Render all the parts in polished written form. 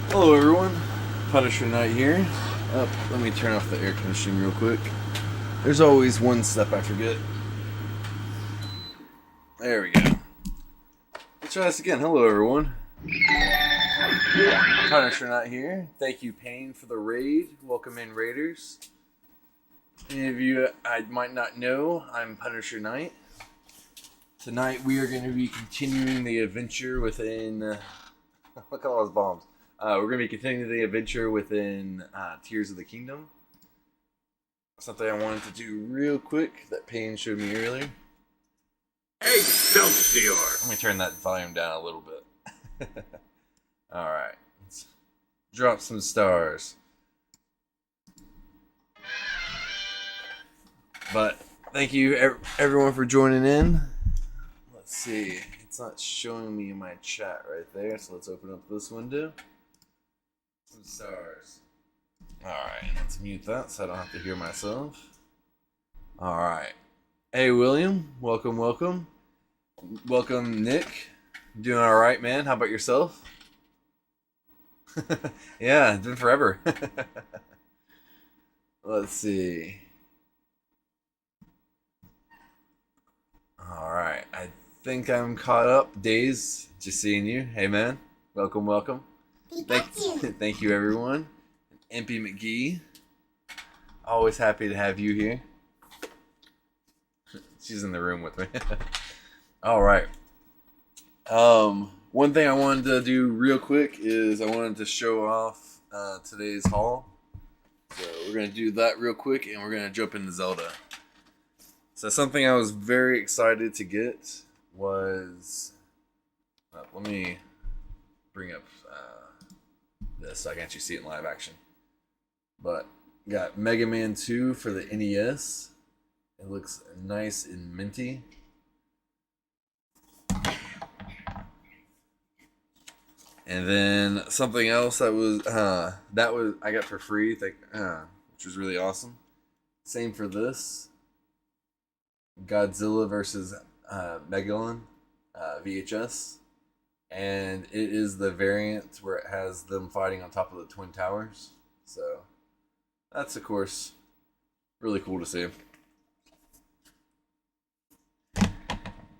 Hello everyone, Punisher Knight here. Let me turn off the air conditioning real quick. There's always one step I forget. There we go. Let's try this again. Hello everyone. Punisher Knight here. Thank you, Payne, for the raid. Welcome in, Raiders. Any of you I might not know, I'm Punisher Knight. Tonight we are going to be continuing the adventure within... look at all those bombs. We're going to be continuing the adventure within Tears of the Kingdom. Something I wanted to do real quick that Payne showed me earlier. Excelsior! Let me turn that volume down a little bit. Alright. Let's drop some stars. But thank you everyone for joining in. Let's see. It's not showing me in my chat right there, so let's open up this window. Some stars. Alright, let's mute that so I don't have to hear myself. Alright. Hey William, welcome, welcome. Welcome Nick. Doing alright, man? How about yourself? Yeah, it's been forever. Let's see. Alright, I think I'm caught up. Days, just seeing you. Hey man, welcome, welcome. Thank you everyone. MP McGee, always happy to have you here. She's in the room with me. Alright. One thing I wanted to do real quick is I wanted to show off today's haul. So we're going to do that real quick and we're going to jump into Zelda. So something I was very excited to get was... let me bring up this so I can actually see it in live action. But got Mega Man 2 for the NES. It looks nice and minty. And then something else that was I got for free, which was really awesome. Same for this. Godzilla versus Megalon VHS. And it is the variant where it has them fighting on top of the Twin Towers. So that's, of course, really cool to see.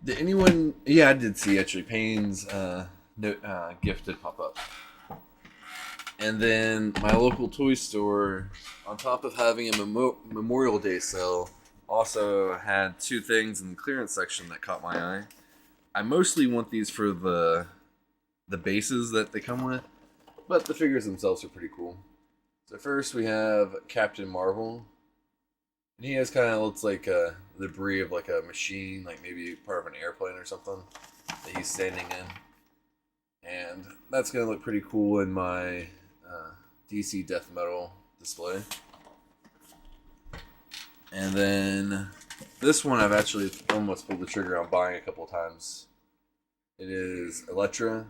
Did anyone... Yeah, I did see, actually. Payne's gift did pop up. And then my local toy store, on top of having a Memorial Day sale, also had two things in the clearance section that caught my eye. I mostly want these for the bases that they come with, but the figures themselves are pretty cool. So first we have Captain Marvel. And he has kind of looks like the debris of like a machine, like maybe part of an airplane or something that he's standing in. And that's going to look pretty cool in my DC Death Metal display. And then this one I've actually almost pulled the trigger on buying a couple of times. It is Elektra,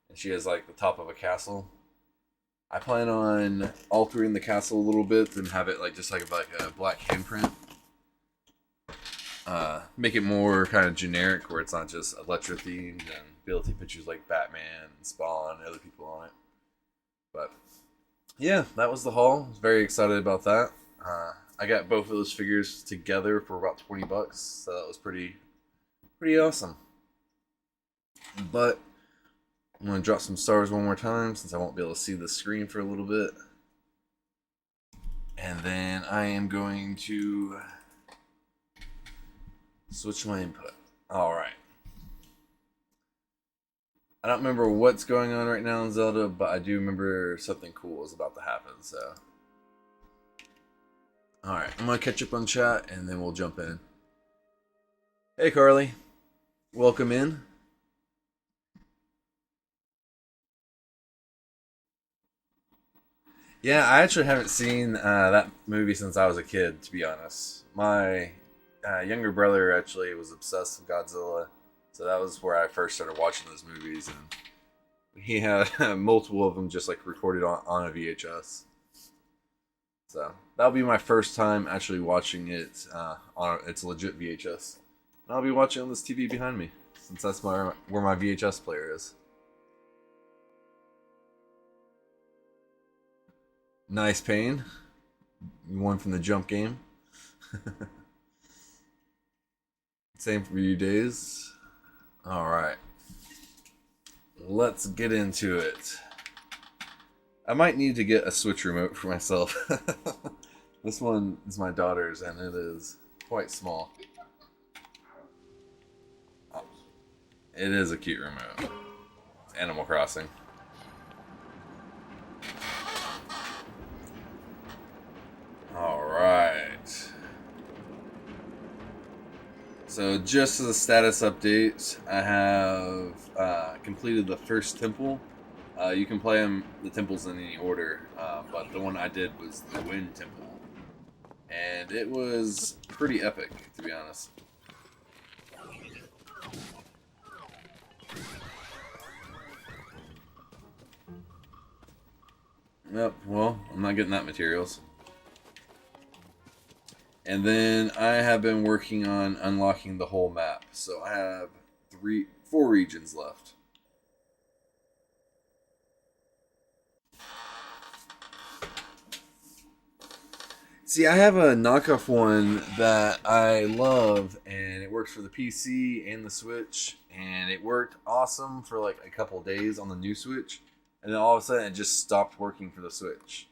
and she has like the top of a castle. I plan on altering the castle a little bit and have it like just like a black handprint. Make it more kind of generic where it's not just Elektra themed and be able to take pictures like Batman and Spawn and other people on it. But yeah, that was the haul. I was very excited about that. I got both of those figures together for about $20, so that was pretty awesome. But I'm going to drop some stars one more time since I won't be able to see the screen for a little bit. And then I am going to switch my input. Alright. I don't remember what's going on right now in Zelda, but I do remember something cool is about to happen, so. Alright, I'm going to catch up on chat and then we'll jump in. Hey Carly, welcome in. Yeah, I actually haven't seen that movie since I was a kid, to be honest. My younger brother actually was obsessed with Godzilla, so that was where I first started watching those movies, and he had multiple of them just like recorded on a VHS. So that'll be my first time actually watching it on its legit VHS. And I'll be watching on this TV behind me, since that's where my VHS player is. Nice pain. One from the jump game. Same for you, Days. Alright. Let's get into it. I might need to get a Switch remote for myself. This one is my daughter's and it is quite small. It is a cute remote. It's Animal Crossing. Alright. So just as a status update, I have completed the first temple. You can play the temples in any order, but the one I did was the Wind Temple. And it was pretty epic, to be honest. Yep, well, I'm not getting that materials. And then I have been working on unlocking the whole map. So I have 4 regions left. See, I have a knockoff one that I love, and it works for the PC and the Switch, and it worked awesome for like a couple days on the new Switch, and then all of a sudden it just stopped working for the Switch.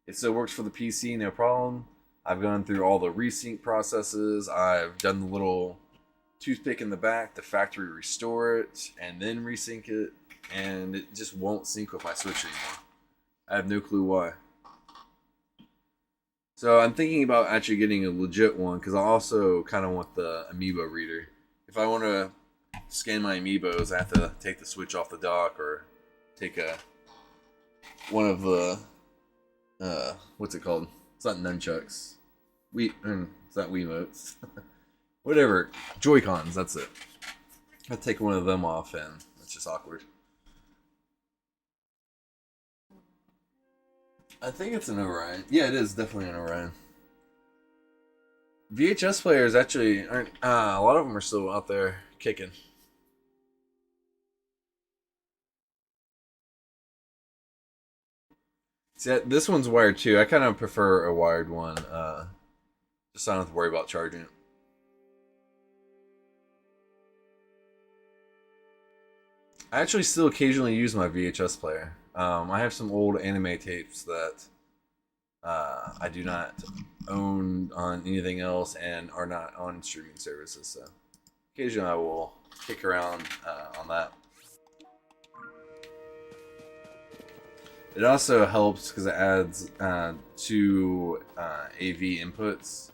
It still works for the PC, no problem. I've gone through all the resync processes. I've done the little toothpick in the back to factory restore it, and then resync it, and it just won't sync with my Switch anymore. I have no clue why. So I'm thinking about actually getting a legit one because I also kind of want the amiibo reader. If I want to scan my amiibos, I have to take the Switch off the dock or take one of the what's it called? It's not nunchucks. It's not Wiimotes. Whatever, Joy-Cons. That's it. I take one of them off, and it's just awkward. I think it's an Orion. Yeah, it is definitely an Orion. VHS players actually aren't. A lot of them are still out there kicking. See, this one's wired too. I kind of prefer a wired one. Just so I don't have to worry about charging it. I actually still occasionally use my VHS player. I have some old anime tapes that I do not own on anything else and are not on streaming services. So occasionally I will kick around on that. It also helps because it adds 2 AV inputs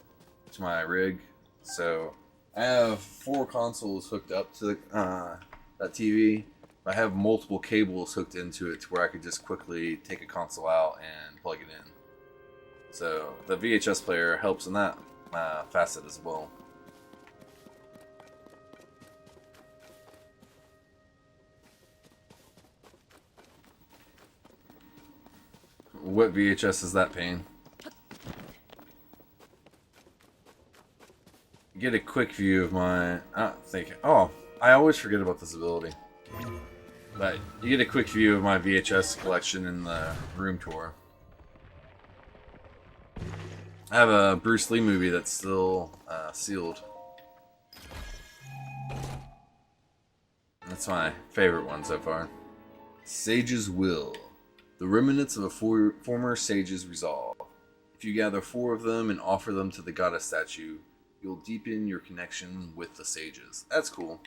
to my rig. So I have 4 consoles hooked up to that TV. I have multiple cables hooked into it to where I could just quickly take a console out and plug it in. So the VHS player helps in that facet as well. What VHS is that, Pain? Get a quick view of my... Oh, I always forget about this ability. But you get a quick view of my VHS collection in the room tour. I have a Bruce Lee movie that's still sealed. That's my favorite one so far. Sage's Will. The remnants of a former sage's resolve. If you gather 4 of them and offer them to the goddess statue, you'll deepen your connection with the sages. That's cool.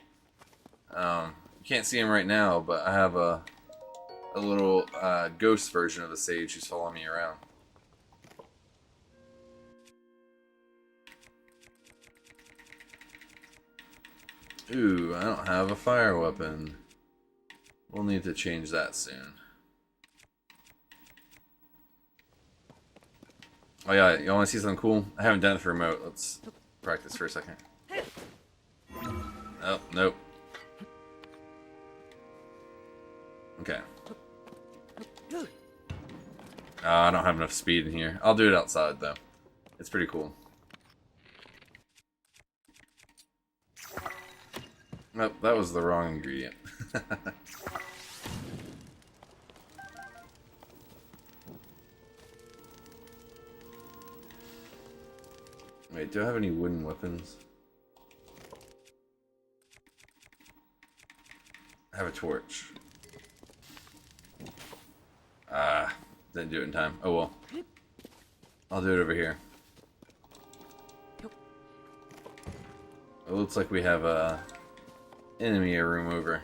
You can't see him right now, but I have a little ghost version of the sage who's following me around. Ooh, I don't have a fire weapon. We'll need to change that soon. Oh yeah, you want to see something cool? I haven't done it for remote. Let's practice for a second. Oh, nope. Okay. I don't have enough speed in here. I'll do it outside, though. It's pretty cool. Nope, that was the wrong ingredient. Wait, do I have any wooden weapons? I have a torch. Ah, didn't do it in time. Oh well. I'll do it over here. It looks like we have a enemy a room over.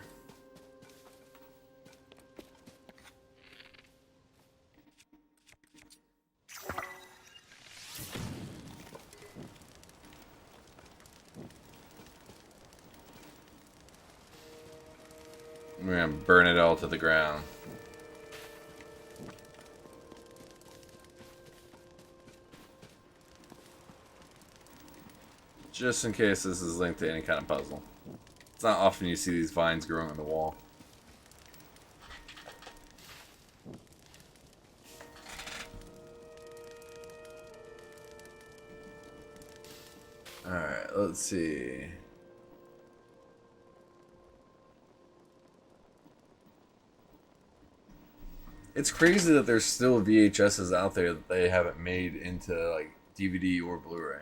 We're gonna burn it all to the ground. Just in case this is linked to any kind of puzzle. It's not often you see these vines growing on the wall. Alright, let's see. It's crazy that there's still VHSs out there that they haven't made into like DVD or Blu-ray.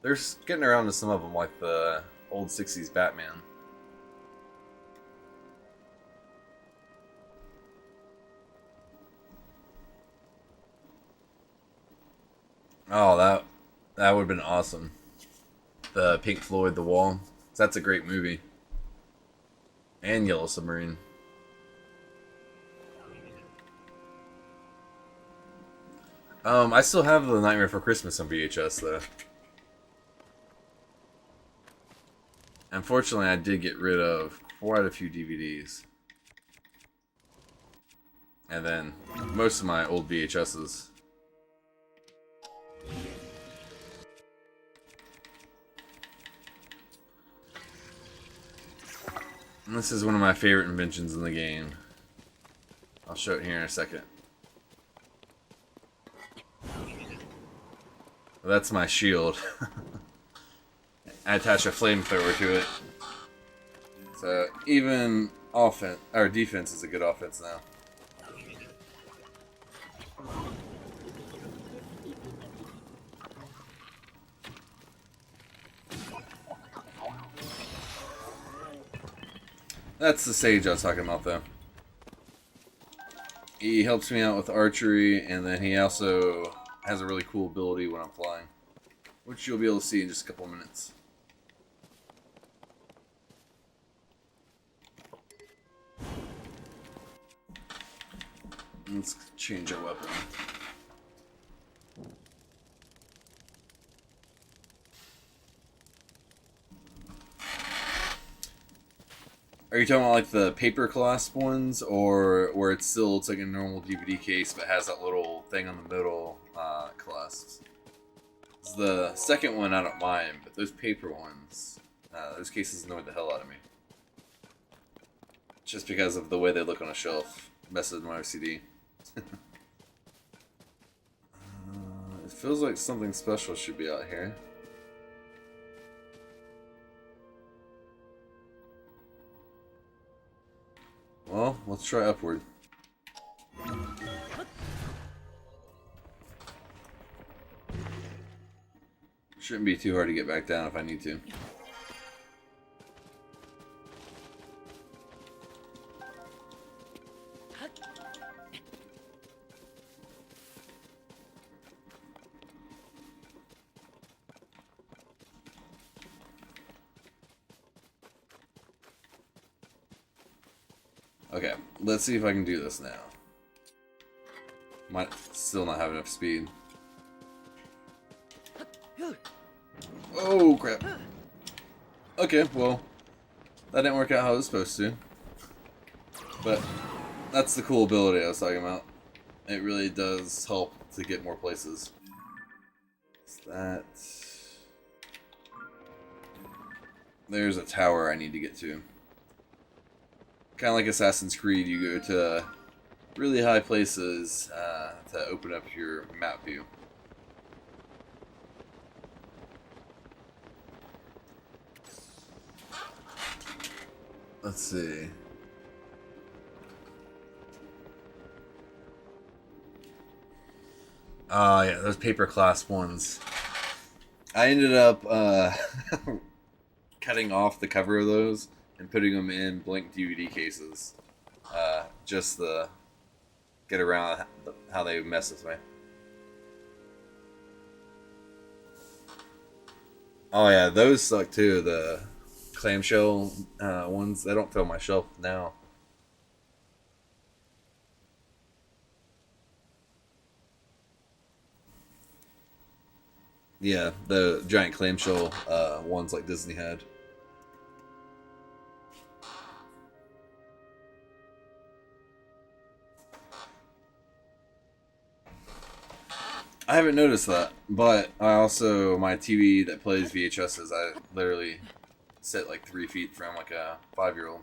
They're getting around to some of them, like the old 60s Batman. Oh, that would have been awesome. The Pink Floyd, The Wall. That's a great movie. And Yellow Submarine. I still have The Nightmare Before Christmas on VHS though. Unfortunately, I did get rid of quite a few DVDs. And then most of my old VHSs. And this is one of my favorite inventions in the game. I'll show it here in a second. Well, that's my shield. I attach a flamethrower to it. So even offense or defense is a good offense now. That's the sage I was talking about though. He helps me out with archery, and then he also has a really cool ability when I'm flying, which you'll be able to see in just a couple of minutes. Let's change our weapon. Are you talking about like the paper clasp ones, or where it's still looks like a normal DVD case but has that little thing on the middle clasps? The second one I don't mind, but those paper ones, those cases annoy the hell out of me. Just because of the way they look on a shelf. Messes with my OCD. It feels like something special should be out here. Well, let's try upward. Shouldn't be too hard to get back down if I need to. Okay, let's see if I can do this now. Might still not have enough speed. Oh, crap. Okay, well, that didn't work out how it was supposed to. But that's the cool ability I was talking about. It really does help to get more places. What's that? There's a tower I need to get to. Kind of like Assassin's Creed, you go to really high places to open up your map view. Let's see. Yeah, those paper clasp ones. I ended up cutting off the cover of those and putting them in blank DVD cases, just to get around how they mess with me. Oh yeah, those suck too. The clamshell ones, they don't fill my shelf now. Yeah, the giant clamshell ones like Disney had. I haven't noticed that, but I also my TV that plays VHSs, I literally sit like 3 feet from like a 5-year-old.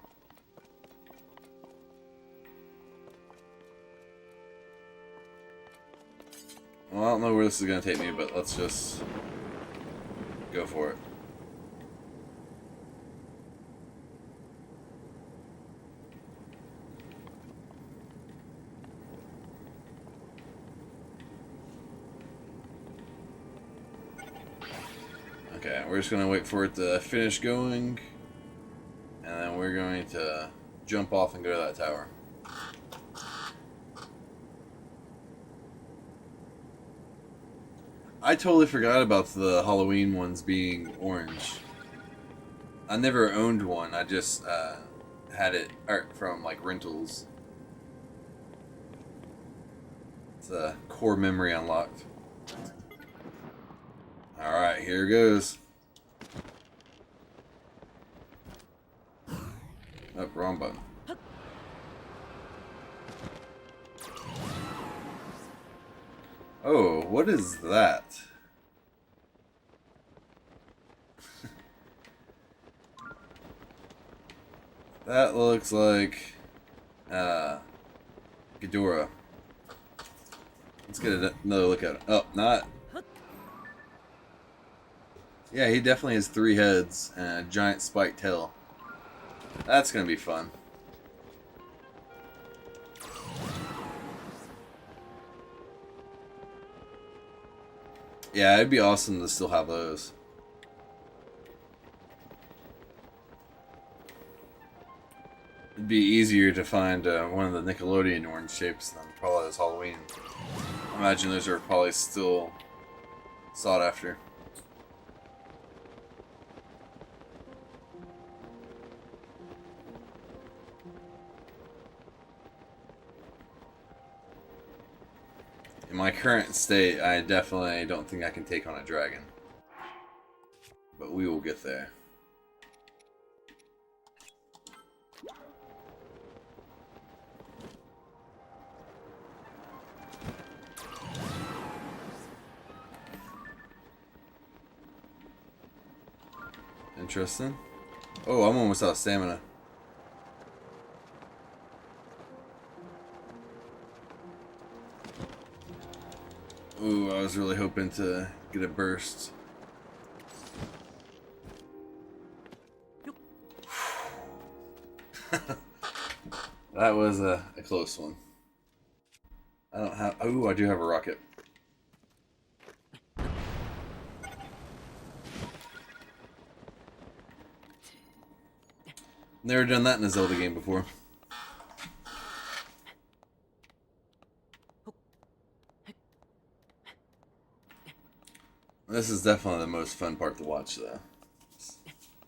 Well, I don't know where this is gonna take me, but let's just go for it. Okay, we're just gonna wait for it to finish going, and then we're going to jump off and go to that tower. I totally forgot about the Halloween ones being orange. I never owned one. I just had it from like rentals. It's a core memory unlocked. All right, here goes. Oh, wrong button. Oh, what is that? That looks like Ghidorah. Let's get another look at it. Oh, not. Yeah, he definitely has 3 heads and a giant spiked tail. That's gonna be fun. Yeah, it'd be awesome to still have those. It'd be easier to find one of the Nickelodeon orange shapes than probably as Halloween. I imagine those are probably still sought after. In my current state, I definitely don't think I can take on a dragon. But we will get there. Interesting. Oh, I'm almost out of stamina. Ooh, I was really hoping to get a burst. That was a close one. I don't have... Ooh, I do have a rocket. Never done that in a Zelda game before. This is definitely the most fun part to watch, though.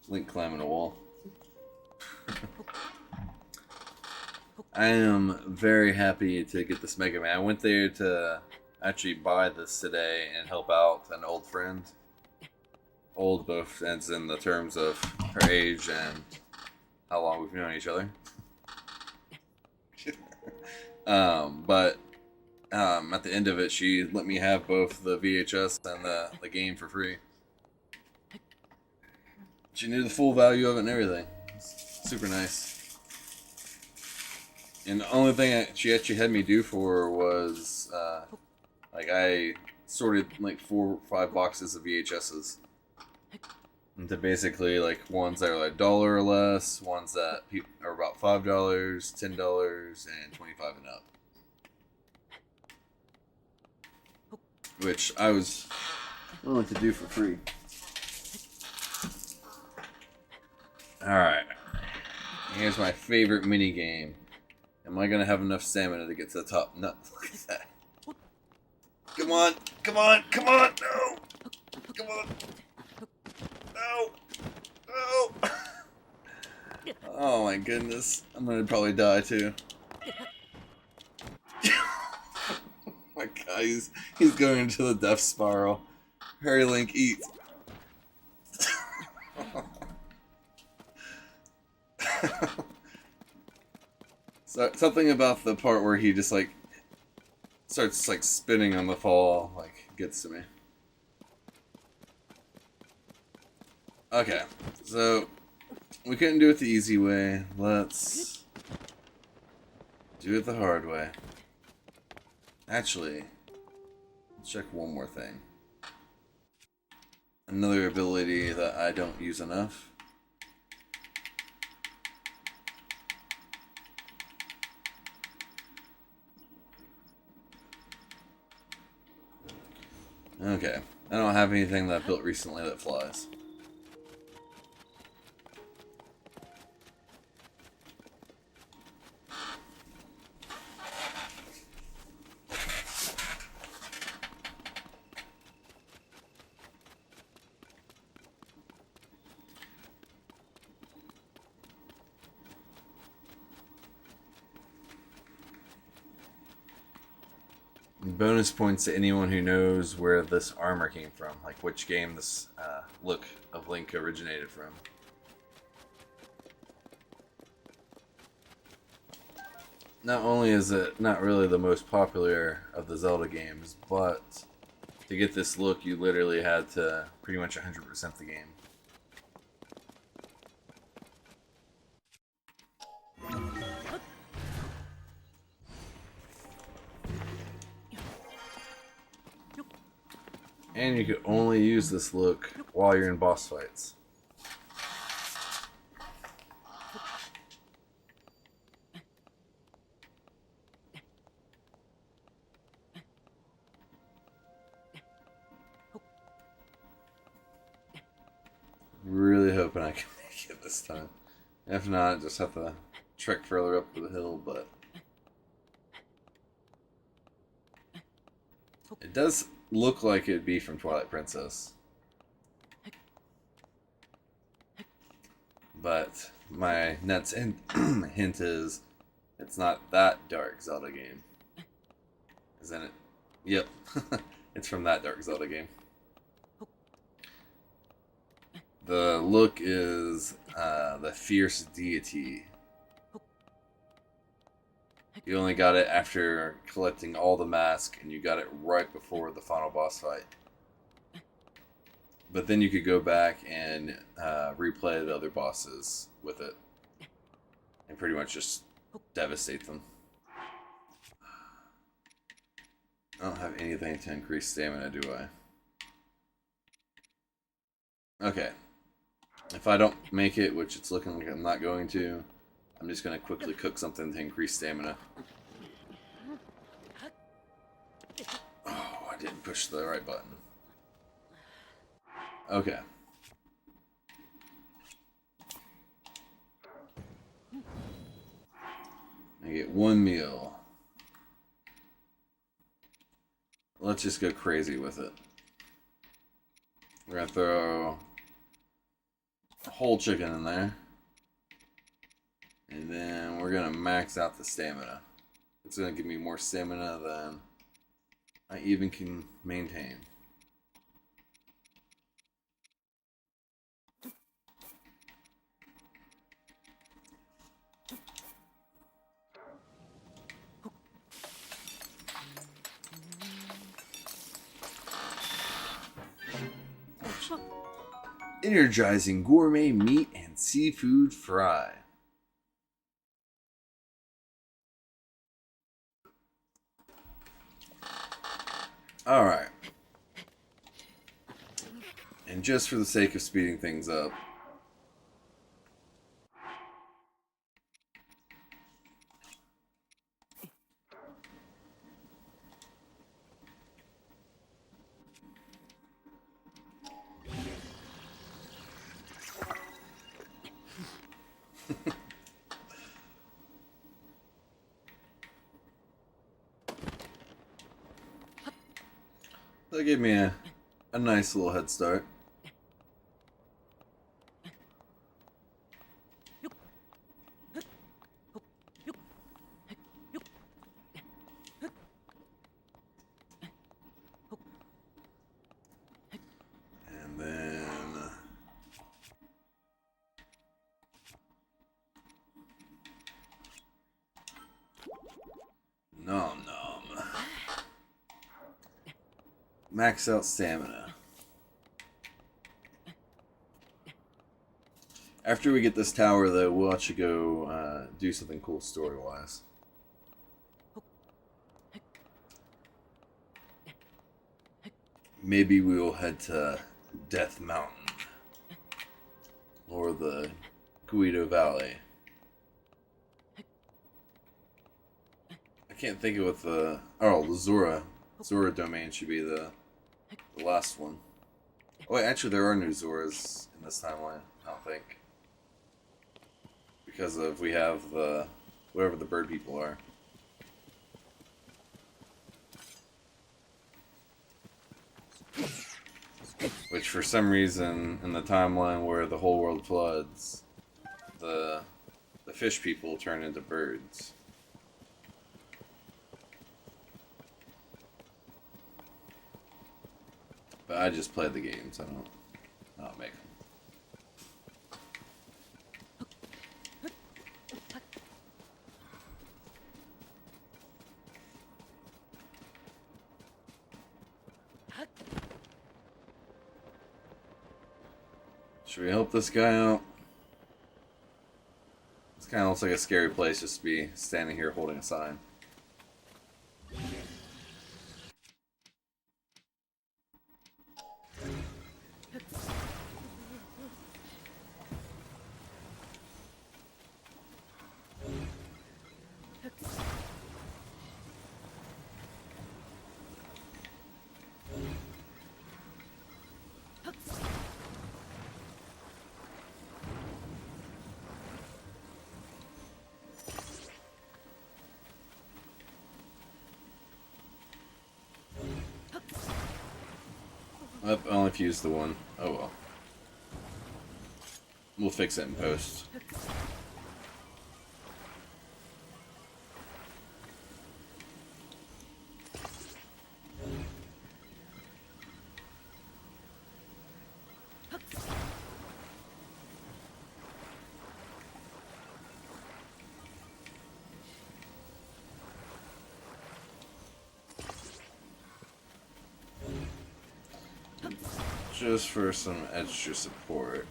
Link climbing a wall. I am very happy to get this Mega Man. I went there to actually buy this today and help out an old friend. Old both ends in the terms of her age and how long we've known each other. But at the end of it, she let me have both the VHS and the game for free. She knew the full value of it and everything. It's super nice. And the only thing she actually had me do for her was, like, I sorted like 4 or 5 boxes of VHSs into basically like ones that are like $1 or less, ones that are about $5, $10, and 25 and up. Which I was Willing to do for free. Alright. Here's my favorite mini game. Am I gonna have enough stamina to get to the top? No. Look at that. Come on! Come on! Come on! No! Come on! No! No! Oh my goodness. I'm gonna probably die too. Oh my god, he's going into the death spiral. Hurry, Link, eat. So, something about the part where he just like starts like spinning on the fall like gets to me. Okay, so we couldn't do it the easy way. Let's do it the hard way. Actually, let's check one more thing. Another ability that I don't use enough. Okay, I don't have anything that I built recently that flies. Bonus points to anyone who knows where this armor came from, like which game this look of Link originated from. Not only is it not really the most popular of the Zelda games, but to get this look you literally had to pretty much 100% the game. And you could only use this look while you're in boss fights. Really hoping I can make it this time. If not, just have to trek further up the hill, but it does look like it'd be from Twilight Princess. But my next hint is it's not that dark Zelda game. Isn't it? Yep. It's from that dark Zelda game. The look is the fierce deity. You only got it after collecting all the masks, and you got it right before the final boss fight. But then you could go back and replay the other bosses with it. And pretty much just devastate them. I don't have anything to increase stamina, do I? Okay. If I don't make it, which it's looking like I'm not going to, I'm just going to quickly cook something to increase stamina. Oh, I didn't push the right button. Okay. I get one meal. Let's just go crazy with it. We're going to throw a whole chicken in there. And then we're going to max out the stamina. It's going to give me more stamina than I even can maintain. Energizing gourmet meat and seafood fry. Alright. And just for the sake of speeding things up, That gave me a nice little head start. And then nom nom. Max out stamina. After we get this tower, though, we'll actually go do something cool story-wise. Maybe we will head to Death Mountain or the Guido Valley. I can't think of what the the Zora domain should be the last one. Oh wait, actually there are new Zoras in this timeline, I don't think. Because of we have the whatever the bird people are. Which for some reason in the timeline where the whole world floods, the fish people turn into birds. But I just play the games, I don't make them. Should we help this guy out? This kind of looks like a scary place just to be standing here holding a sign. I only fused the one. Oh well. We'll fix it in post. Just for some extra support.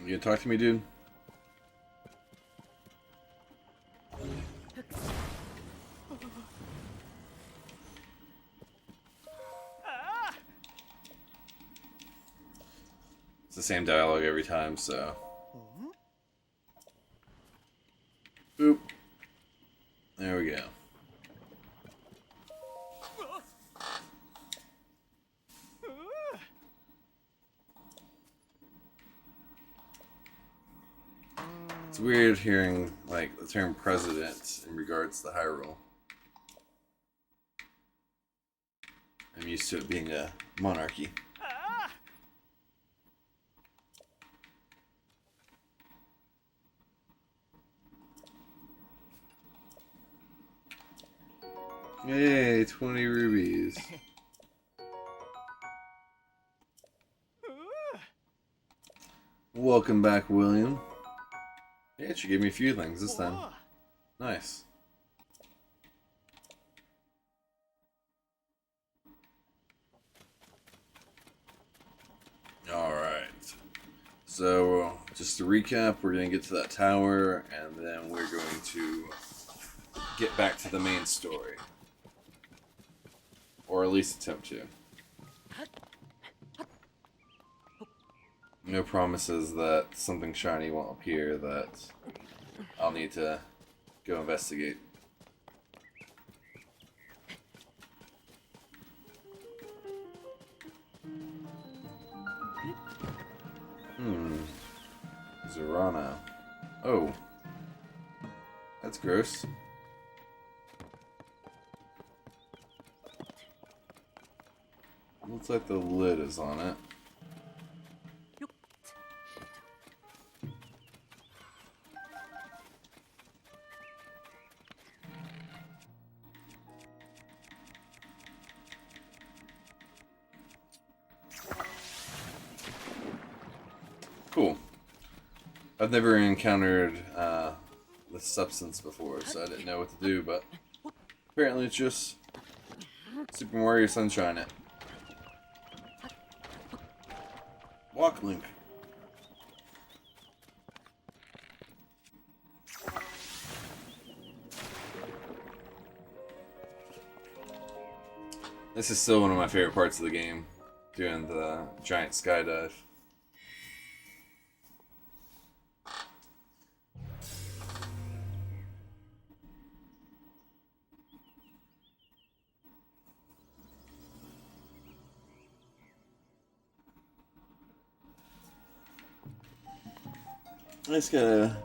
You gonna talk to me, dude? It's the same dialogue every time, so. Boop. There we go. It's weird hearing, like, the term president in regards to Hyrule. I'm used to it being a monarchy. Yay, 20 rubies. Welcome back, William. Yeah, she gave me a few things this time. Nice. Alright. So, just to recap, we're going to get to that tower, and then we're going to get back to the main story. Or at least attempt to. No promises that something shiny won't appear that I'll need to go investigate. Zorana. Oh. That's gross. Looks like the lid is on it. Cool. I've never encountered this substance before, so I didn't know what to do, but apparently it's just Super Mario Sunshine it. Walk, Link. This is still one of my favorite parts of the game, doing the giant skydive. I just got a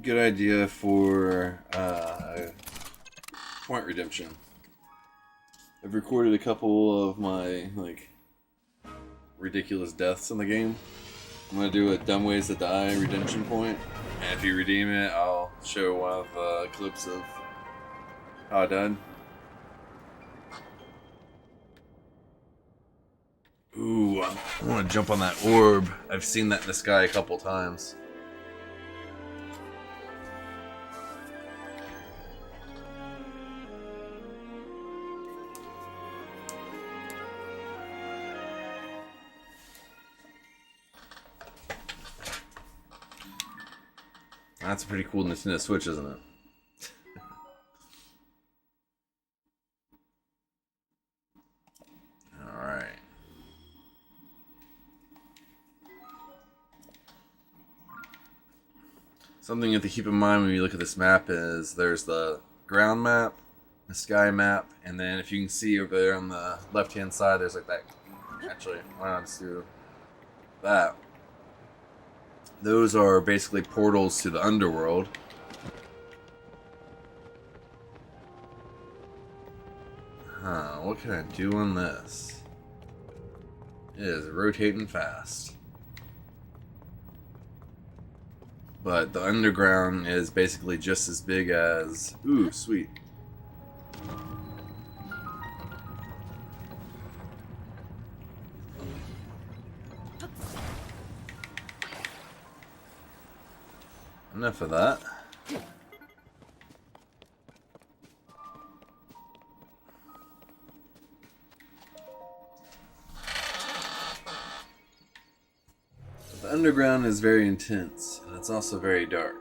good idea for point redemption. I've recorded a couple of my ridiculous deaths in the game. I'm gonna do a dumb ways to die redemption point, and if you redeem it, I'll show one of the clips of how I died. Ooh, I want to jump on that orb. I've seen that in the sky a couple times. That's a pretty cool Nintendo Switch, isn't it? Alright. Something you have to keep in mind when you look at this map is there's the ground map, the sky map, and then if you can see over there on the left-hand side, there's like that. Actually, why not just do that? Those are basically portals to the underworld. Huh, what can I do on this? It is rotating fast. But the underground is basically just as big as... Ooh, sweet. Enough of that. The underground is very intense, and it's also very dark.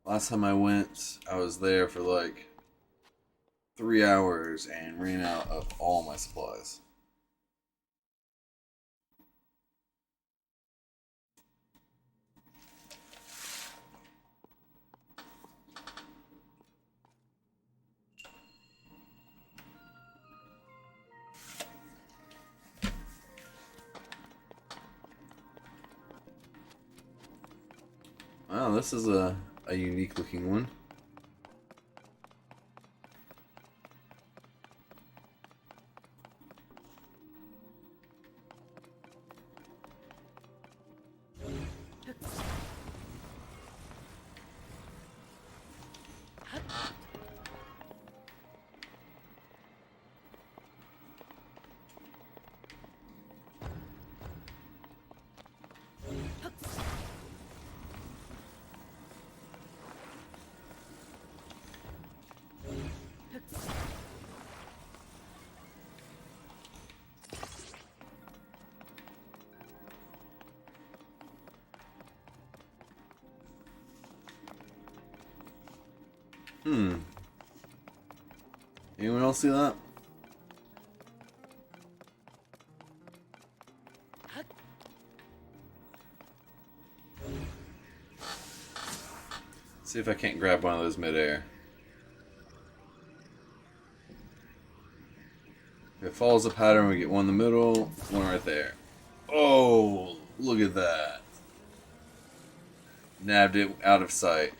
Last time I went, I was there for like 3 hours and ran out of all my supplies. Wow, this is a unique looking one. Anyone else see that? See if I can't grab one of those midair. If it follows the pattern, we get one in the middle, one right there. Oh, look at that. Nabbed it out of sight.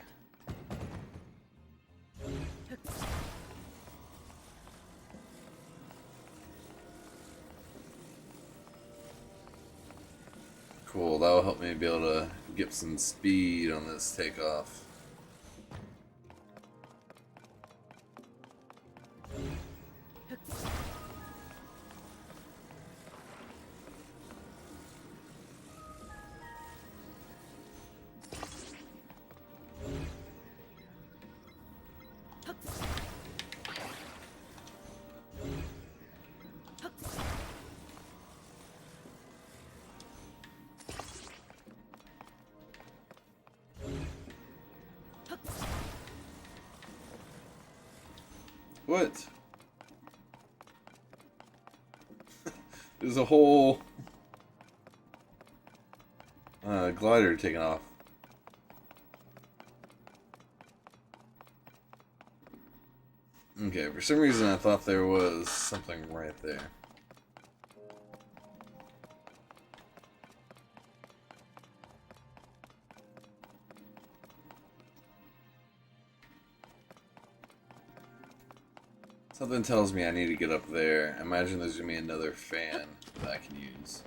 Cool, that'll help me be able to get some speed on this takeoff. What? There's a whole glider taking off. Okay, for some reason I thought there was something right there. Something tells me I need to get up there. Imagine there's gonna be another fan that I can use.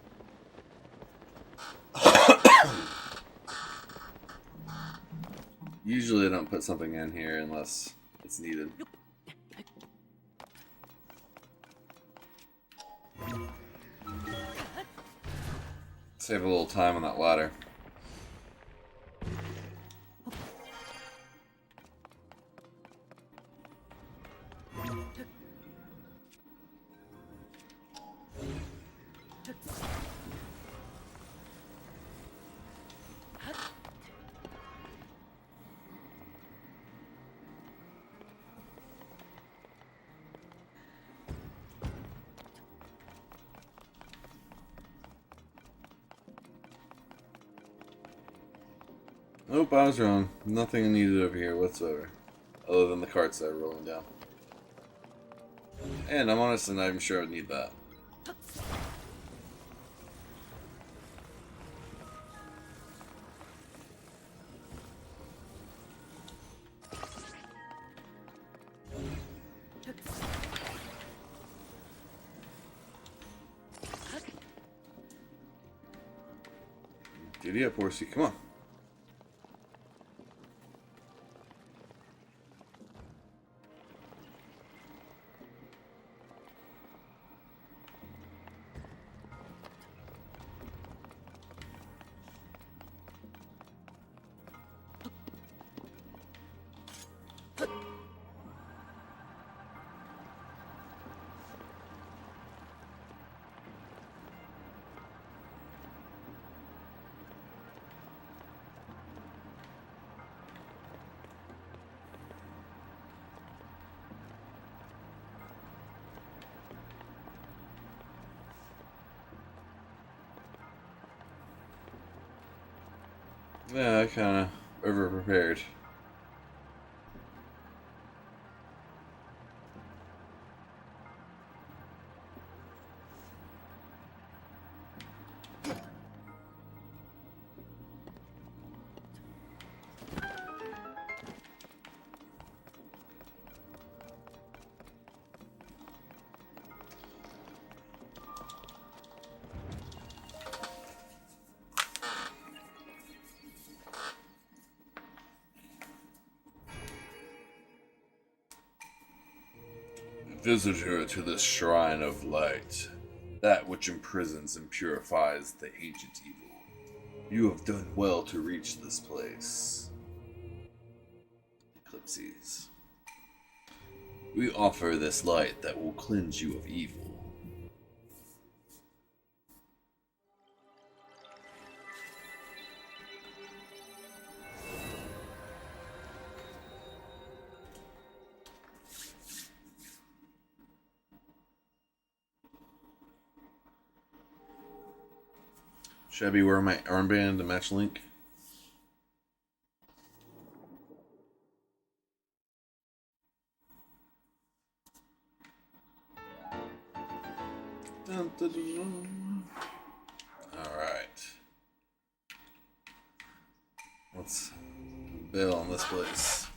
Usually I don't put something in here unless it's needed. Save a little time on that ladder. Nope, I was wrong. Nothing needed over here whatsoever. Other than the carts that are rolling down. And I'm honestly not even sure I need that. Giddy up, horsey. Come on. Yeah, I kind of over-prepared. Visitor to this shrine of light, that which imprisons and purifies the ancient evil. You have done well to reach this place. Eclipses. We offer this light that will cleanse you of evil. Should I be wearing my armband to match Link? Alright. What's bill on this place?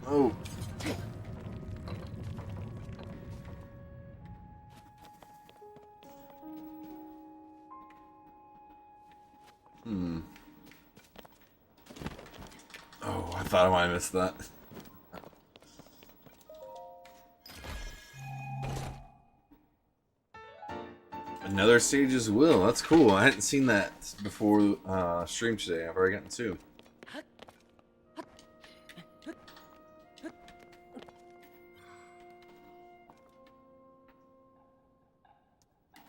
Oh. Oh, I thought I might have missed that. Another Sage's Will. That's cool. I hadn't seen that before stream today. I've already gotten two.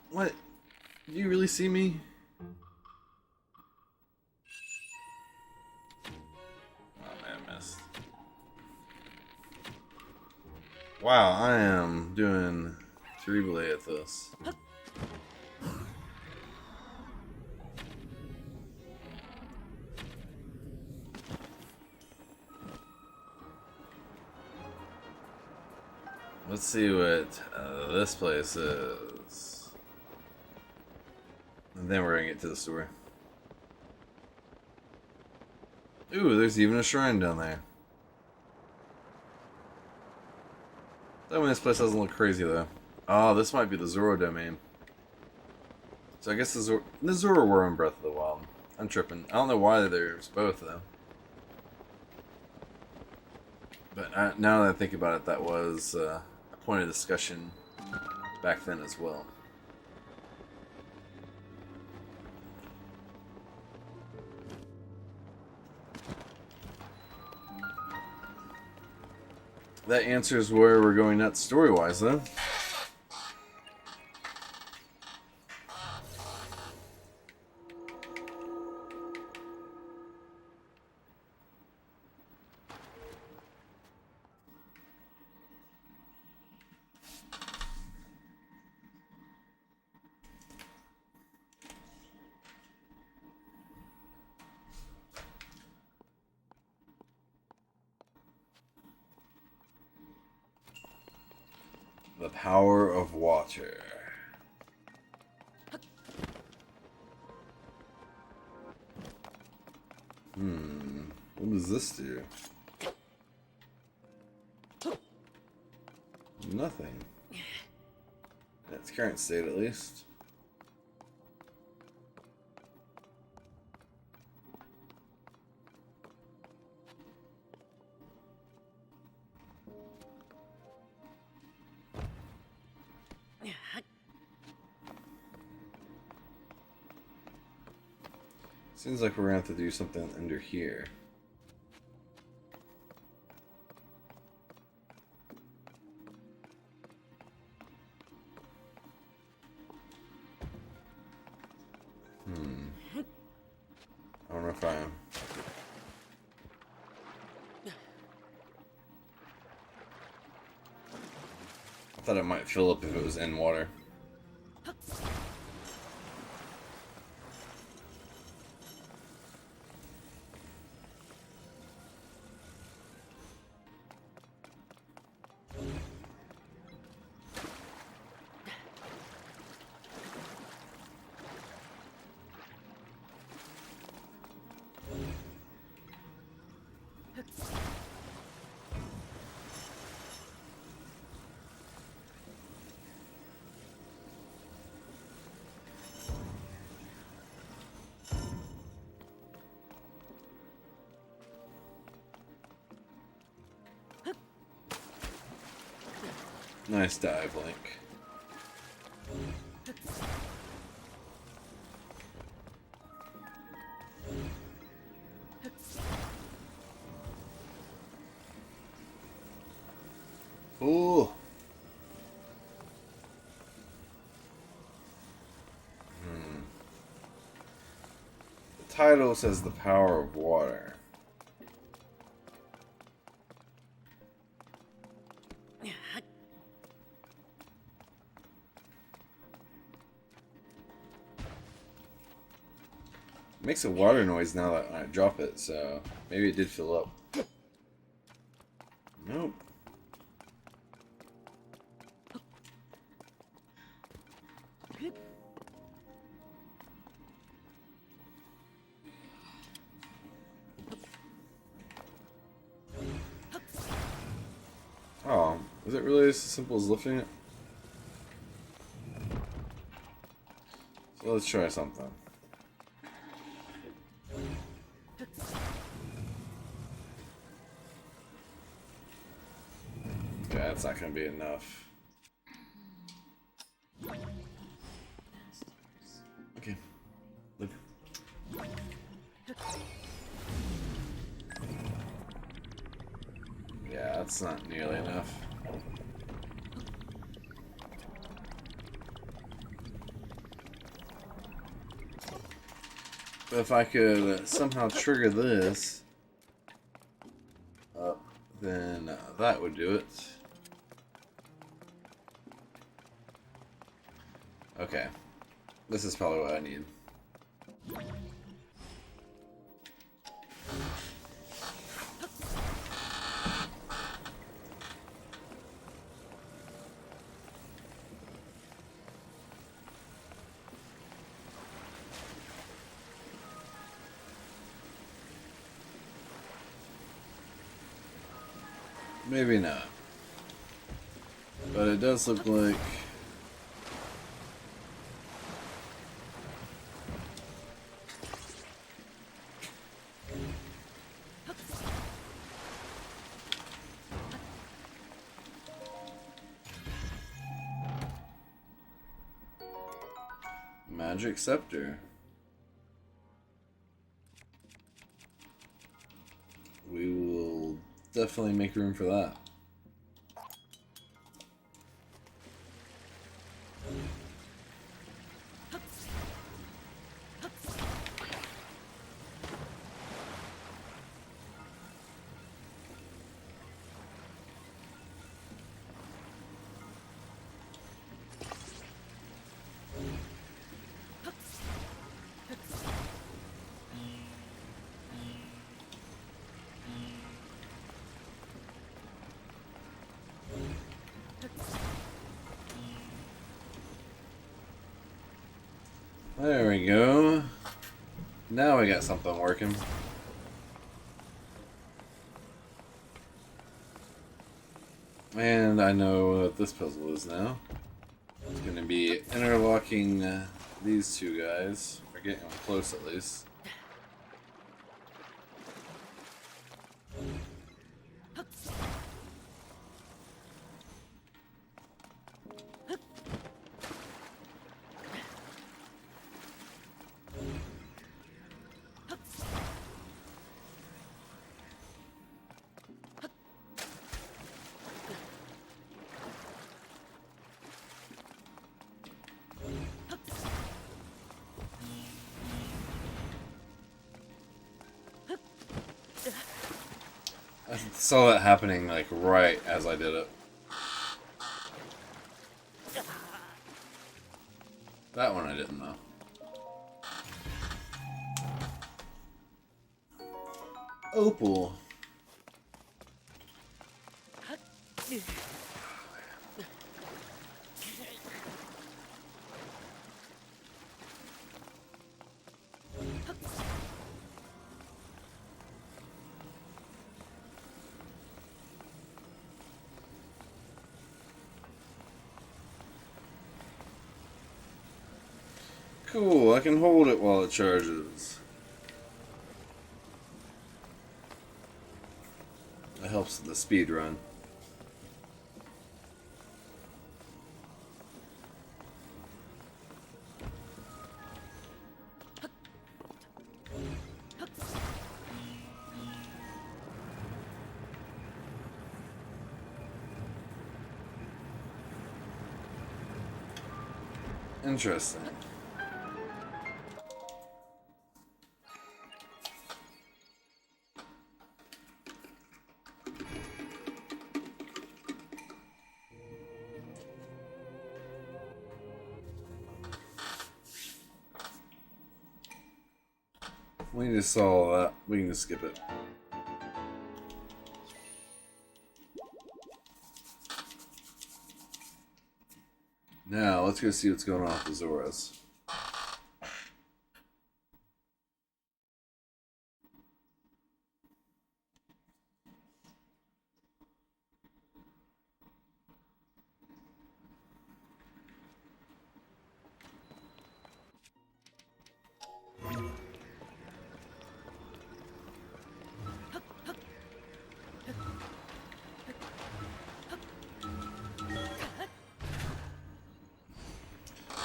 What? Do you really see me? Oh man, I missed. Wow, I am doing terribly at this. Let's see what this place is. And then we're gonna get to the store. Ooh, there's even a shrine down there. That mean, this place doesn't look crazy though. Oh, this might be the Zoro domain. So I guess the Zoro were in Breath of the Wild. I'm tripping. I don't know why there's both though. But now that I think about it, that was a point of discussion back then as well. That answers where we're going nuts story-wise, though. The power of water. What does this do? Nothing. In its current state, at least. Seems like we're gonna have to do something under here. I don't know if I am. I thought it might fill up if it was in water. Nice dive, Link. Ooh. The title says the power of water. makes a water noise now that I drop it, so maybe it did fill up. Nope. Oh, is it really as simple as lifting it? So let's try something. Okay, that's not going to be enough. Okay. Look. Yeah, that's not nearly enough. But if I could somehow trigger this up, then that would do it. Okay. This is probably what I need. Maybe not. But it does look like... Magic Scepter. We will definitely make room for that. There we go. Now we got something working. And I know what this puzzle is now. It's going to be interlocking these two guys, or getting them close at least. I saw that happening like right as I did it. That one I didn't know. Opal. Cool, I can hold it while it charges. That helps the speed run. Interesting. We just saw that. We can just skip it. Now, let's go see what's going on with the Zoras.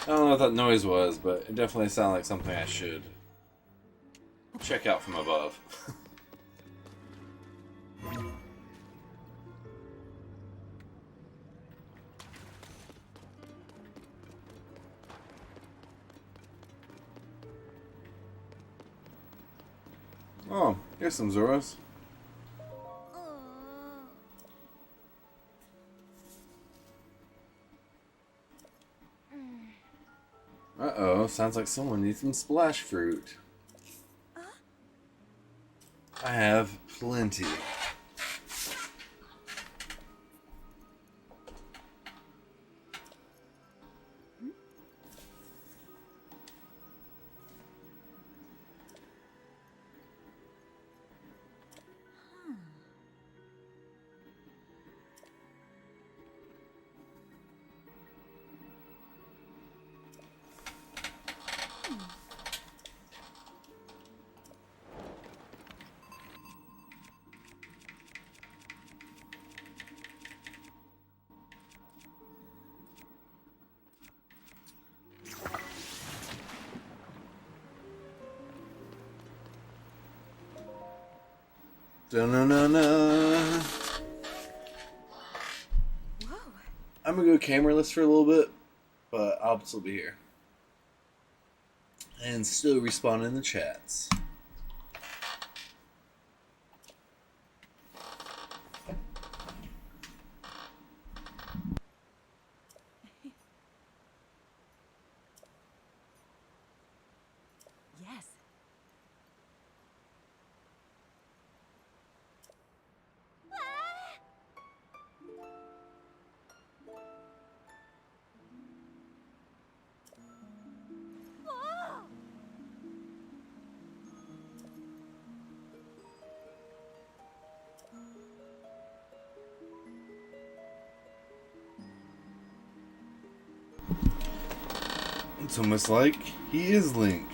I don't know what that noise was, but it definitely sounded like something I should check out from above. Oh, here's some Zoras. Uh-oh, sounds like someone needs some splash fruit. I have plenty. Da-na-na-na. I'm gonna go cameraless for a little bit, but I'll still be here. And still respawn in the chats. Yes. It's almost like he is Link.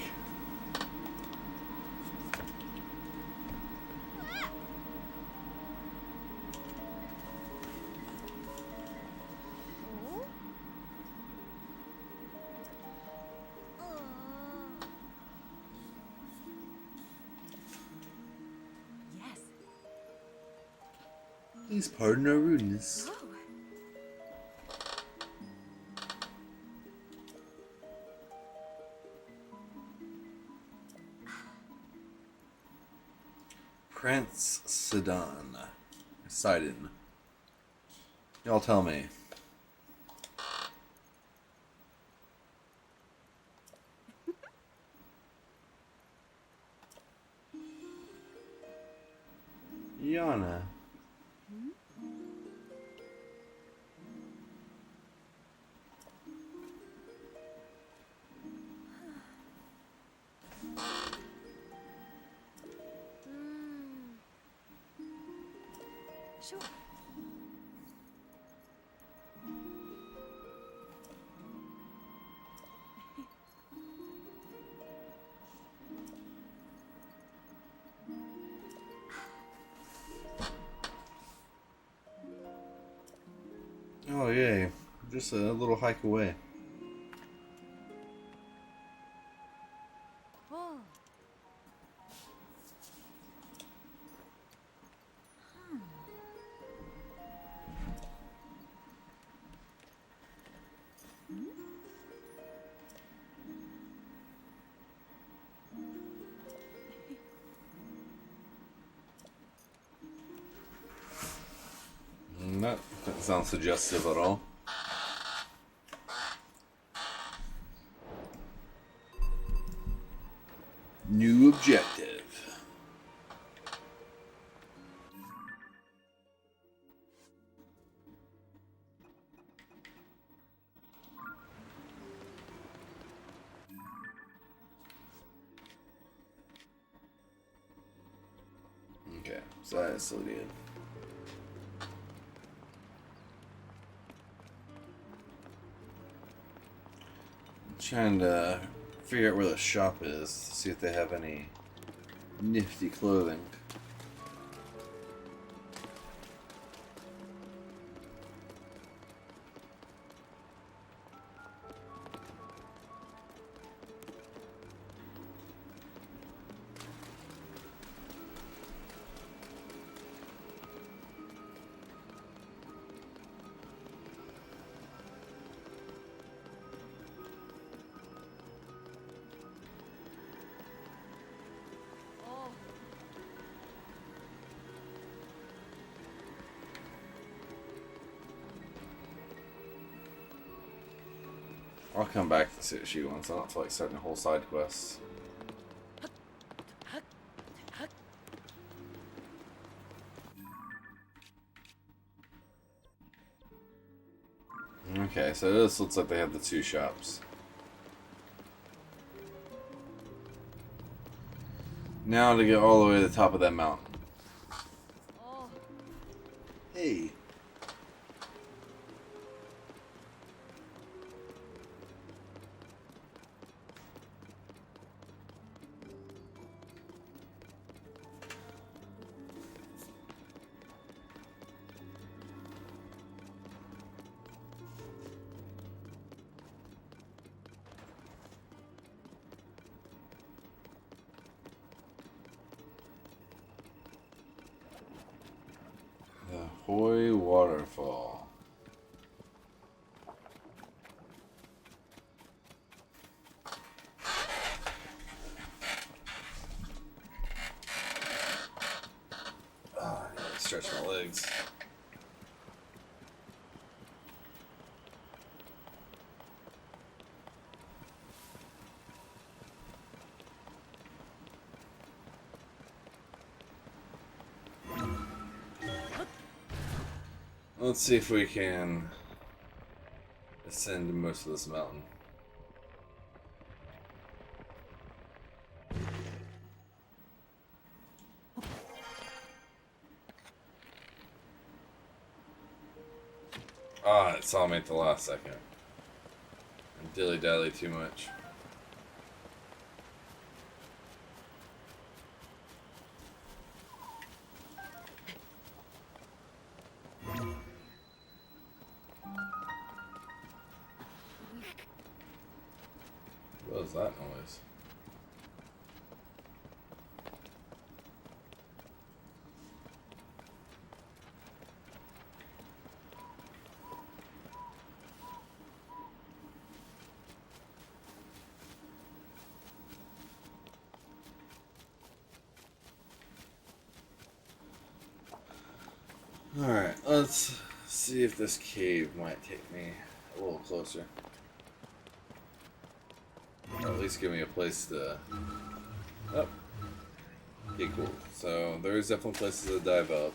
Yes. Please pardon our rudeness. Prince Sidon. Y'all tell me. Yana. Sure. Oh yay. Just a little hike away. Oh. That doesn't sound suggestive at all. New objective. so that still good. Trying to figure out where the shop is, see if they have any nifty clothing. I'll come back to see what she wants. I don't feel like starting a whole side quest. Okay, so this looks like they have the two shops. Now to get all the way to the top of that mountain. Hey. The Hoy Waterfall. Oh, I need to stretch my legs. Let's see if we can ascend most of this mountain. Ah, it saw me at the last second. I dilly-dally too much. What was that noise? Alright, let's see if this cave might take me a little closer. Or at least give me a place to... Oh. Okay, cool. So, there's definitely places to dive up.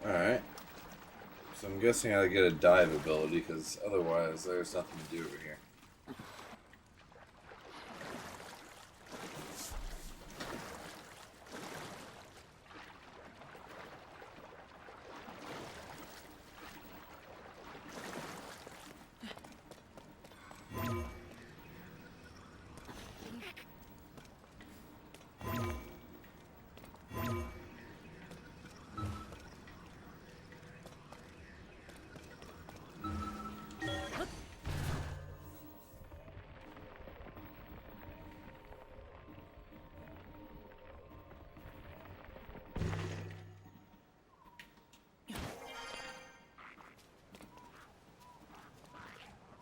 Alright. So I'm guessing I gotta get a dive ability, because otherwise there's nothing to do over here.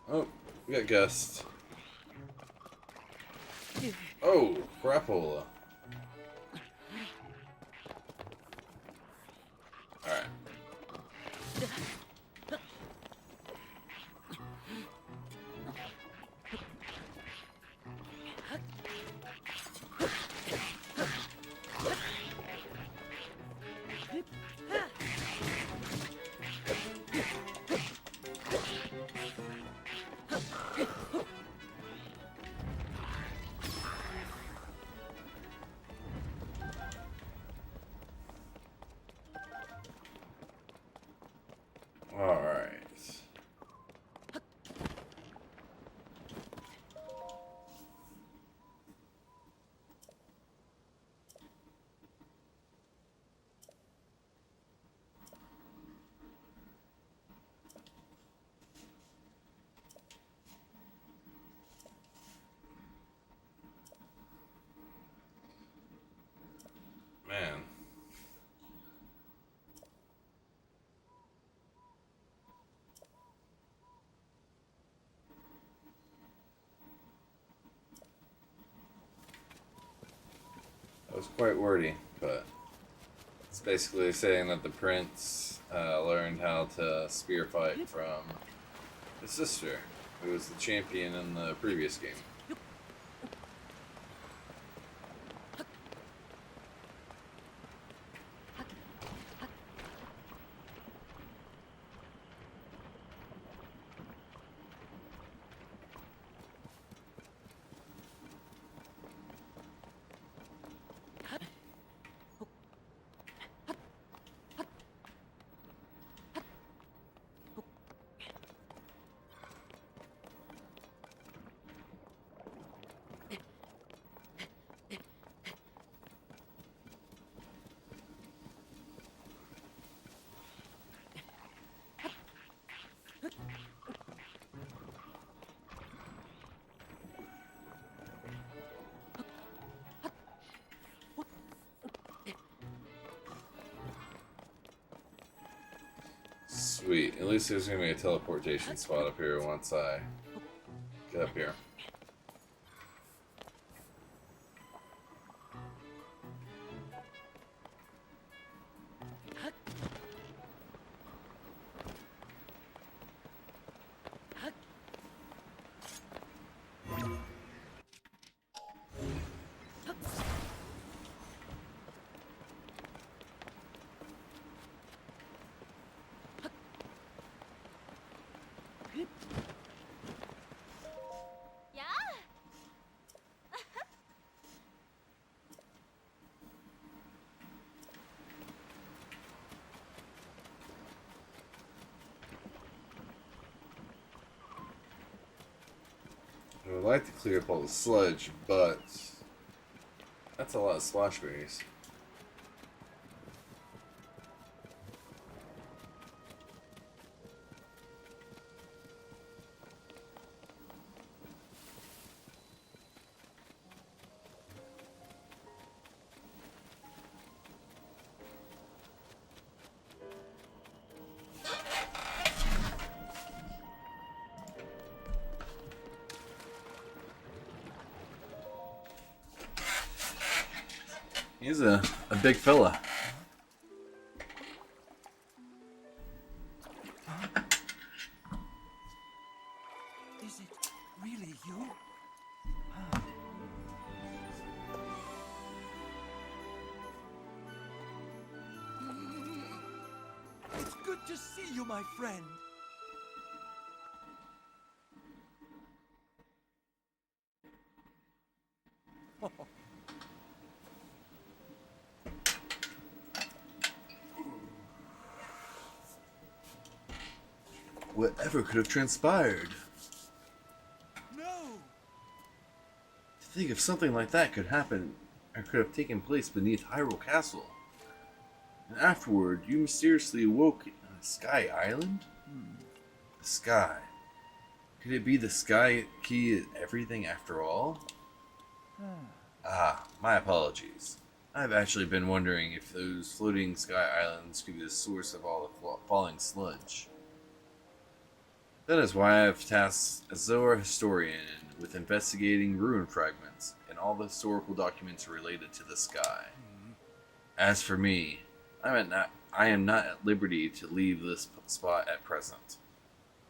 Oh, we got Gust. Oh, crapola. Alright. was quite wordy, but it's basically saying that the prince learned how to spear fight from his sister, who was the champion in the previous game. Sweet. At least there's going to be a teleportation spot up here once I get up here. Yeah? I would like to clear up all the sludge, but that's a lot of splash berries. He's a big fella. Is it really you? It's good to see you, my friend. Whatever could have transpired? No! To think if something like that could happen, or could have taken place beneath Hyrule Castle. And afterward, you mysteriously awoke on a sky island? The sky. Could it be the sky key is everything after all? My apologies. I've actually been wondering if those floating sky islands could be the source of all the falling sludge. That is why I have tasked a Zohar historian with investigating ruin fragments and all the historical documents related to the sky. As for me, I am not at liberty to leave this spot at present,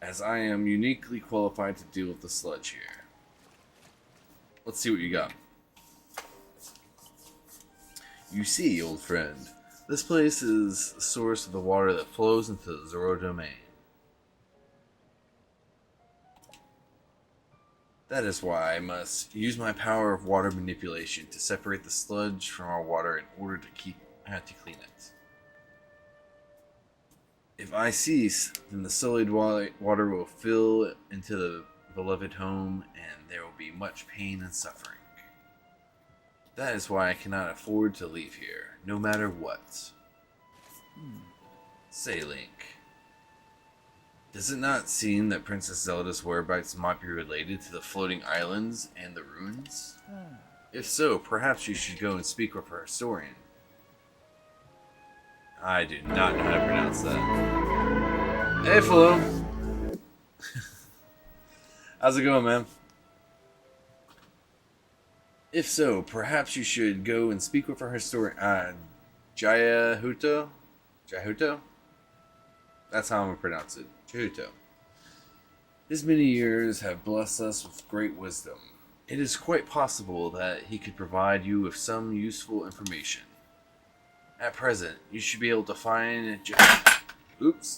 as I am uniquely qualified to deal with the sludge here. Let's see what you got. You see, old friend, this place is the source of the water that flows into the Zoro domain. That is why I must use my power of water manipulation to separate the sludge from our water in order to clean it. If I cease, then the sullied water will fill into the beloved home, and there will be much pain and suffering. That is why I cannot afford to leave here, no matter what. Say, Link, does it not seem that Princess Zelda's whereabouts might be related to the floating islands and the ruins? If so, perhaps you should go and speak with her historian. I do not know how to pronounce that. Hey, Flo. How's it going, man? If so, perhaps you should go and speak with our historian, Jayahuto? Jayahuto? That's how I'm going to pronounce it. Jayahuto. His many years have blessed us with great wisdom. It is quite possible that he could provide you with some useful information. At present, you should be able to find Jayahuto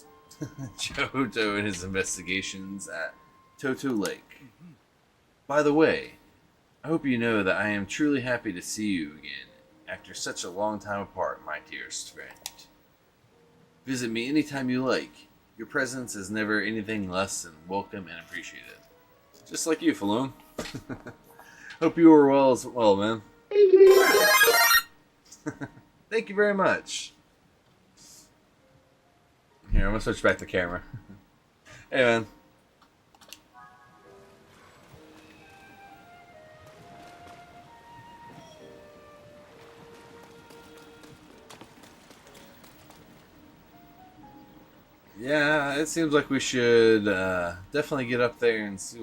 in his investigations at Toto Lake. By the way, I hope you know that I am truly happy to see you again after such a long time apart, my dearest friend. Visit me anytime you like. Your presence is never anything less than welcome and appreciated. Just like you, Falone. Hope you are well as well, man. Thank you very much. Here, I'm gonna switch back the camera. Hey, man. Yeah, it seems like we should definitely get up there and see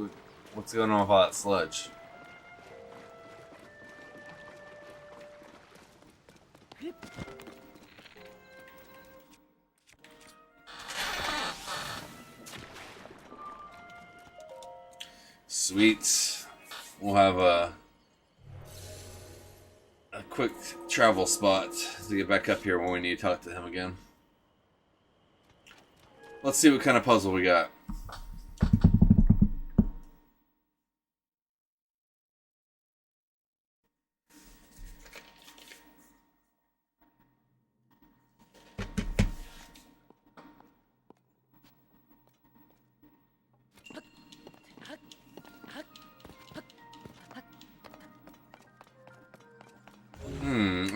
what's going on with all that sludge. Sweet. We'll have a quick travel spot to get back up here when we need to talk to him again. Let's see what kind of puzzle we got.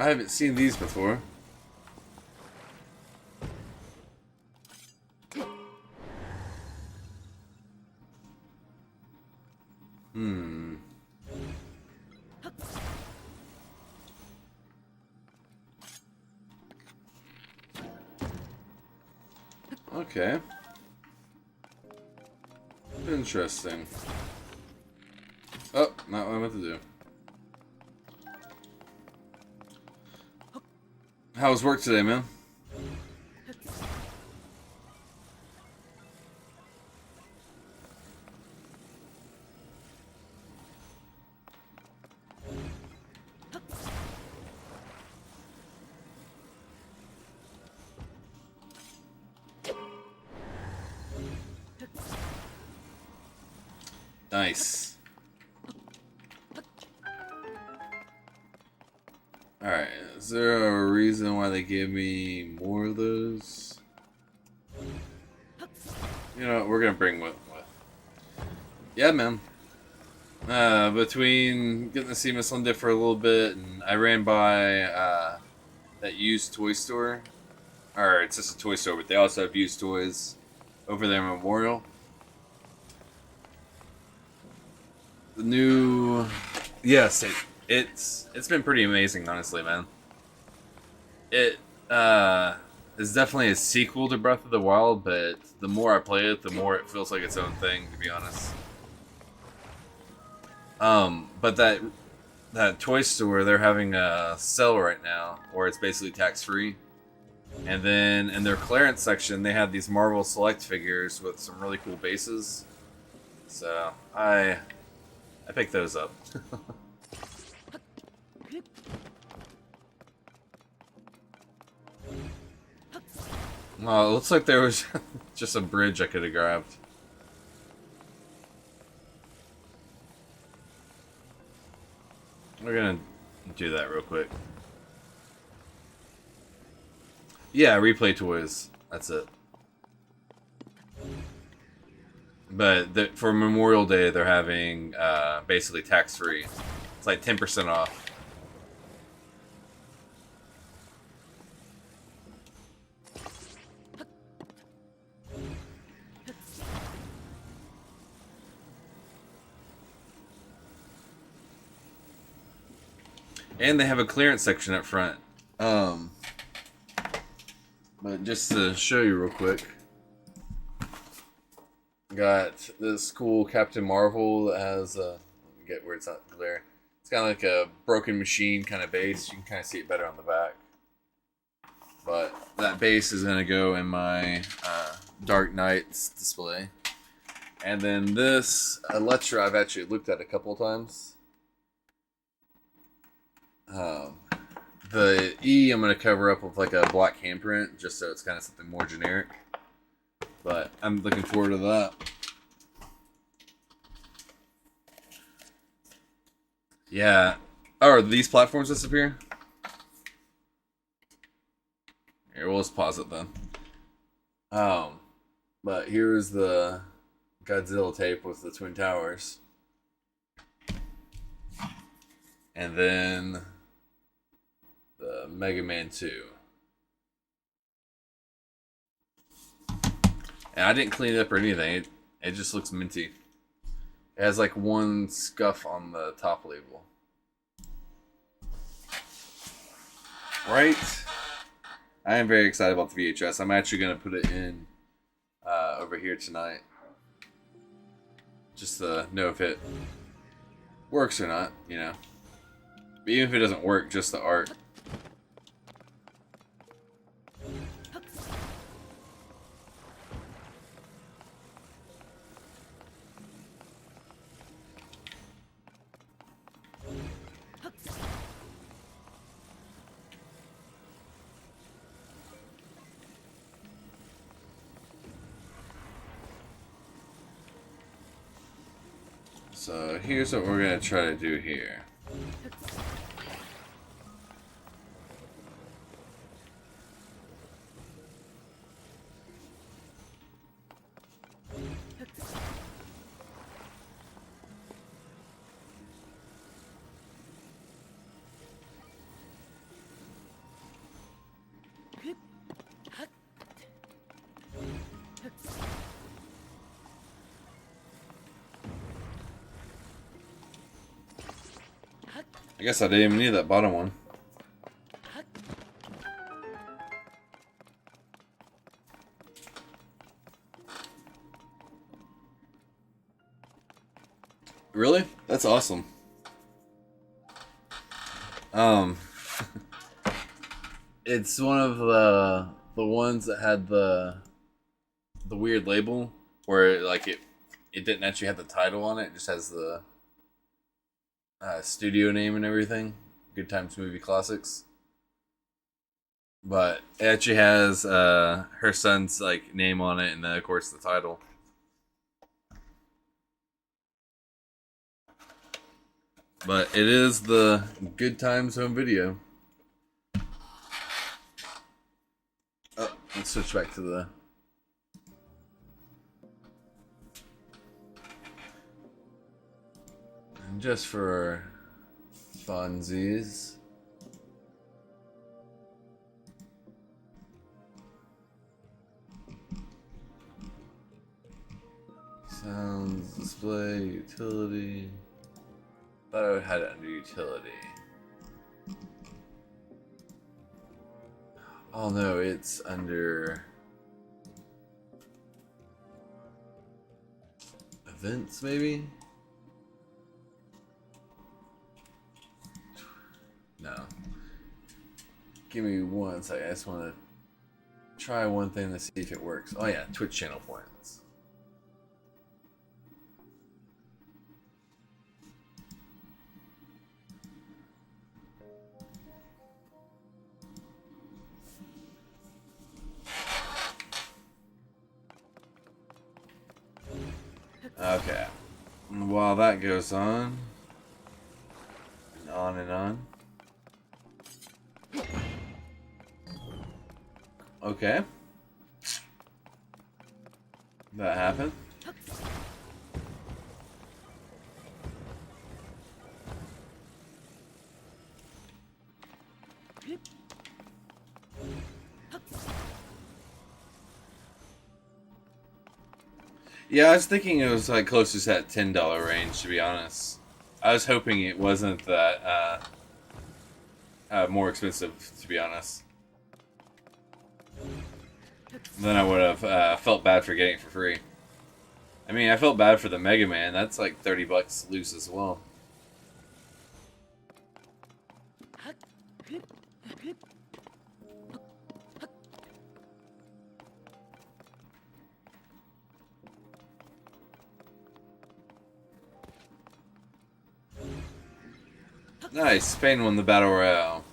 I haven't seen these before. Okay. Interesting. Oh, not what I meant to do. How was work today, man? Nice. Alright, is there a reason why they gave me more of those? You know what, we're gonna bring with. Yeah, man. Between getting to see Miss Linda for a little bit, and I ran by that used toy store. Or, it's just a toy store, but they also have used toys over there in Memorial. The new... Yes, it's been pretty amazing, honestly, man. It is definitely a sequel to Breath of the Wild, but the more I play it, the more it feels like its own thing, to be honest. But that toy store, they're having a sale right now, where it's basically tax-free. And then in their clearance section, they have these Marvel Select figures with some really cool bases. So, I picked those up. Well, it looks like there was just a bridge I could have grabbed. We're gonna do that real quick. Yeah, replay toys. That's it. But for Memorial Day, they're having basically tax-free. It's like 10% off. And they have a clearance section up front. But just to show you real quick. Got this cool Captain Marvel that has get where it's not glare. It's kind of like a broken machine kind of base. You can kind of see it better on the back. But that base is going to go in my Dark Knights display. And then this Electra I've actually looked at a couple of times. The E I'm going to cover up with like a black handprint just so it's kind of something more generic. But I'm looking forward to that. Yeah. Oh, are these platforms disappear? Here, we'll just pause it then. But here's the Godzilla tape with the Twin Towers. And then the Mega Man 2. And I didn't clean it up or anything. It just looks minty. It has like one scuff on the top label. Right? I am very excited about the VHS. I'm actually going to put it in over here tonight. Just to know if it works or not, you know. But even if it doesn't work, just the art. So here's what we're going to try to do here. I guess I didn't even need that bottom one. Really? That's awesome. It's one of the ones that had the weird label where it didn't actually have the title on it. It just has the studio name and everything. Good Times Movie Classics. But it actually has her son's like name on it, and then of course the title. But it is the Good Times home video. Oh, let's switch back to the. And just for funsies. Sounds, display, utility. Thought I had it under utility. Oh no, it's under events maybe? No. Give me one second. I just want to try one thing to see if it works. Oh yeah, Twitch channel points. Okay. While that goes on and on. Okay. That happened. Yeah, I was thinking it was like closest to that $10 range, to be honest. I was hoping it wasn't that more expensive, to be honest. Then I would have felt bad for getting it for free. I mean, I felt bad for the Mega Man. That's like $30 loose as well. Nice. Spain won the battle royale.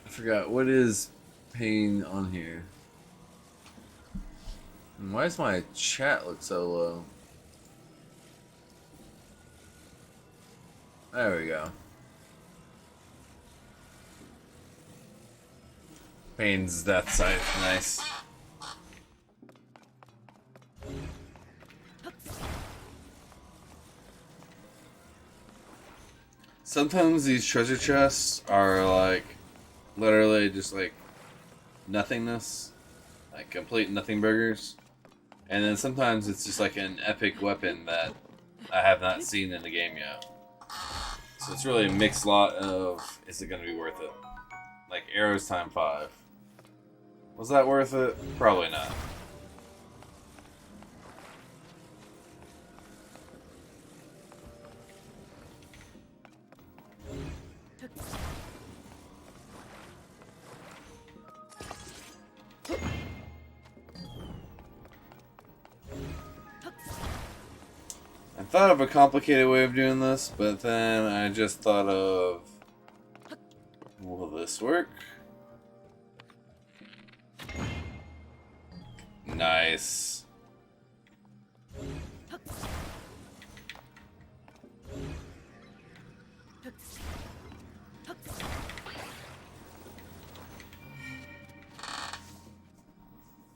I forgot what is Pain on here. And why does my chat look so low? There we go. Pain's death site. Nice. Sometimes these treasure chests are like literally just like nothingness, like complete nothing burgers. And then sometimes it's just like an epic weapon that I have not seen in the game yet. So it's really a mixed lot of, is it going to be worth it? Like arrows time 5. Was that worth it? Probably not. I thought of a complicated way of doing this, but then I just thought of, will this work? Nice.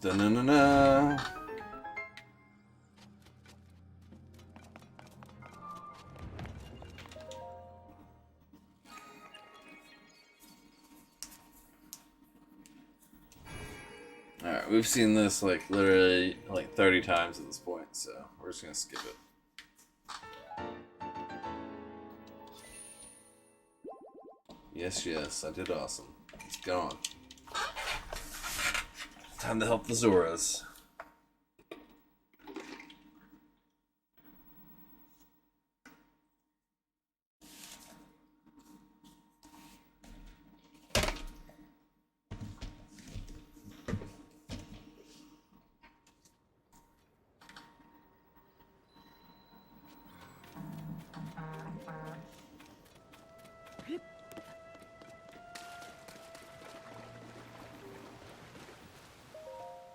Da-na-na-na. Alright, we've seen this like literally like 30 times at this point, so we're just gonna skip it. Yes, yes, I did awesome. Let's go on. Time to help the Zoras.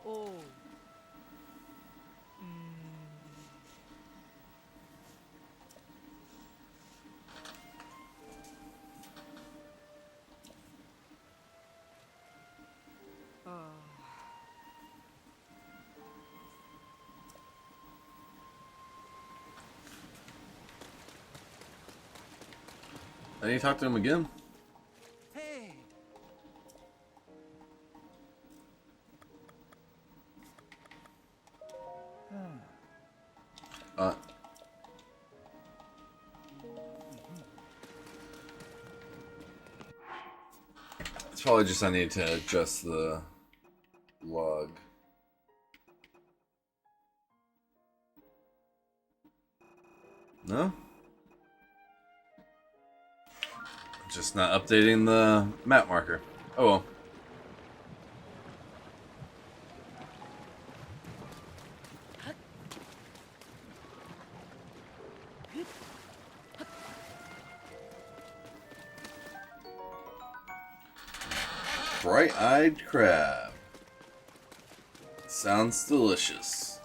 Oh. I need to talk to him again. Hey, Uh, it's probably just I need to adjust the log. No? Just not updating the map marker. Oh well. Bright-eyed crab. Sounds delicious.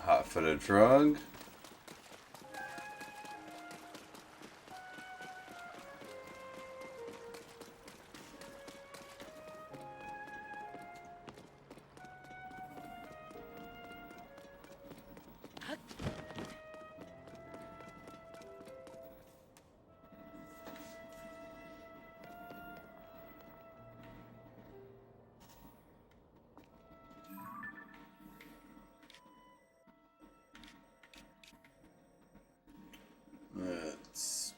Hot-footed frog. Let's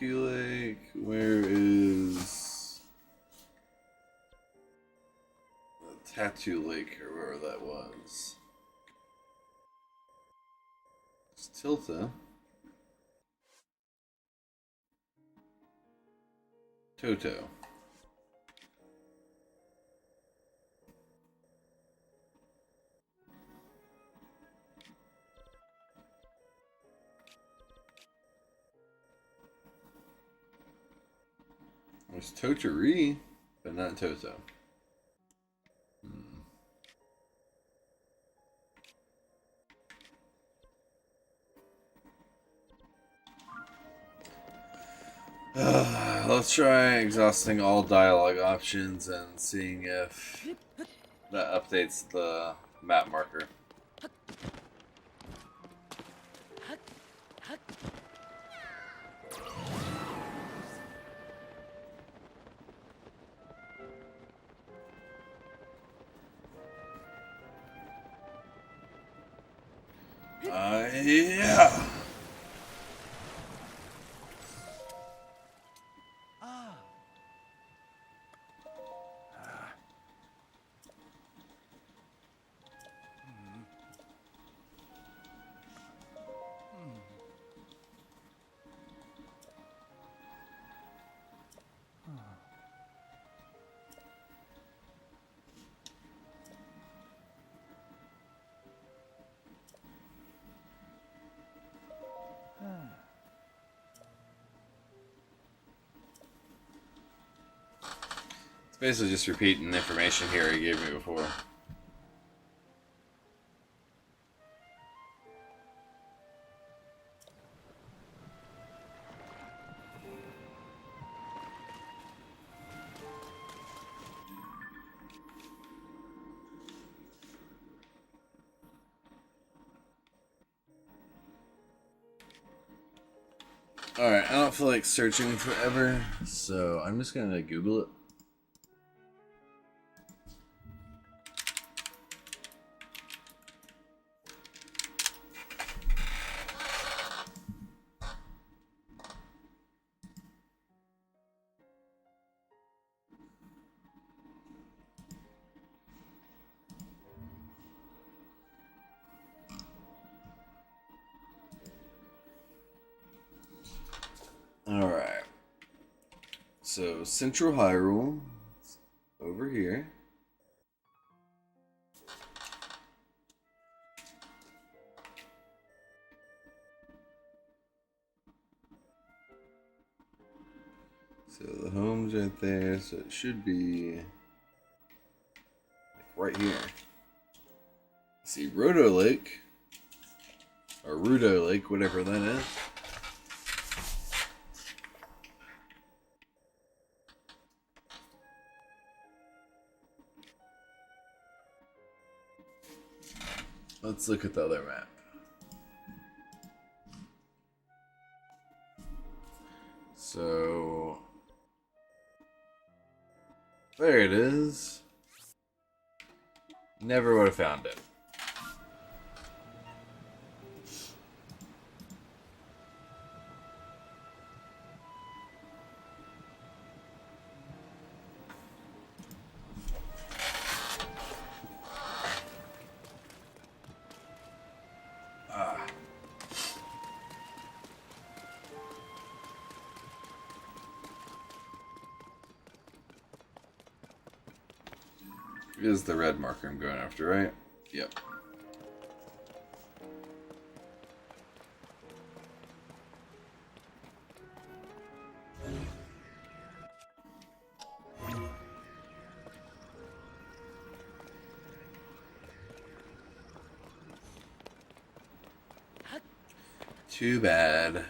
Lake. Where is the Tattoo Lake or wherever that was? It's Tilta. Toto. There's Toturi, but not Toto. Let's try exhausting all dialogue options and seeing if that updates the map marker. Yeah. Ah. It's basically just repeating information here he gave me before. Alright, I don't feel like searching forever, so I'm just gonna Google it. Alright. So, Central Hyrule, over here. So the home's right there, so it should be like right here. See, Roto Lake, or Rudo Lake, whatever that is. Let's look at the other map. So, there it is. Never would have found it. It is the red marker I'm going after, right? Yep. Too bad.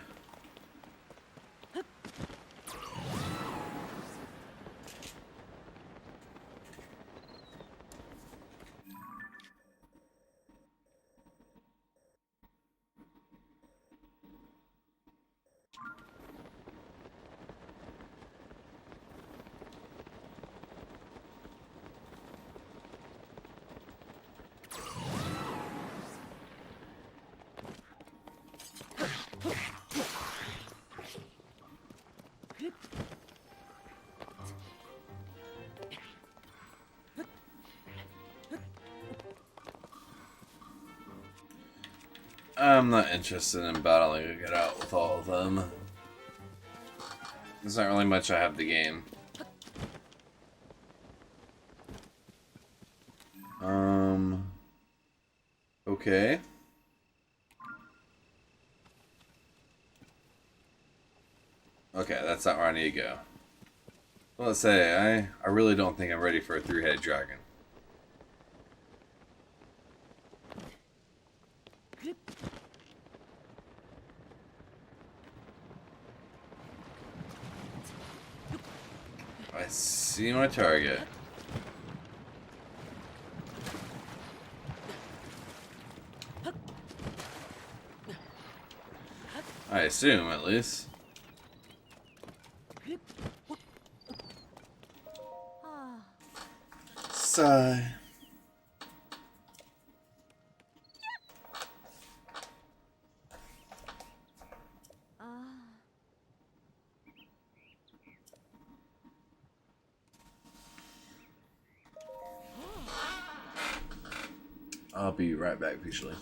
I'm not interested in battling it out with all of them. There's not really much I have the game. Okay. Okay, that's not where I need to go. Well, let's say, I really don't think I'm ready for a three-headed dragon. I see my target. I assume, at least. Sigh. I'll be right back, usually.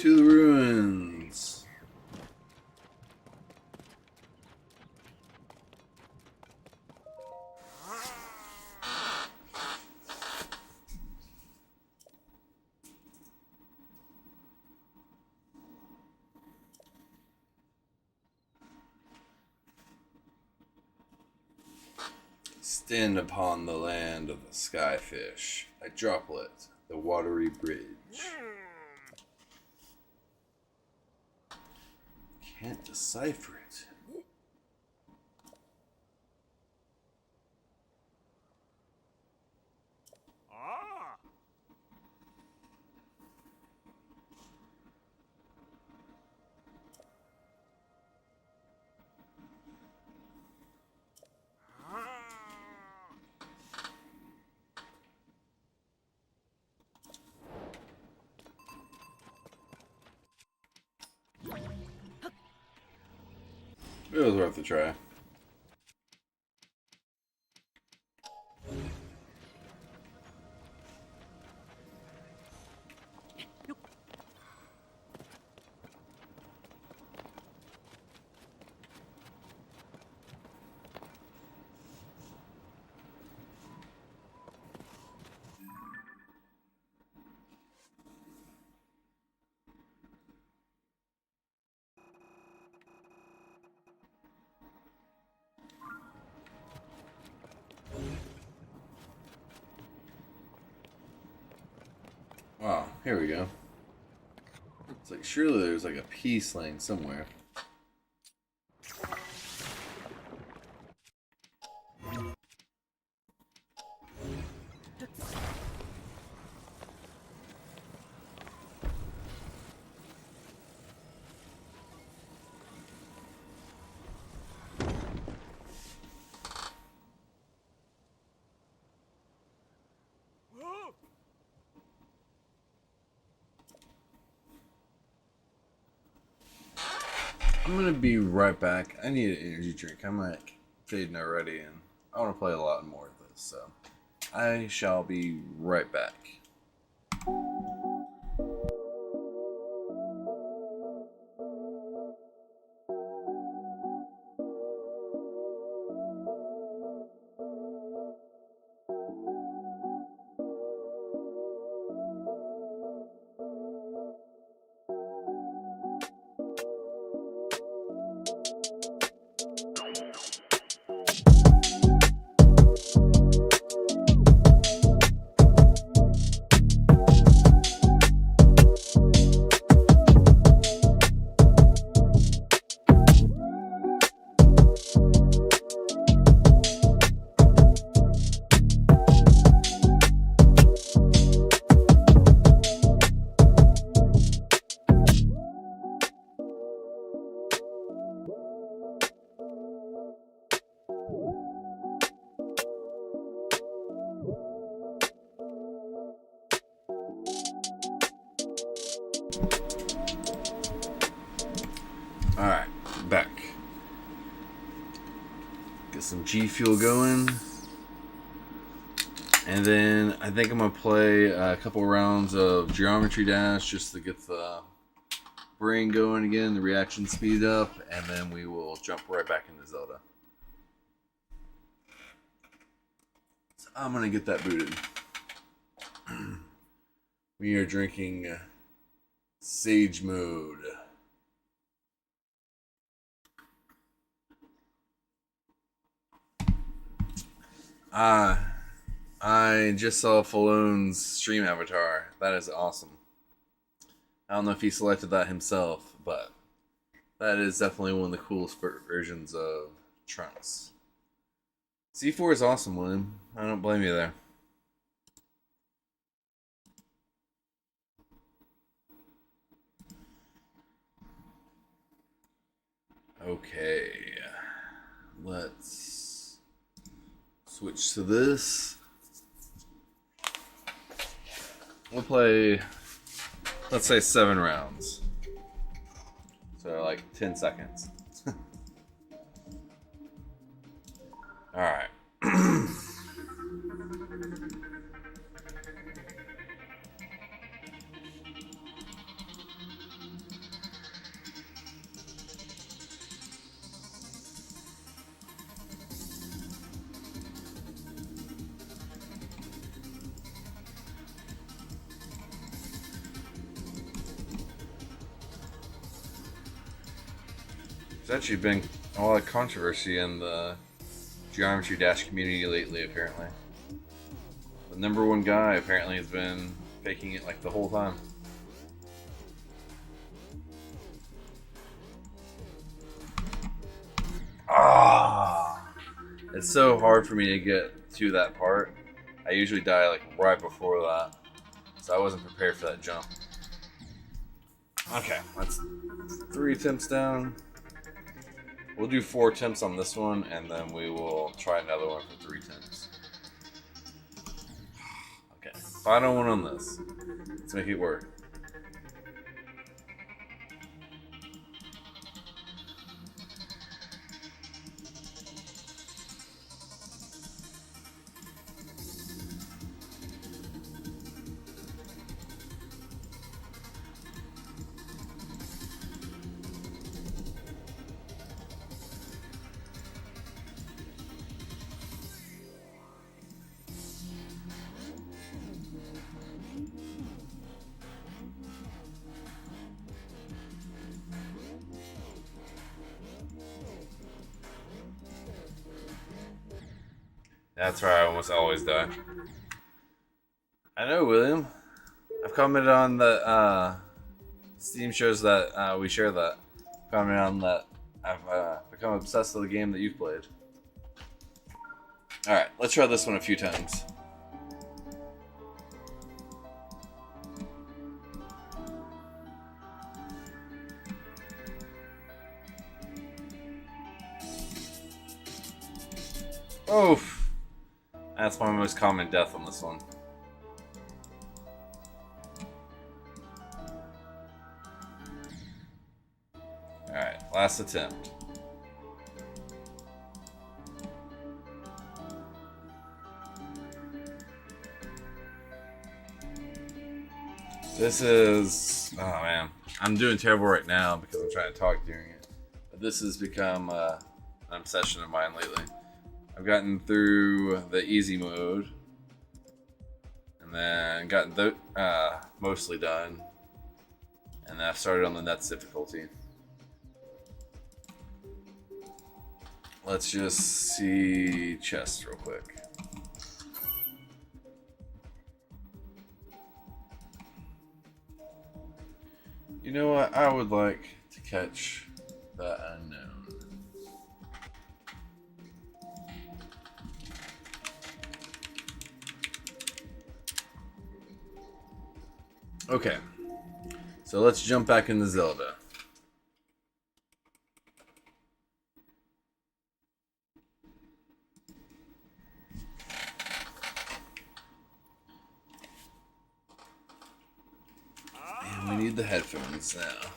To the ruins. Stand upon the land of the skyfish, a droplet, the watery bridge. Can't decipher it. It was worth a try. Wow, here we go. It's like, surely there's like a peace lane somewhere. I'm gonna be right back. I need an energy drink. I'm like fading already, and I want to play a lot more of this, so I shall be right back. some G Fuel going. And then I think I'm going to play a couple rounds of Geometry Dash just to get the brain going again, the reaction speed up, and then we will jump right back into Zelda. So I'm going to get that booted. We are drinking Sage Mode. I just saw Fallone's stream avatar. That is awesome. I don't know if he selected that himself, but that is definitely one of the coolest versions of Trunks. C4 is awesome, William. I don't blame you there. Okay. Let's switch to this. We'll play, let's say 7 rounds. So like 10 seconds. Alright. There's actually been a lot of controversy in the Geometry Dash community lately, apparently. The #1 guy apparently has been faking it like the whole time. Ah! It's so hard for me to get to that part. I usually die like right before that. So I wasn't prepared for that jump. Okay, that's 3 attempts down. We'll do 4 attempts on this one, and then we will try another one for 3 attempts. Okay, final one on this. Let's make it work. That's where I almost always die. I know, William. I've commented on the Steam shows that we share that. Commented on that. I've become obsessed with the game that you've played. Alright, let's try this one a few times. Oof. That's my most common death on this one. Alright, last attempt. This is... Oh man. I'm doing terrible right now because I'm trying to talk during it. But this has become an obsession of mine lately. I've gotten through the easy mode, and then gotten mostly done, and then I've started on the nuts difficulty. Let's just see chest real quick. You know what? I would like to catch the unknown. Okay, so let's jump back into Zelda. And we need the headphones now.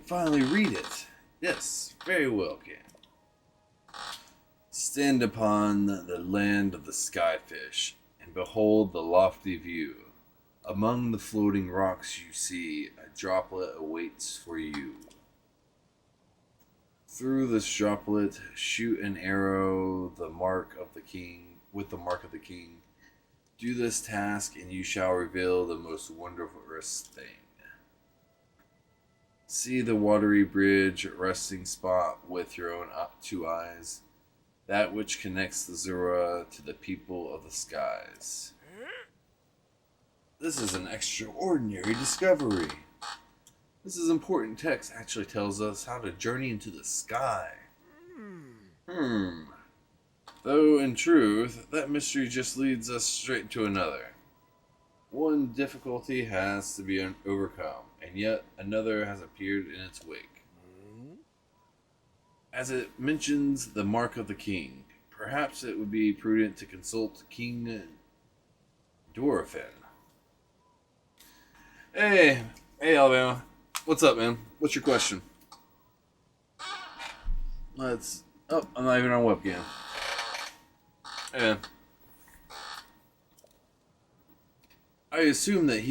finally read it. Yes, very well, Ken. Stand upon the land of the skyfish, and behold the lofty view. Among the floating rocks you see, a droplet awaits for you. Through this droplet, shoot an arrow, the mark of the king, with the mark of the king. Do this task, and you shall reveal the most wondrous thing. See the watery bridge, resting spot with your own two eyes, that which connects the Zura to the people of the skies. This is an extraordinary discovery. This is important text actually tells us how to journey into the sky. Though in truth, that mystery just leads us straight to another. One difficulty has to be overcome, and yet another has appeared in its wake. As it mentions the mark of the king, perhaps it would be prudent to consult King Dorothin. Hey, Alabama. What's up, man? What's your question? Oh, I'm not even on webcam. Hey, man. I assume that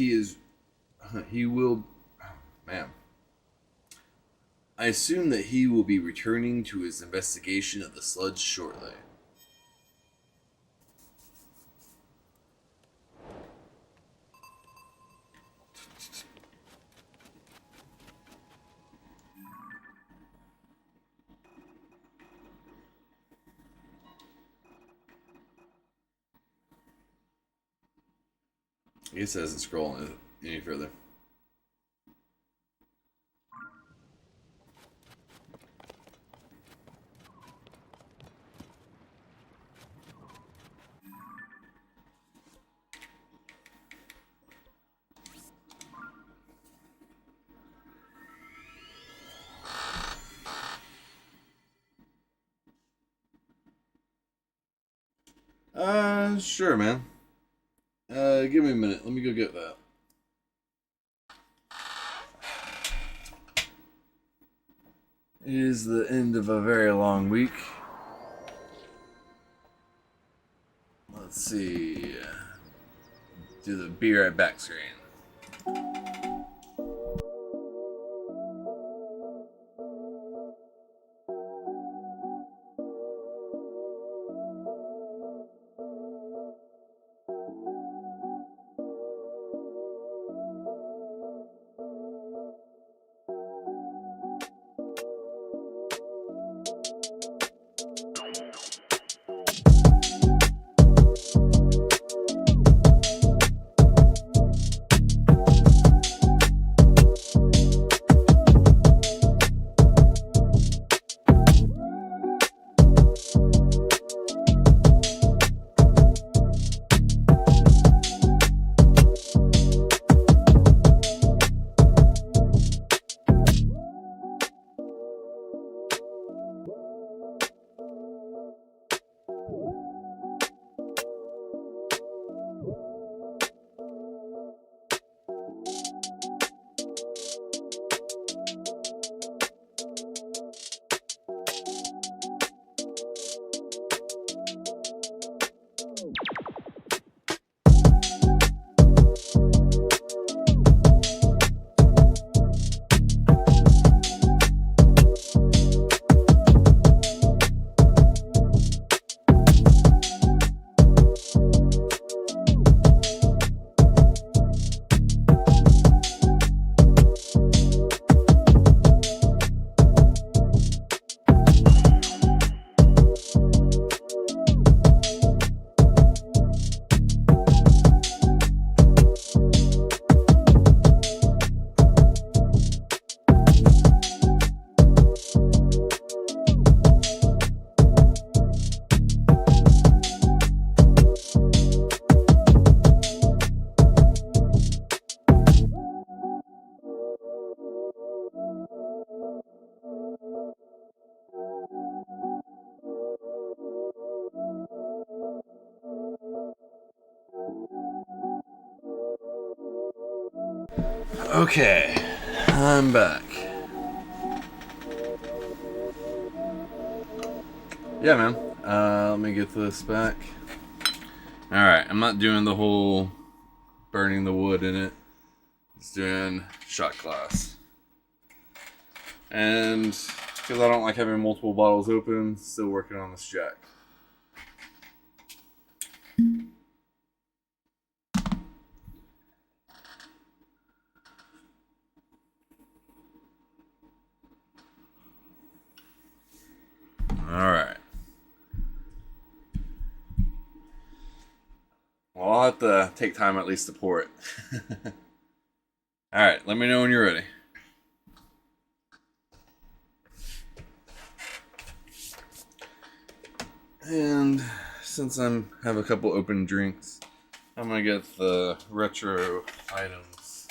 I assume that he will be returning to his investigation of the sludge shortly. I guess it doesn't scroll any further. Sure, man. Give me a minute. Let me go get that. It is the end of a very long week. Let's see. Do the be right back screen. Okay, I'm back. Yeah, man. Let me get this back. Alright, I'm not doing the whole burning the wood in it. Just doing shot glass. And because I don't like having multiple bottles open, still working on this jack. Alright. Well, I'll have to take time at least to pour it. Alright, let me know when you're ready. And since I have a couple open drinks, I'm gonna get the retro items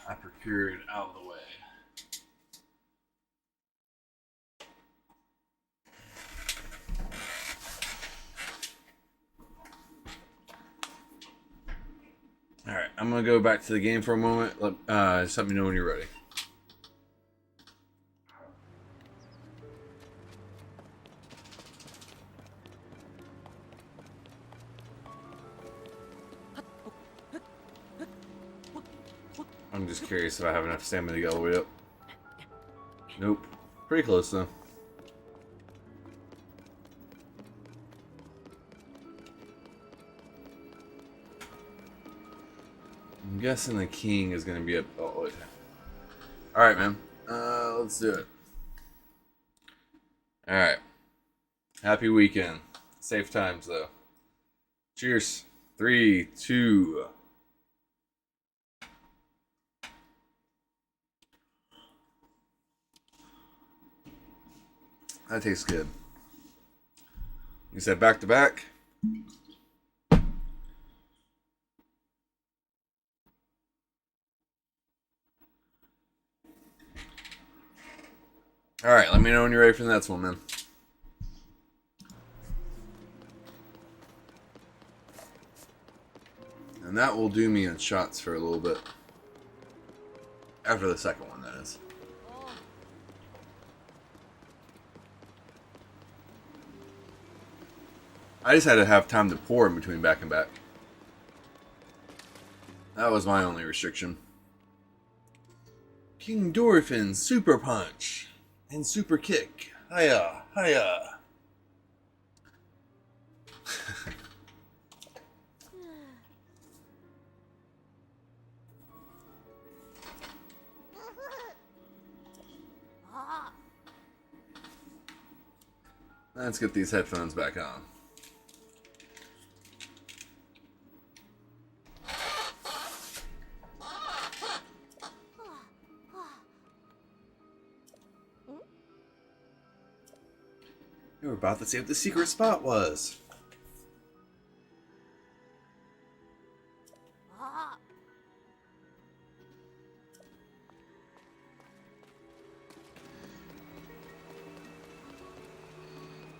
I procured out of the way. Alright, I'm gonna go back to the game for a moment. Just let me know when you're ready. I'm just curious if I have enough stamina to go all the way up. Nope. Pretty close though. I'm guessing the king is going to be up. Oh, wait. Alright, man. Let's do it. Alright. Happy weekend. Safe times, though. Cheers. 3, 2. That tastes good. You said back to back? Alright, let me know when you're ready for the next one, man. And that will do me on shots for a little bit. After the second one, that is. I just had to have time to pour in between back and back. That was my only restriction. King Dorfin, Super Punch, and Super Kick. Hiya, hiya. Let's get these headphones back on. You were about to see what the secret spot was.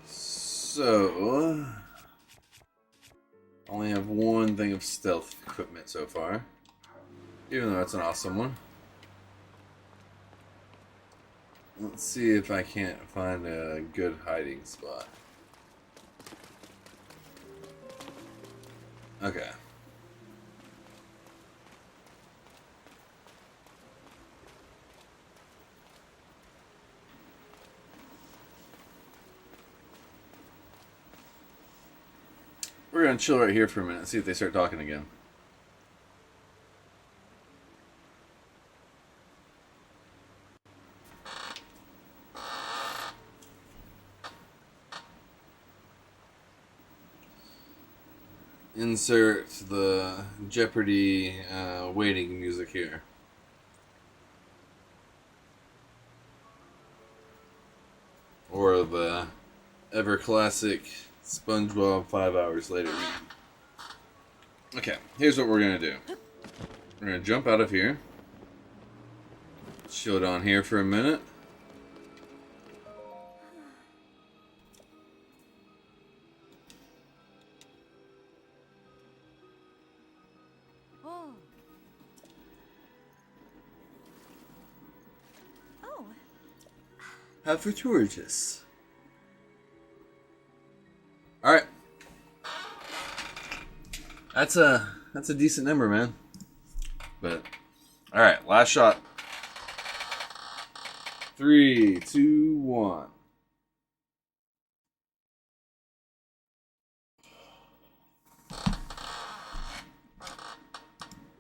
So, only have one thing of stealth equipment so far, even though that's an awesome one. Let's see if I can't find a good hiding spot. Okay. We're gonna chill right here for a minute and see if they start talking again. Insert the Jeopardy waiting music here. Or the ever classic SpongeBob 5 hours later. Okay, here's what we're gonna do. We're gonna jump out of here. Chill down here for a minute. Oh. Oh. Have fortuitous. That's a decent number, man. But all right, last shot. 3, 2, 1.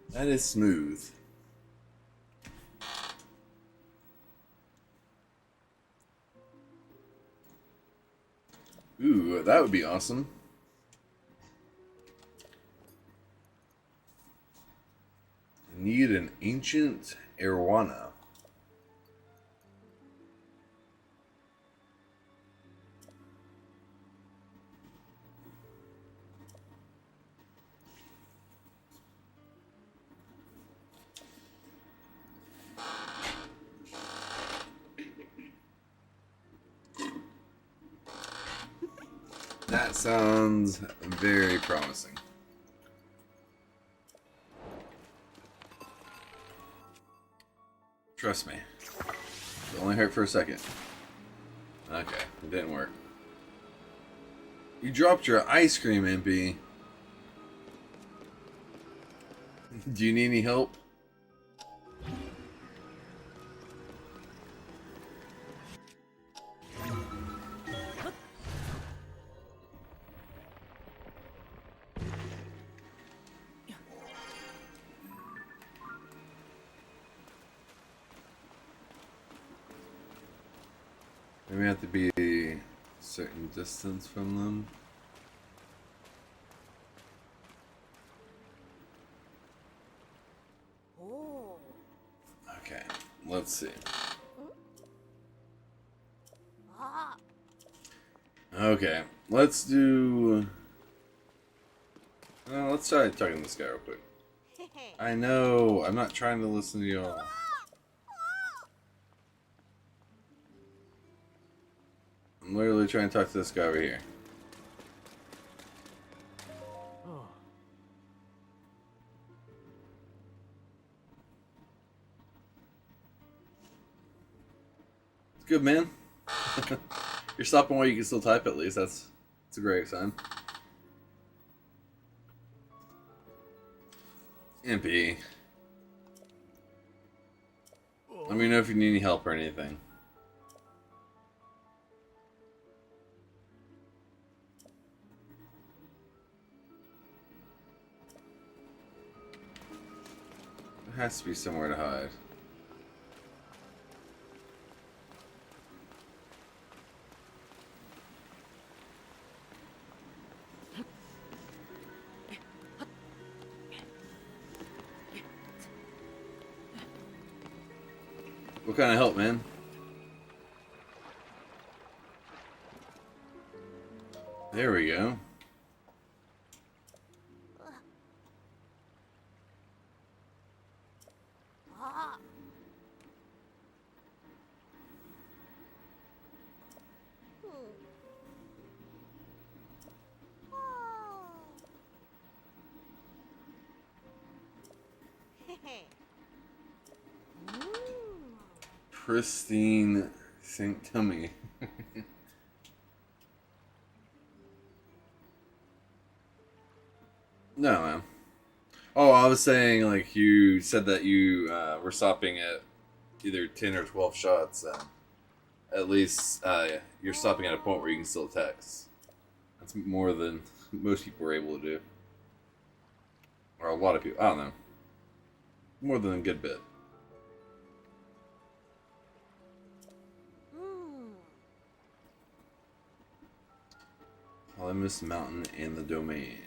That is smooth. Ooh, that would be awesome. I need an ancient arowana. That sounds very promising. Trust me. It only hurt for a second. Okay, it didn't work. You dropped your ice cream, MP. Do you need any help? Maybe we have to be a certain distance from them. Oh. Okay, let's see. Ah. Okay, let's do... let's try talking to this guy real quick. I know, I'm not trying to listen to y'all. I'm literally trying to talk to this guy over here. It's good, man. You're stopping while you can still type at least. That's a great sign. MP. Let me know if you need any help or anything. There has to be somewhere to hide. What kind of help, man? There we go. Ah. Pristine St. Tummy. No, man. Oh, I was saying, like, you said that you were stopping at either 10 or 12 shots. At least you're stopping at a point where you can still text. That's more than most people are able to do. Or a lot of people. I don't know. More than a good bit. Olympus Mountain and the Domain.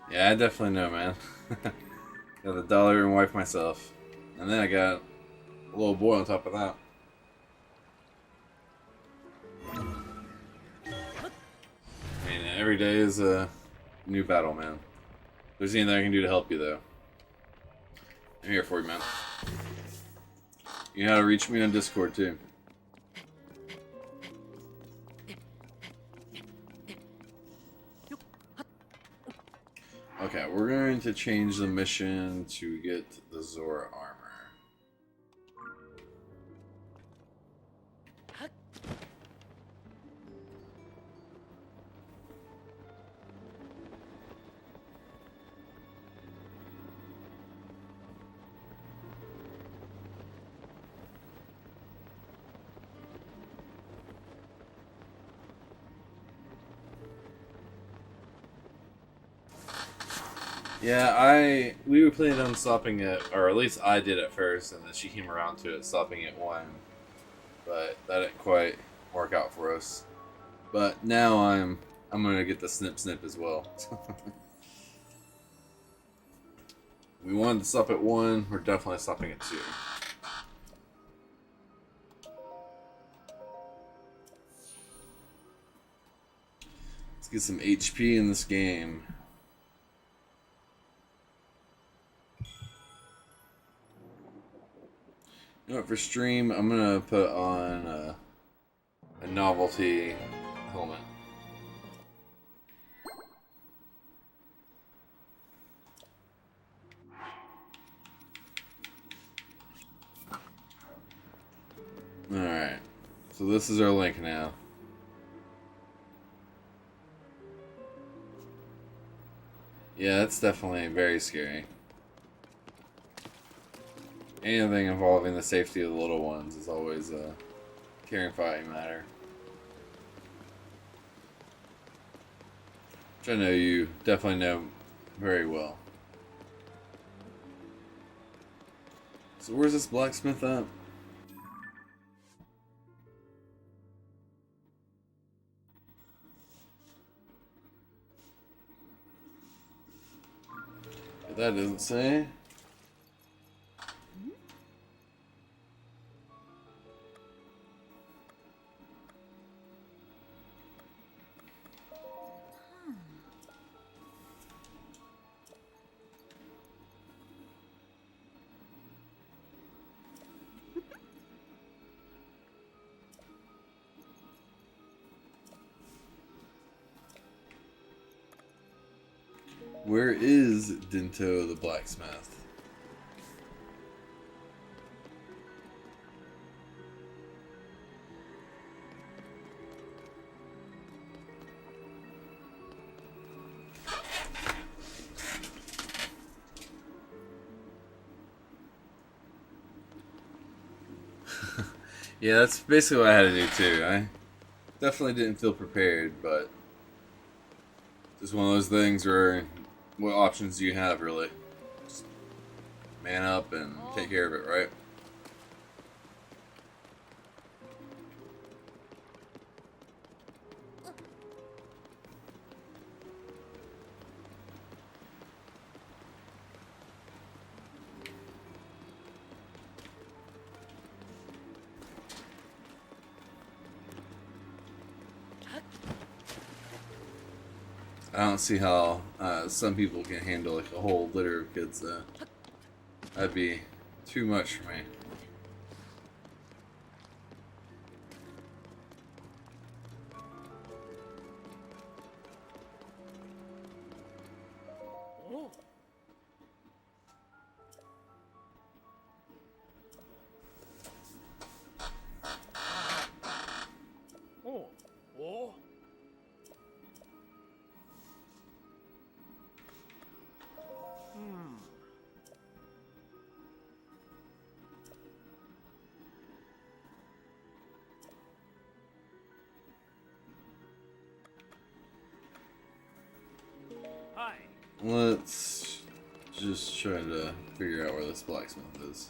Yeah, I definitely know, man. Got the dollar and wife myself. And then I got a little boy on top of that. I mean, every day is a new battle, man. If there's anything I can do to help you, though, I'm here for you, man. You know how to reach me on Discord, too. turn to change the mission to get the Zora armor. Yeah, we were planning on stopping at, or at least I did at first, and then she came around to it, stopping at 1. But that didn't quite work out for us. But now I'm gonna get the snip snip as well. We wanted to stop at 1. We're definitely stopping at 2. Let's get some HP in this game. You know what, for stream, I'm gonna put on a novelty helmet. Alright, so this is our link now. Yeah, that's definitely very scary. Anything involving the safety of the little ones is always a terrifying matter. Which I know you definitely know very well. So where's this blacksmith at? That doesn't say. Where is Dinto the blacksmith? Yeah, that's basically what I had to do too. I definitely didn't feel prepared, but just one of those things where what options do you have, really? Just man up and take care of it, right? I don't see how some people can handle like a whole litter of kids. That'd be too much for me. Hi. Let's just try to figure out where this blacksmith is.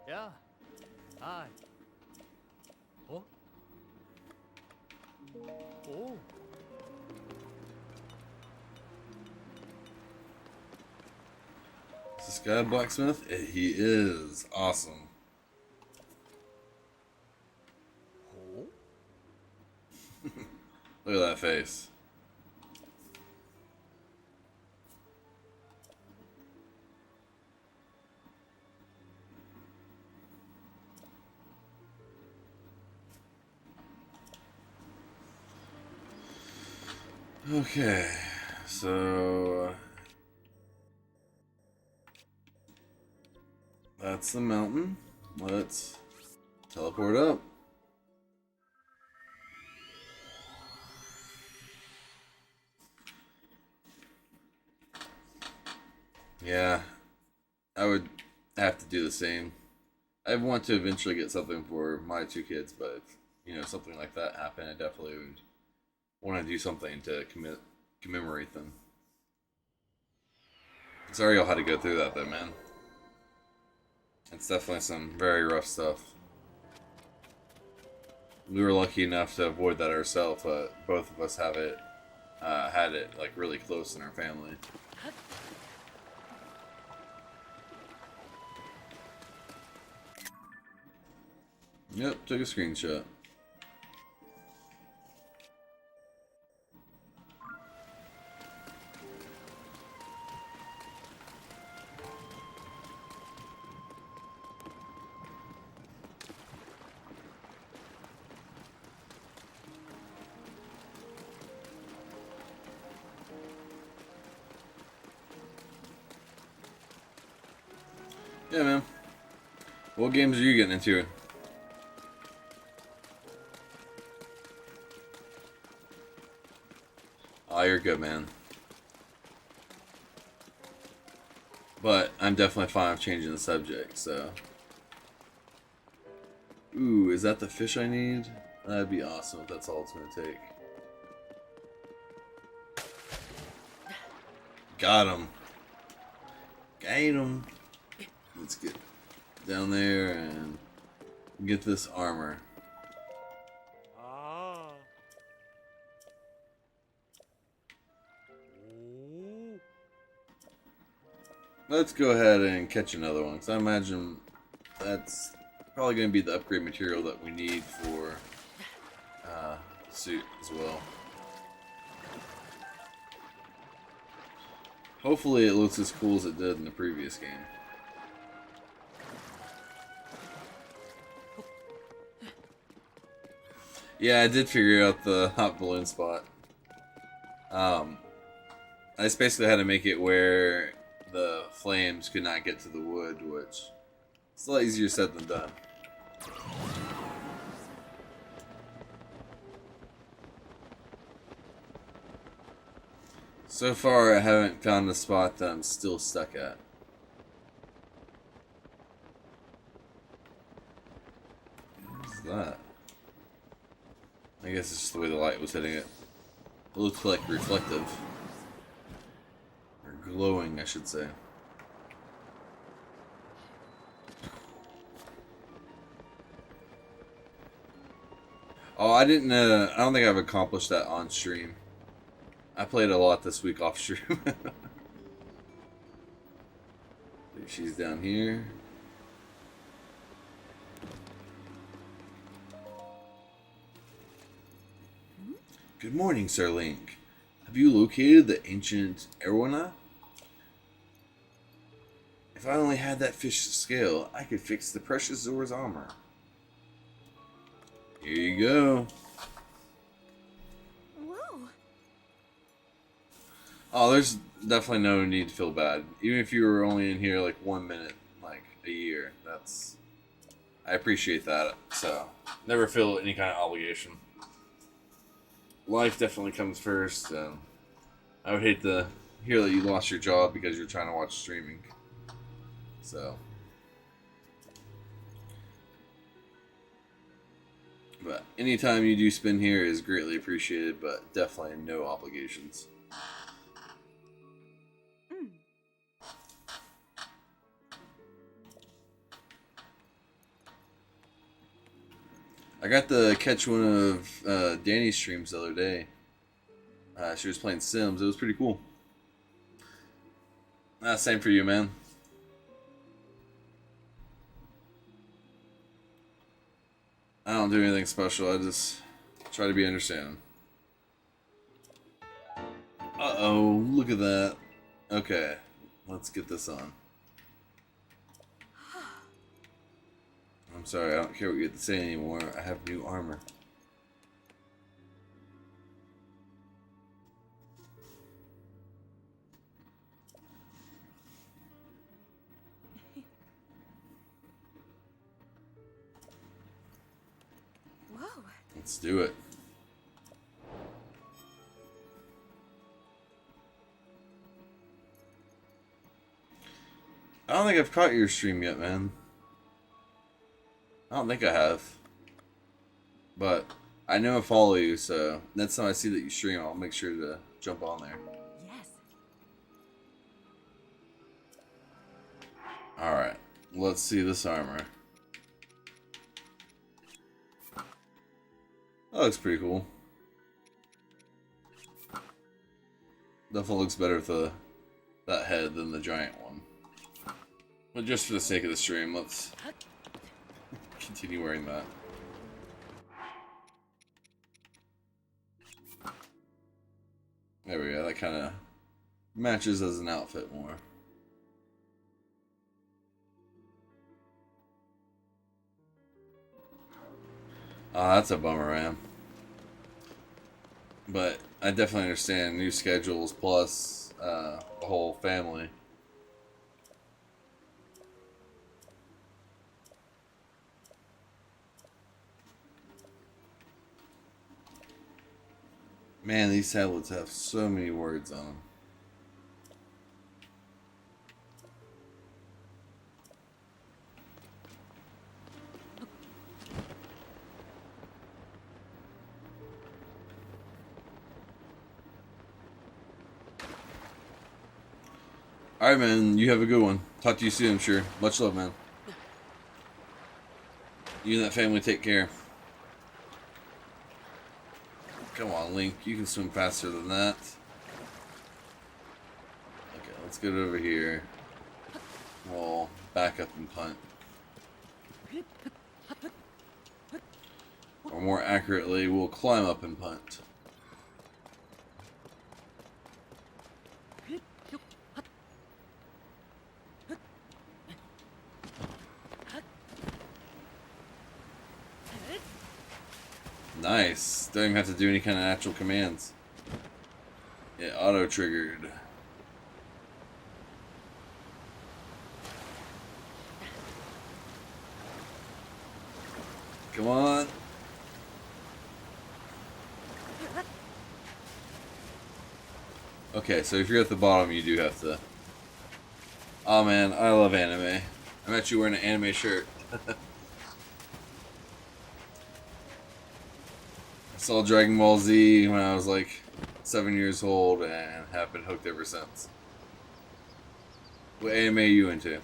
Yeah. Hi. Oh. Oh. Is this guy a blacksmith? He is. Awesome. Look at that face. Okay, so that's the mountain. Let's teleport up. Yeah, I would have to do the same. I want to eventually get something for my two kids, but if, something like that happened, I definitely would want to do something to commemorate them. Sorry y'all had to go through that though, man. It's definitely some very rough stuff. We were lucky enough to avoid that ourselves, but both of us have it, had it like really close in our family. Yep, took a screenshot. Yeah, man. What games are you getting into? Oh, you're good, man. But I'm definitely fine with changing the subject, so. Ooh, is that the fish I need? That'd be awesome if that's all it's gonna take. Got him. Got him. Let's get down there and get this armor. Ah. Oh. Let's go ahead and catch another one, because I imagine that's probably going to be the upgrade material that we need for the suit as well. Hopefully it looks as cool as it did in the previous game. Yeah, I did figure out the hot balloon spot. I just basically had to make it where the flames could not get to the wood, which is a lot easier said than done. So far, I haven't found the spot that I'm still stuck at. What's that? I guess it's just the way the light was hitting it. It looks like reflective. Or glowing, I should say. Oh, I didn't, I don't think I've accomplished that on stream. I played a lot this week off stream. She's down here. Good morning, Sir Link. Have you located the ancient Erwana? If I only had that fish scale, I could fix the precious Zora's armor. Here you go. Whoa. Oh, there's definitely no need to feel bad. Even if you were only in here like 1 minute, like a year, I appreciate that. So, never feel any kind of obligation. Life definitely comes first. I would hate to hear that you lost your job because you're trying to watch streaming. So. But anytime you do spend here is greatly appreciated, but definitely no obligations. I got to catch one of Danny's streams the other day. She was playing Sims. It was pretty cool. Same for you, man. I don't do anything special. I just try to be understanding. Uh-oh, look at that. Okay, let's get this on. I'm sorry, I don't care what you have to say anymore. I have new armor. Let's do it. I don't think I've caught your stream yet, man. I don't think I have. But I know I follow you, so next time I see that you stream, I'll make sure to jump on there. Yes. Alright, let's see this armor. That looks pretty cool. Definitely looks better with that head than the giant one. But just for the sake of the stream, let's continue wearing that. There we go, that kind of matches as an outfit more. Oh, that's a bummer, man. But I definitely understand new schedules plus the whole family. Man, these tablets have so many words on them. Alright, man. You have a good one. Talk to you soon, I'm sure. Much love, man. You and that family take care. Come on, Link. You can swim faster than that. Okay, let's get over here. We'll back up and punt. Or more accurately, we'll climb up and punt. Nice. Don't even have to do any kind of actual commands. Yeah, auto-triggered. Come on. Okay, so if you're at the bottom, you do have to... Oh man, I love anime. I'm actually wearing an anime shirt. I saw Dragon Ball Z when I was like 7 years old and have been hooked ever since. What anime are you into?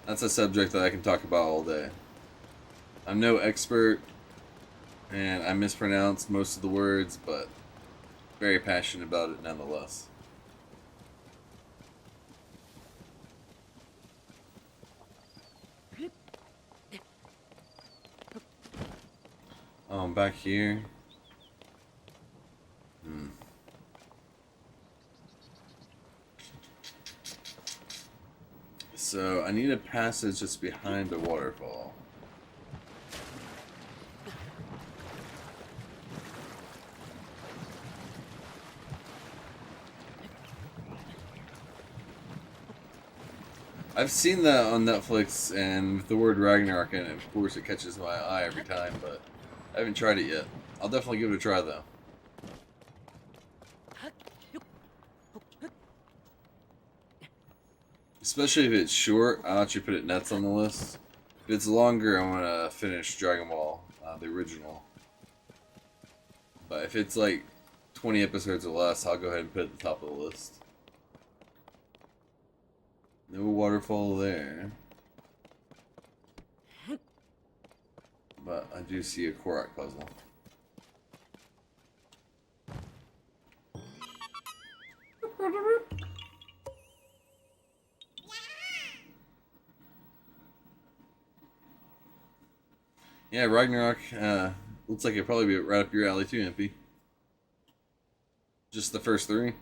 That's a subject that I can talk about all day. I'm no expert and I mispronounce most of the words, but very passionate about it nonetheless. Oh, I'm back here. So, I need a passage just behind the waterfall. I've seen that on Netflix, and with the word Ragnarok in it, of course it catches my eye every time, but I haven't tried it yet. I'll definitely give it a try, though. Especially if it's short, I'll actually put it next on the list. If it's longer, I'm gonna finish Dragon Ball, the original. But if it's like 20 episodes or less, I'll go ahead and put it at the top of the list. No waterfall there. But I do see a Korok puzzle. Yeah, Ragnarok, looks like it'd probably be right up your alley too, MP. Just the first three.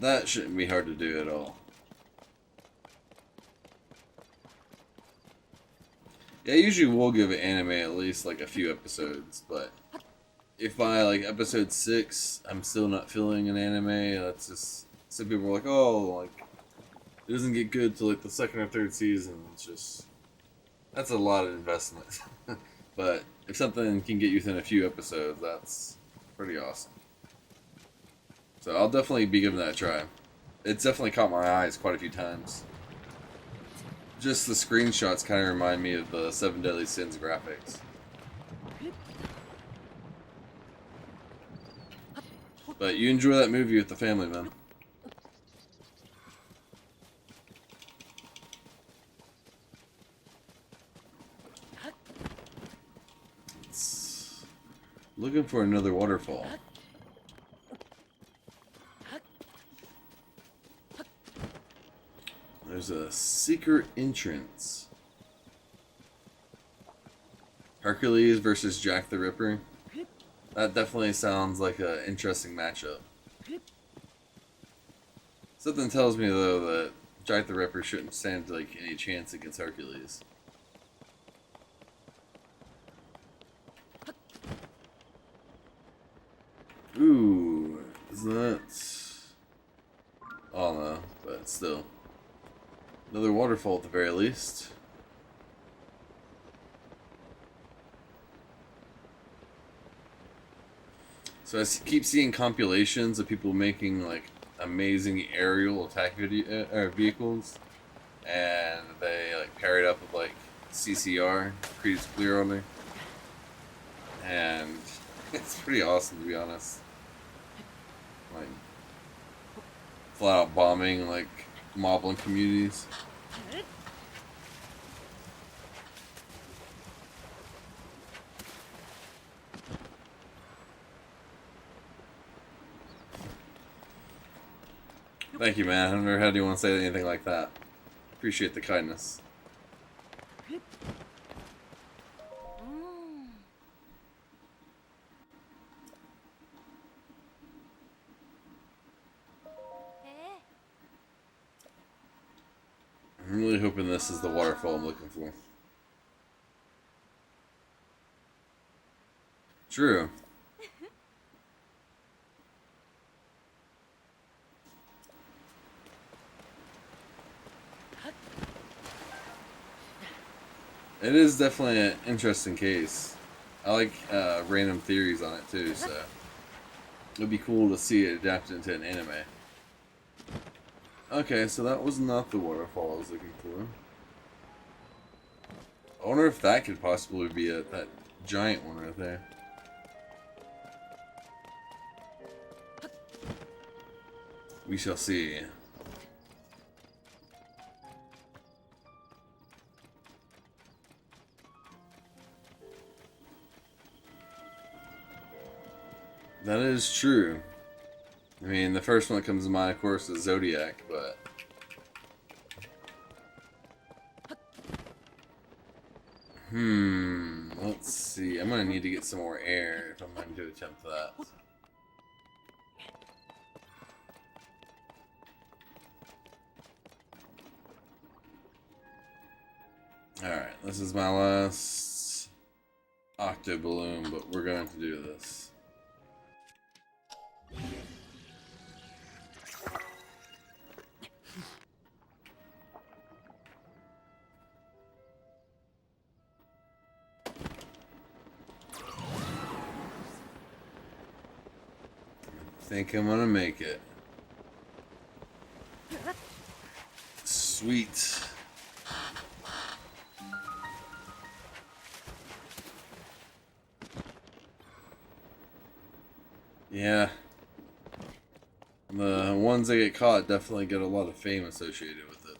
That shouldn't be hard to do at all. Yeah, I usually will give an anime at least like a few episodes, but if by like episode 6 I'm still not feeling an anime, that's just some people are like, oh, like it doesn't get good till like the second or third season. It's just that's a lot of investment. But if something can get you within a few episodes, that's pretty awesome. So I'll definitely be giving that a try. It's definitely caught my eyes quite a few times. Just the screenshots kind of remind me of the Seven Deadly Sins graphics. But you enjoy that movie with the family, man. Looking for another waterfall. There's a secret entrance. Hercules versus Jack the Ripper. That definitely sounds like an interesting matchup. Something tells me though that Jack the Ripper shouldn't stand like any chance against Hercules. Ooh, is that? Oh no, but still. Another waterfall at the very least. So I keep seeing compilations of people making like amazing aerial attack vehicles, and they like pair it up with like CCR, Creed's Clear Order, and it's pretty awesome to be honest. Like flat out bombing like moblin communities. Thank you, man. I've never had anyone say anything like that. Appreciate the kindness. I'm really hoping this is the waterfall I'm looking for. True. It is definitely an interesting case. I like random theories on it too, so it'd be cool to see it adapted into an anime. Okay, so that was not the waterfall I was looking for. I wonder if that could possibly be that giant one right there. We shall see. That is true. I mean, the first one that comes to mind, of course, is Zodiac, but... let's see. I'm gonna need to get some more air if I'm going to attempt that. Alright, this is my last octo balloon, but we're going to do this. I think I'm gonna make it. Sweet. Yeah. The ones that get caught definitely get a lot of fame associated with it.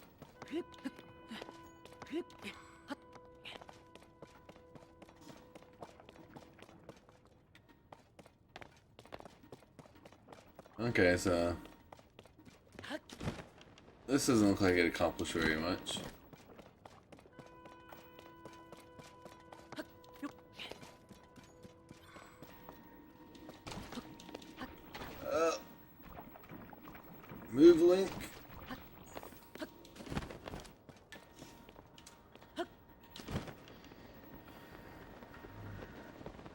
Okay, so this doesn't look like it accomplished very much. Move, Link.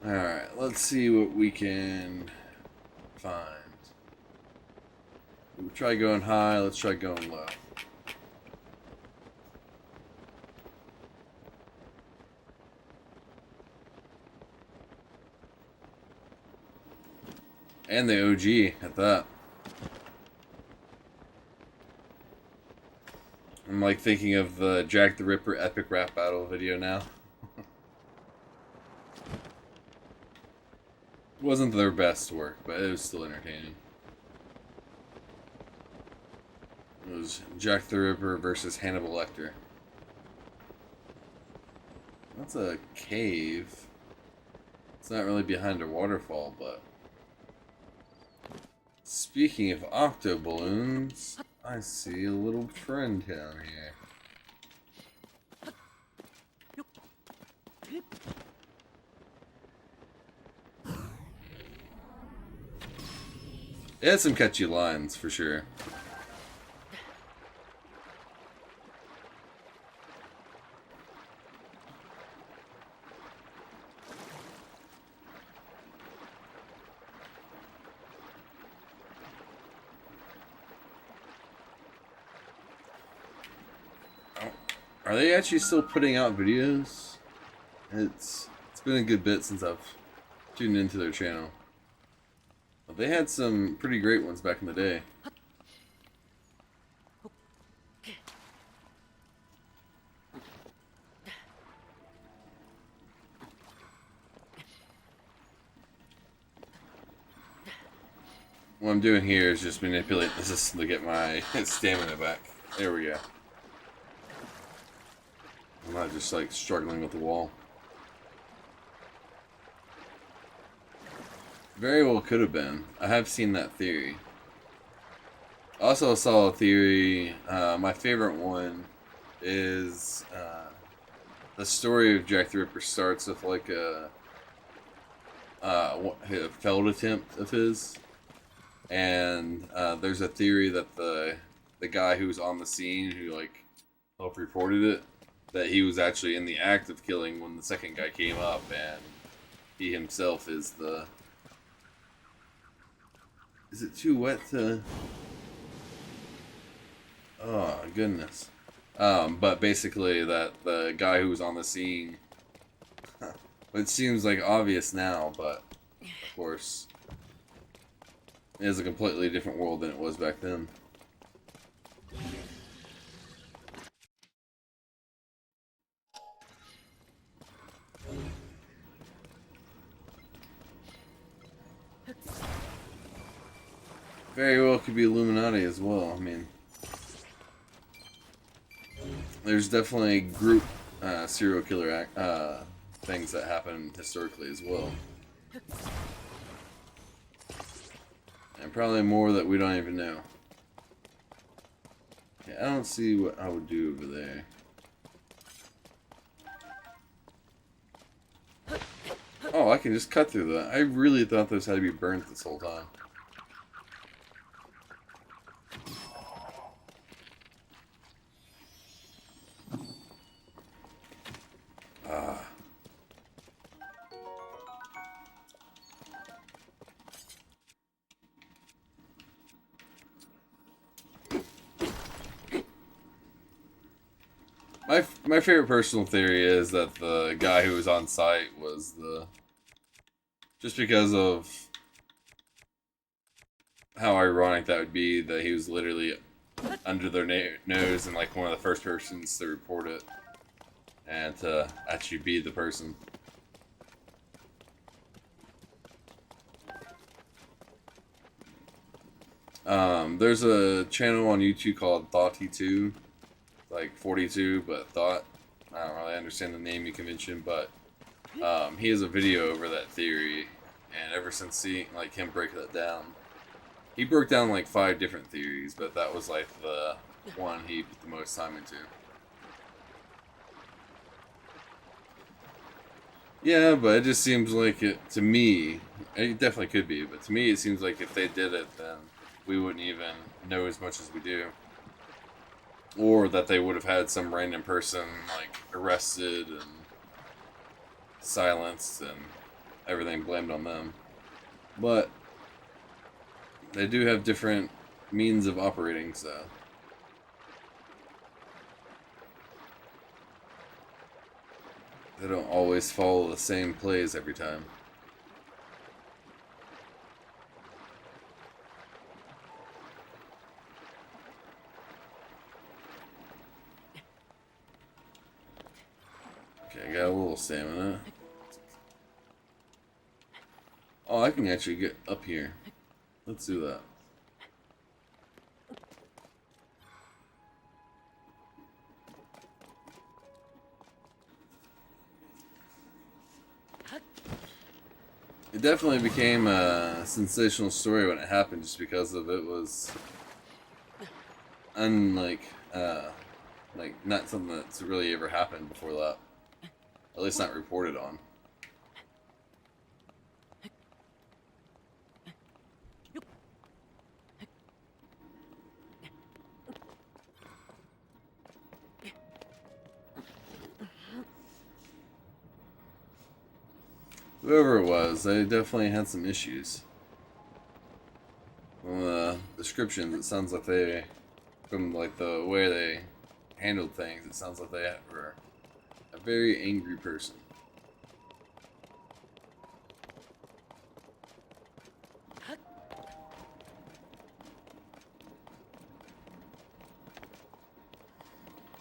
Alright, let's see what we can find. We'll try going high, let's try going low. And the OG at that. I'm like thinking of the Jack the Ripper epic rap battle video now. Wasn't their best work, but it was still entertaining. It was Jack the Ripper versus Hannibal Lecter. That's a cave. It's not really behind a waterfall, but... Speaking of octo balloons, I see a little trend down here. It had some catchy lines, for sure. Are they actually still putting out videos? It's been a good bit since I've tuned into their channel. But they had some pretty great ones back in the day. What I'm doing here is just manipulate the system to get my stamina back. There we go. I'm not just like struggling with the wall. Very well could have been. I have seen that theory. Also saw a theory, my favorite one is the story of Jack the Ripper starts with like a failed attempt of his. And there's a theory that the guy who was on the scene who like self-reported it, that he was actually in the act of killing when the second guy came up, and he himself is the... Is it too wet to... Oh, goodness. But basically that the guy who was on the scene... It seems like obvious now, but of course it is a completely different world than it was back then. Very well could be Illuminati as well. I mean, there's definitely group serial killer things that happen historically as well. And probably more that we don't even know. Okay, I don't see what I would do over there. Oh, I can just cut through that. I really thought those had to be burnt this whole time. My favorite personal theory is that the guy who was on site was just because of how ironic that would be, that he was literally under their nose and like one of the first persons to report it, and to actually be the person. There's a channel on YouTube called Thoughty2, like 42, but Thought. I don't really understand the naming convention, but he has a video over that theory, and ever since seeing like him break that down, he broke down like 5 different theories, but that was like the one he put the most time into. Yeah, but it just seems like it, to me, it definitely could be, but to me it seems like if they did it, then we wouldn't even know as much as we do. Or that they would have had some random person, like, arrested and silenced, and everything blamed on them. But they do have different means of operating, so. They don't always follow the same plays every time. Okay, I got a little stamina. Oh, I can actually get up here. Let's do that. It definitely became a sensational story when it happened, just because of it was unlike, like not something that's really ever happened before that. At least not reported on. Whoever it was, they definitely had some issues. From the descriptions, it sounds like they, from like the way they handled things, it sounds like they were a very angry person.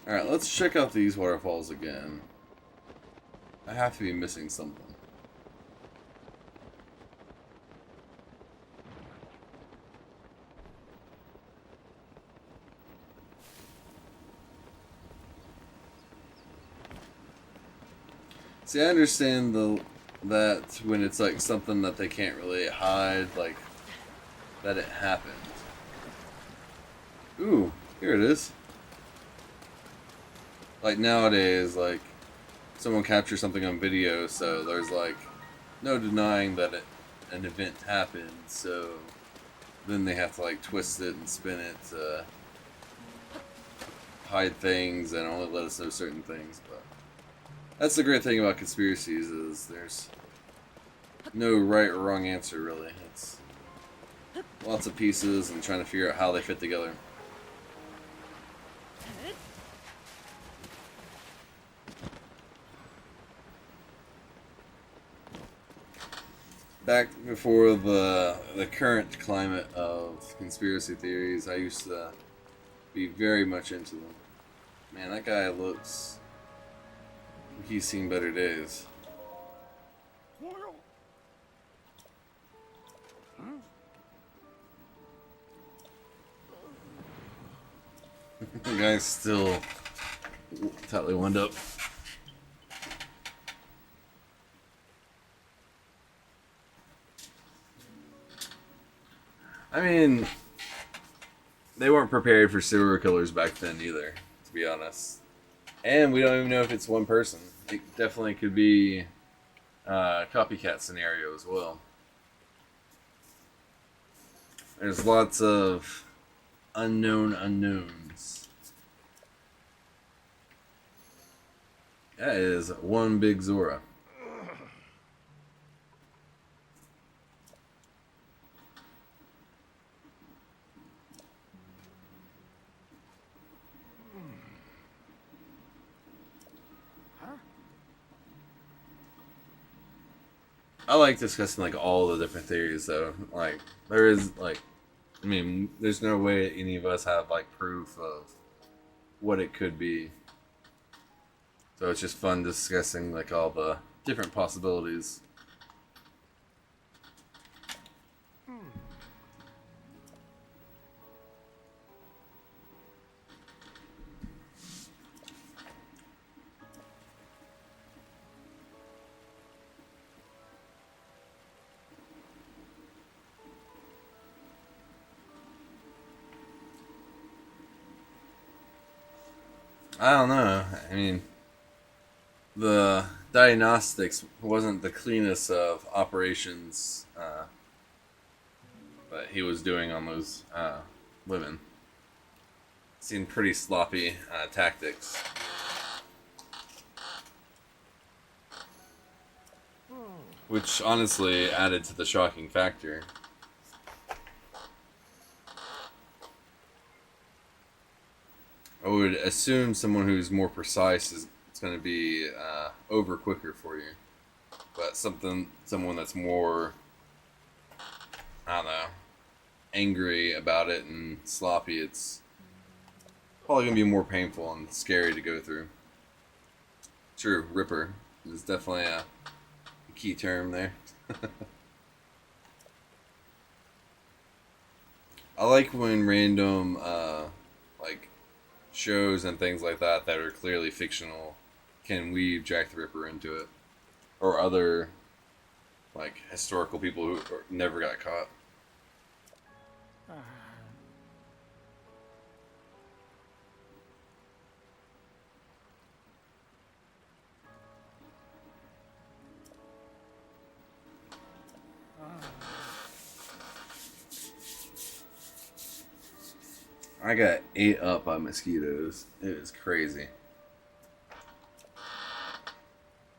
Alright, let's check out these waterfalls again. I have to be missing something. See, I understand that when it's like something that they can't really hide, like that it happened. Ooh, here it is. Like nowadays, like someone captures something on video, so there's like no denying that an event happened. So then they have to like twist it and spin it to hide things and only let us know certain things. But that's the great thing about conspiracies, is there's no right or wrong answer, really. It's lots of pieces and trying to figure out how they fit together. Back before the current climate of conspiracy theories, I used to be very much into them. Man, that guy looks like he's seen better days. The guy's still tightly wound up. I mean, they weren't prepared for serial killers back then either, to be honest. And we don't even know if it's one person. It definitely could be a copycat scenario as well. There's lots of unknown unknowns. That is one big Zora. I like discussing like all the different theories though. Like there is like, I mean, there's no way any of us have like proof of what it could be. So it's just fun discussing like all the different possibilities. I don't know. I mean, the diagnostics wasn't the cleanest of operations that he was doing on those women. Seemed pretty sloppy tactics. which honestly added to the shocking factor. I would assume someone who's more precise is going to be over quicker for you, but someone that's more, I don't know, angry about it and sloppy, it's probably going to be more painful and scary to go through. True, Ripper is definitely a key term there. I like when random like shows and things like that that are clearly fictional can weave Jack the Ripper into it, or other like historical people who never got caught. I got ate up by mosquitoes. It is crazy.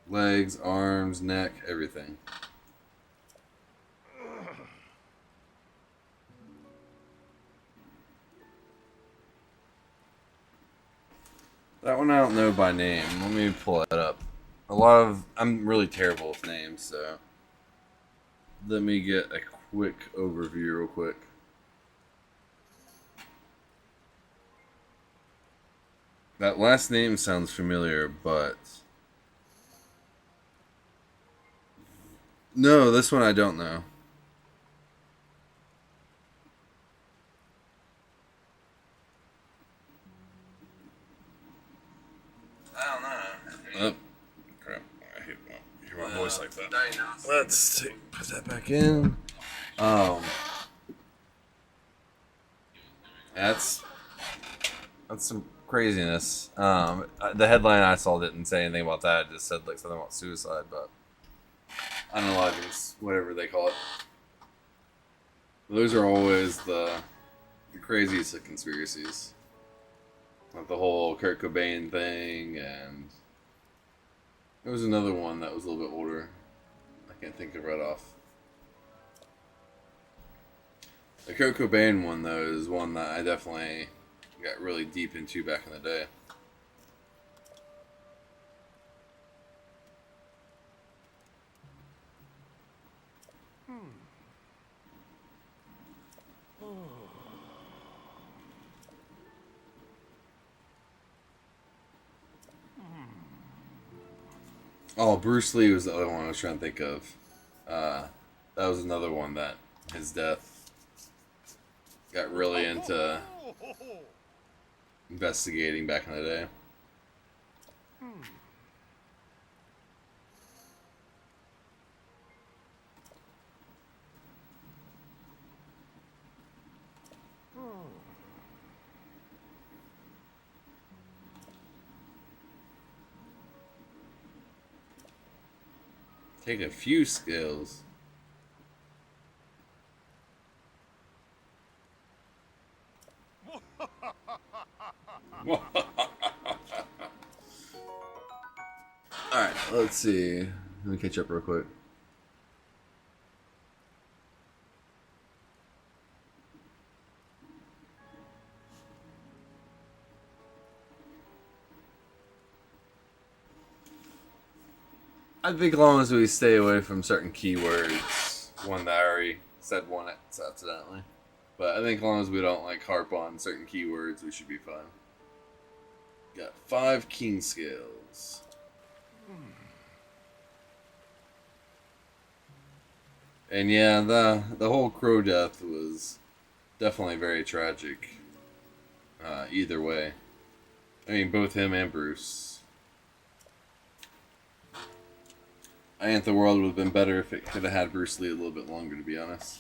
Legs, arms, neck, everything. That one I don't know by name. Let me pull it up. I'm really terrible with names, so let me get a quick overview real quick. That last name sounds familiar, but no, this one I don't know. I don't know. Oh, crap. I hear my voice like that. Let's put that back in. That's some craziness. The headline I saw didn't say anything about that. It just said like something about suicide, but unalogics, whatever they call it. Those are always the craziest of conspiracies. Like the whole Kurt Cobain thing, and there was another one that was a little bit older. I can't think of it right off. The Kurt Cobain one, though, is one that I definitely got really deep into back in the day. Oh, Bruce Lee was the other one I was trying to think of. That was another one that his death got really into investigating back in the day. Take a few skills. Alright, let's see. Let me catch up real quick. I think as long as we stay away from certain keywords, one that I already said one accidentally. But I think as long as we don't like harp on certain keywords, we should be fine. Got 5 king scales. And yeah, the whole crow death was definitely very tragic. Either way. I mean, both him and Bruce. I think the world would have been better if it could have had Bruce Lee a little bit longer, to be honest.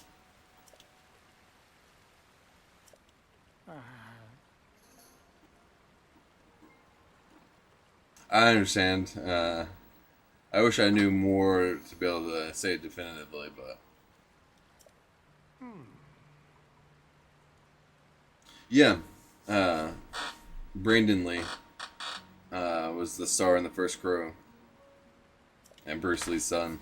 I understand. I wish I knew more to be able to say it definitively, but... Yeah. Brandon Lee was the star in the first Crow. And Bruce Lee's son.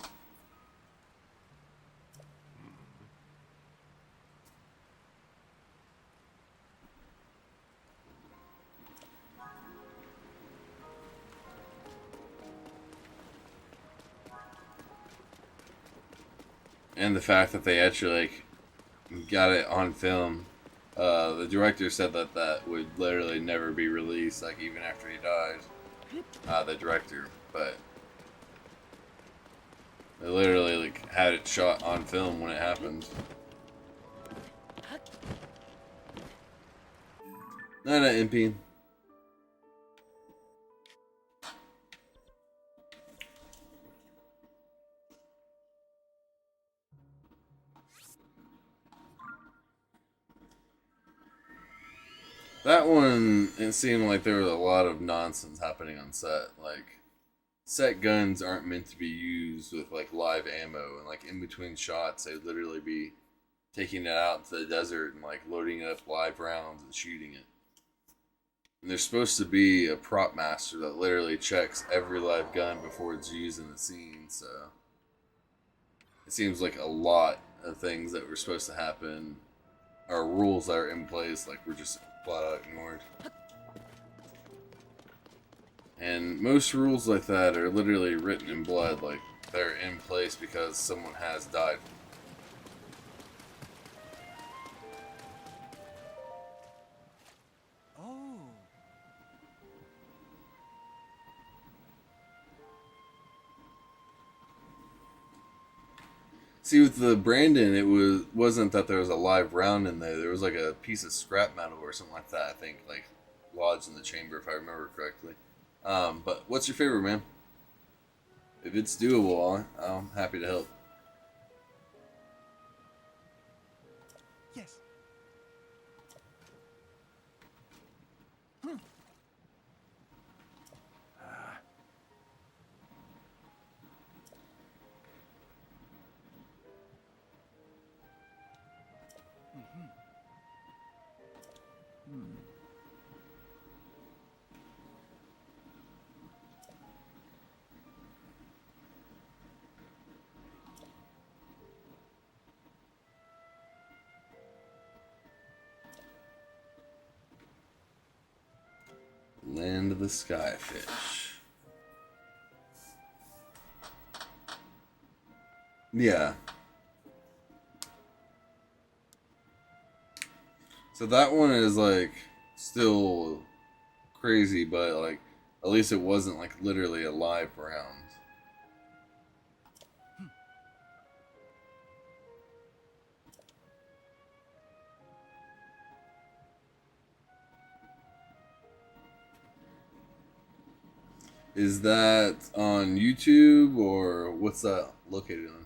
and the fact that they actually like got it on film. The director said that that would literally never be released, like even after he died. The director, but they literally like had it shot on film when it happened. Not an MP. That one, it seemed like there was a lot of nonsense happening on set. Like, set guns aren't meant to be used with like live ammo, and like in between shots, they'd literally be taking it out into the desert and like loading up live rounds and shooting it. And there's supposed to be a prop master that literally checks every live gun before it's used in the scene, so it seems like a lot of things that were supposed to happen are rules that are in place, like were just flat out ignored. And most rules like that are literally written in blood, like they're in place because someone has died. Oh. See, with the Brandon, wasn't that there was a live round in there. There was like a piece of scrap metal or something like that, I think, like lodged in the chamber, if I remember correctly. But what's your favorite, man? If it's doable, I'm happy to help. Yes. Land of the Skyfish. Yeah. So that one is like still crazy, but like at least it wasn't like literally a live round. Is that on YouTube or what's that located on?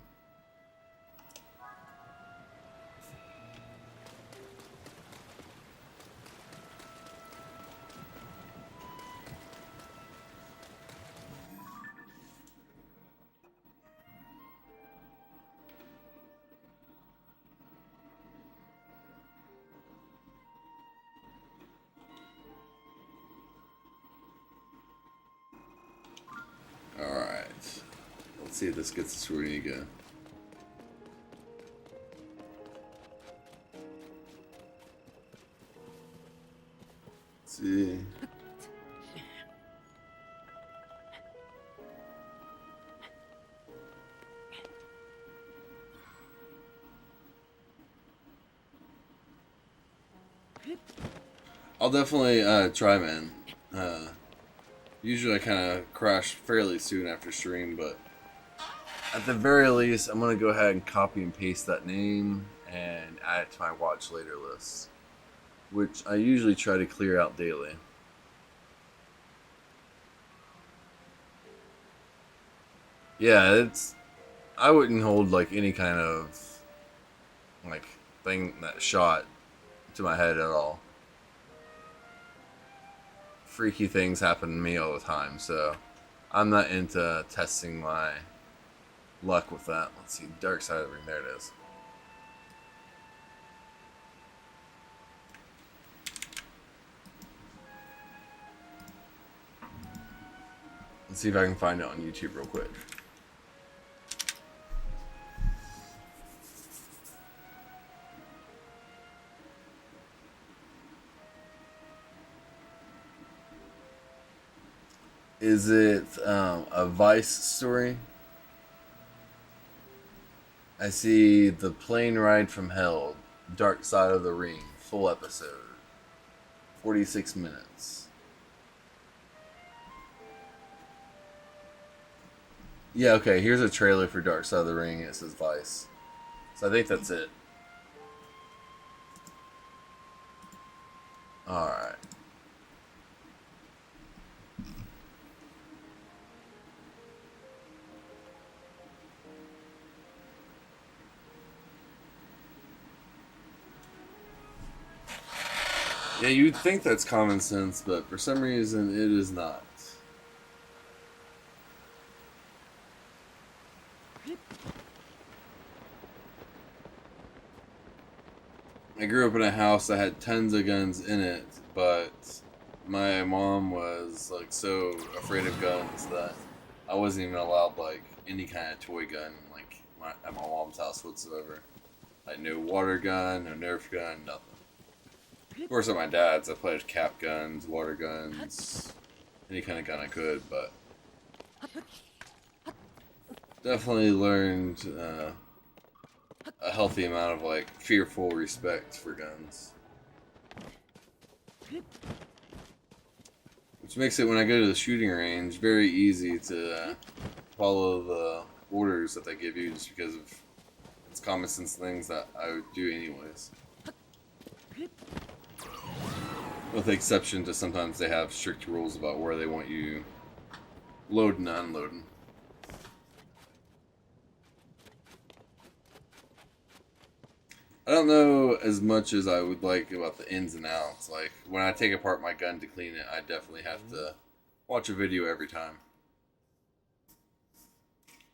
Alright. Let's see if this gets us where we need to go. Let's see. I'll definitely try, man. Usually I kind of crash fairly soon after stream, but at the very least, I'm going to go ahead and copy and paste that name and add it to my watch later list, which I usually try to clear out daily. Yeah, I wouldn't hold like any kind of like thing that shot to my head at all. Freaky things happen to me all the time, so I'm not into testing my luck with that. Let's see, dark side of the ring, there it is. Let's see if I can find it on YouTube real quick. Is it a Vice story? I see The Plane Ride from Hell, Dark Side of the Ring, full episode. 46 minutes. Yeah, okay, here's a trailer for Dark Side of the Ring. It says Vice. So I think that's it. Alright. Yeah, you'd think that's common sense, but for some reason it is not. I grew up in a house that had tons of guns in it, but my mom was like so afraid of guns that I wasn't even allowed like any kind of toy gun like at my mom's house whatsoever. Like no water gun, no Nerf gun, nothing. Of course, at my dad's, I played cap guns, water guns, any kind of gun I could, but definitely learned a healthy amount of like fearful respect for guns, which makes it when I go to the shooting range very easy to follow the orders that they give you, just because of it's common sense things that I would do anyways. With the exception to sometimes they have strict rules about where they want you loading and unloading. I don't know as much as I would like about the ins and outs. Like, when I take apart my gun to clean it, I definitely have to watch a video every time.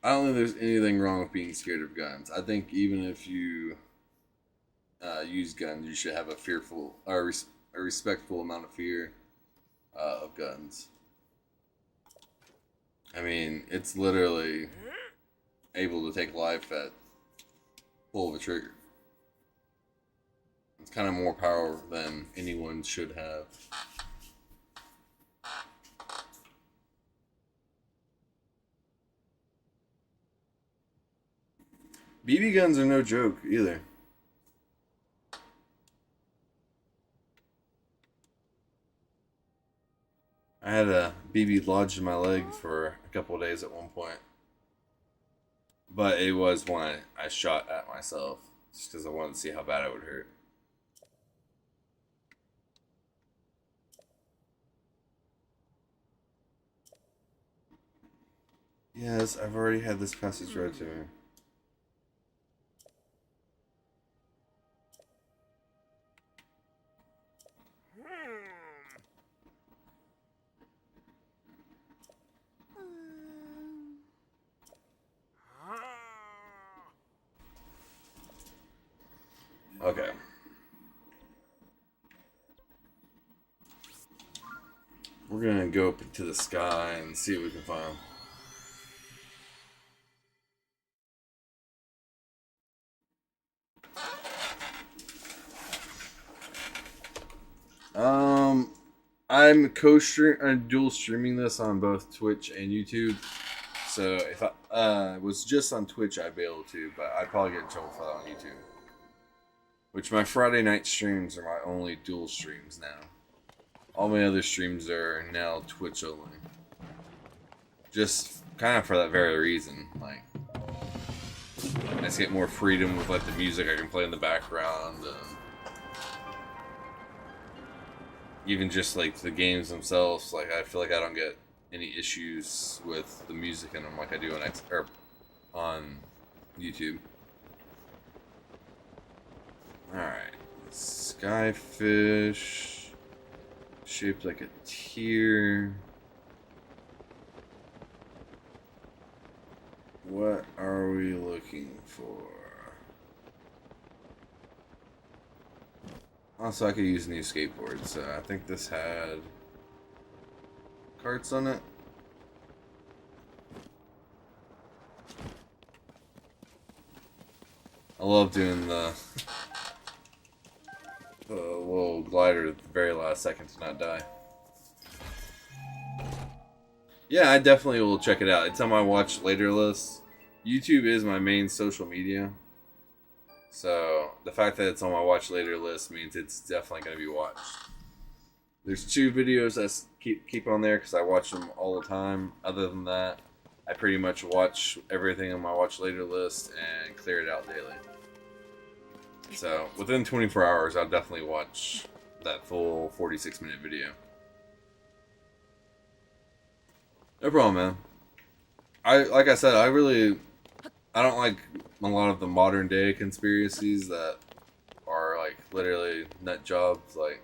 I don't think there's anything wrong with being scared of guns. I think even if you use guns, you should have a fearful or a respectful amount of fear of guns. I mean, it's literally able to take life at pull of a trigger. It's kind of more power than anyone should have. BB guns are no joke either. I had a BB lodged in my leg for a couple of days at one point. But it was one I shot at myself, just because I wanted to see how bad it would hurt. Yes, I've already had this passage read to me. Okay. We're gonna go up into the sky and see what we can find. I'm dual streaming this on both Twitch and YouTube. So if I was just on Twitch, I'd be able to, but I'd probably get in trouble for that on YouTube. Which my Friday night streams are my only dual streams now. All my other streams are now Twitch only. Just kind of for that very reason. Like, I just get more freedom with like the music I can play in the background. Even just like the games themselves, like I feel like I don't get any issues with the music in them like I do on YouTube. Alright, skyfish, shaped like a tear. What are we looking for? Also, I could use a new skateboard, so I think this had carts on it. I love doing the little glider at the very last second to not die. Yeah, I definitely will check it out. It's on my watch later list. YouTube is my main social media. So the fact that it's on my watch later list means it's definitely going to be watched. There's 2 videos I keep on there because I watch them all the time. Other than that, I pretty much watch everything on my watch later list and clear it out daily. So within 24 hours, I'll definitely watch that full 46-minute video. No problem, man. Like I said, I don't like a lot of the modern day conspiracies that are like literally nut jobs, like.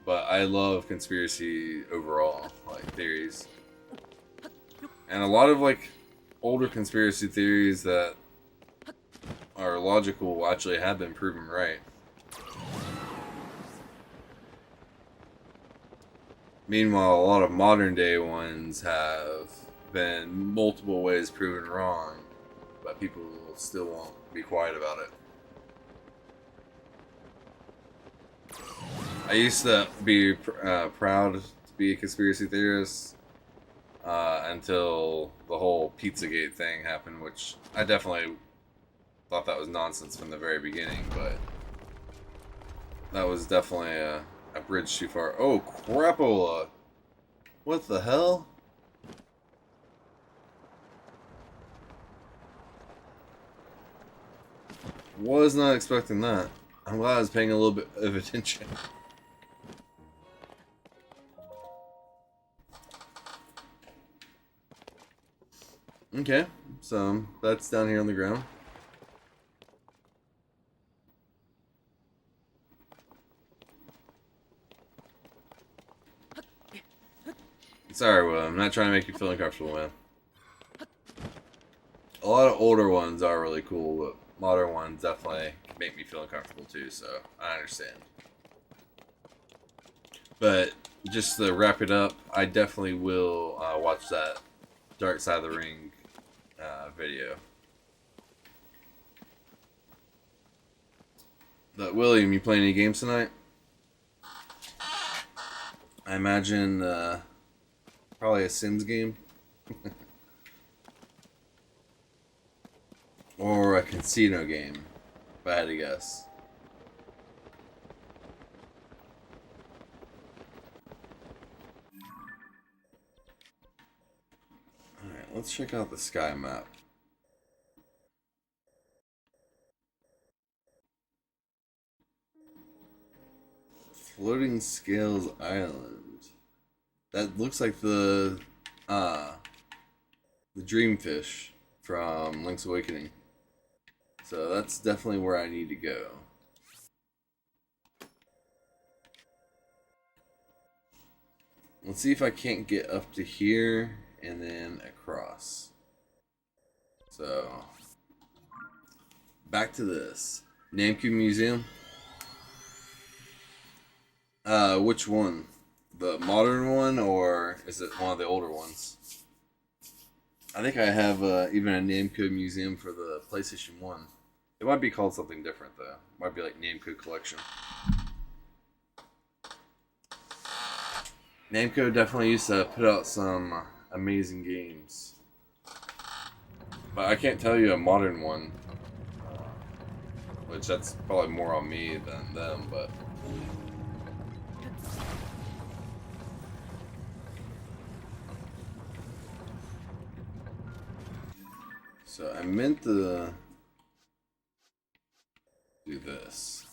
But I love conspiracy overall, like theories, and a lot of like older conspiracy theories that are logical actually have been proven right. Meanwhile, a lot of modern day ones have been multiple ways proven wrong, but people still won't be quiet about it. I used to be proud to be a conspiracy theorist until the whole Pizzagate thing happened, which I definitely thought that was nonsense from the very beginning, but that was definitely a bridge too far. Oh, crapola! What the hell? Was not expecting that. I'm glad I was paying a little bit of attention. Okay, so that's down here on the ground. Sorry, Will, I'm not trying to make you feel uncomfortable, man. A lot of older ones are really cool, but modern ones definitely make me feel uncomfortable too, so I understand. But just to wrap it up, I definitely will watch that Dark Side of the Ring video. But William, you playing any games tonight? I imagine probably a Sims game. Or a casino game, if I had to guess. Alright, let's check out the sky map. Floating Scales Island. That looks like the Dreamfish from Link's Awakening. So that's definitely where I need to go. Let's see if I can't get up to here and then across. So, back to this. Namco Museum. Which one? The modern one, or is it one of the older ones? I think I have even a Namco Museum for the PlayStation 1. It might be called something different, though. It might be like Namco Collection. Namco definitely used to put out some amazing games. But I can't tell you a modern one. Which that's probably more on me than them, but... So I meant to do this.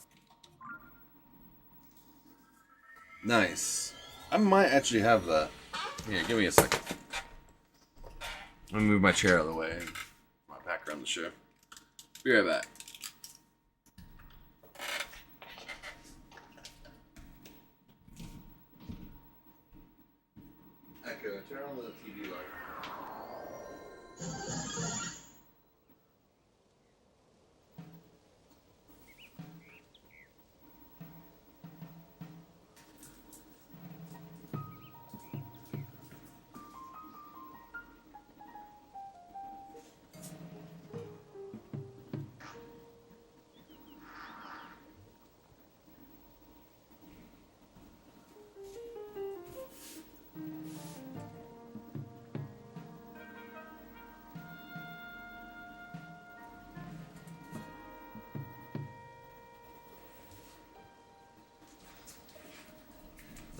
Nice. I might actually have that. Here, give me a second. Let me move my chair out of the way. My background to show. Be right back. Echo, turn on the TV light.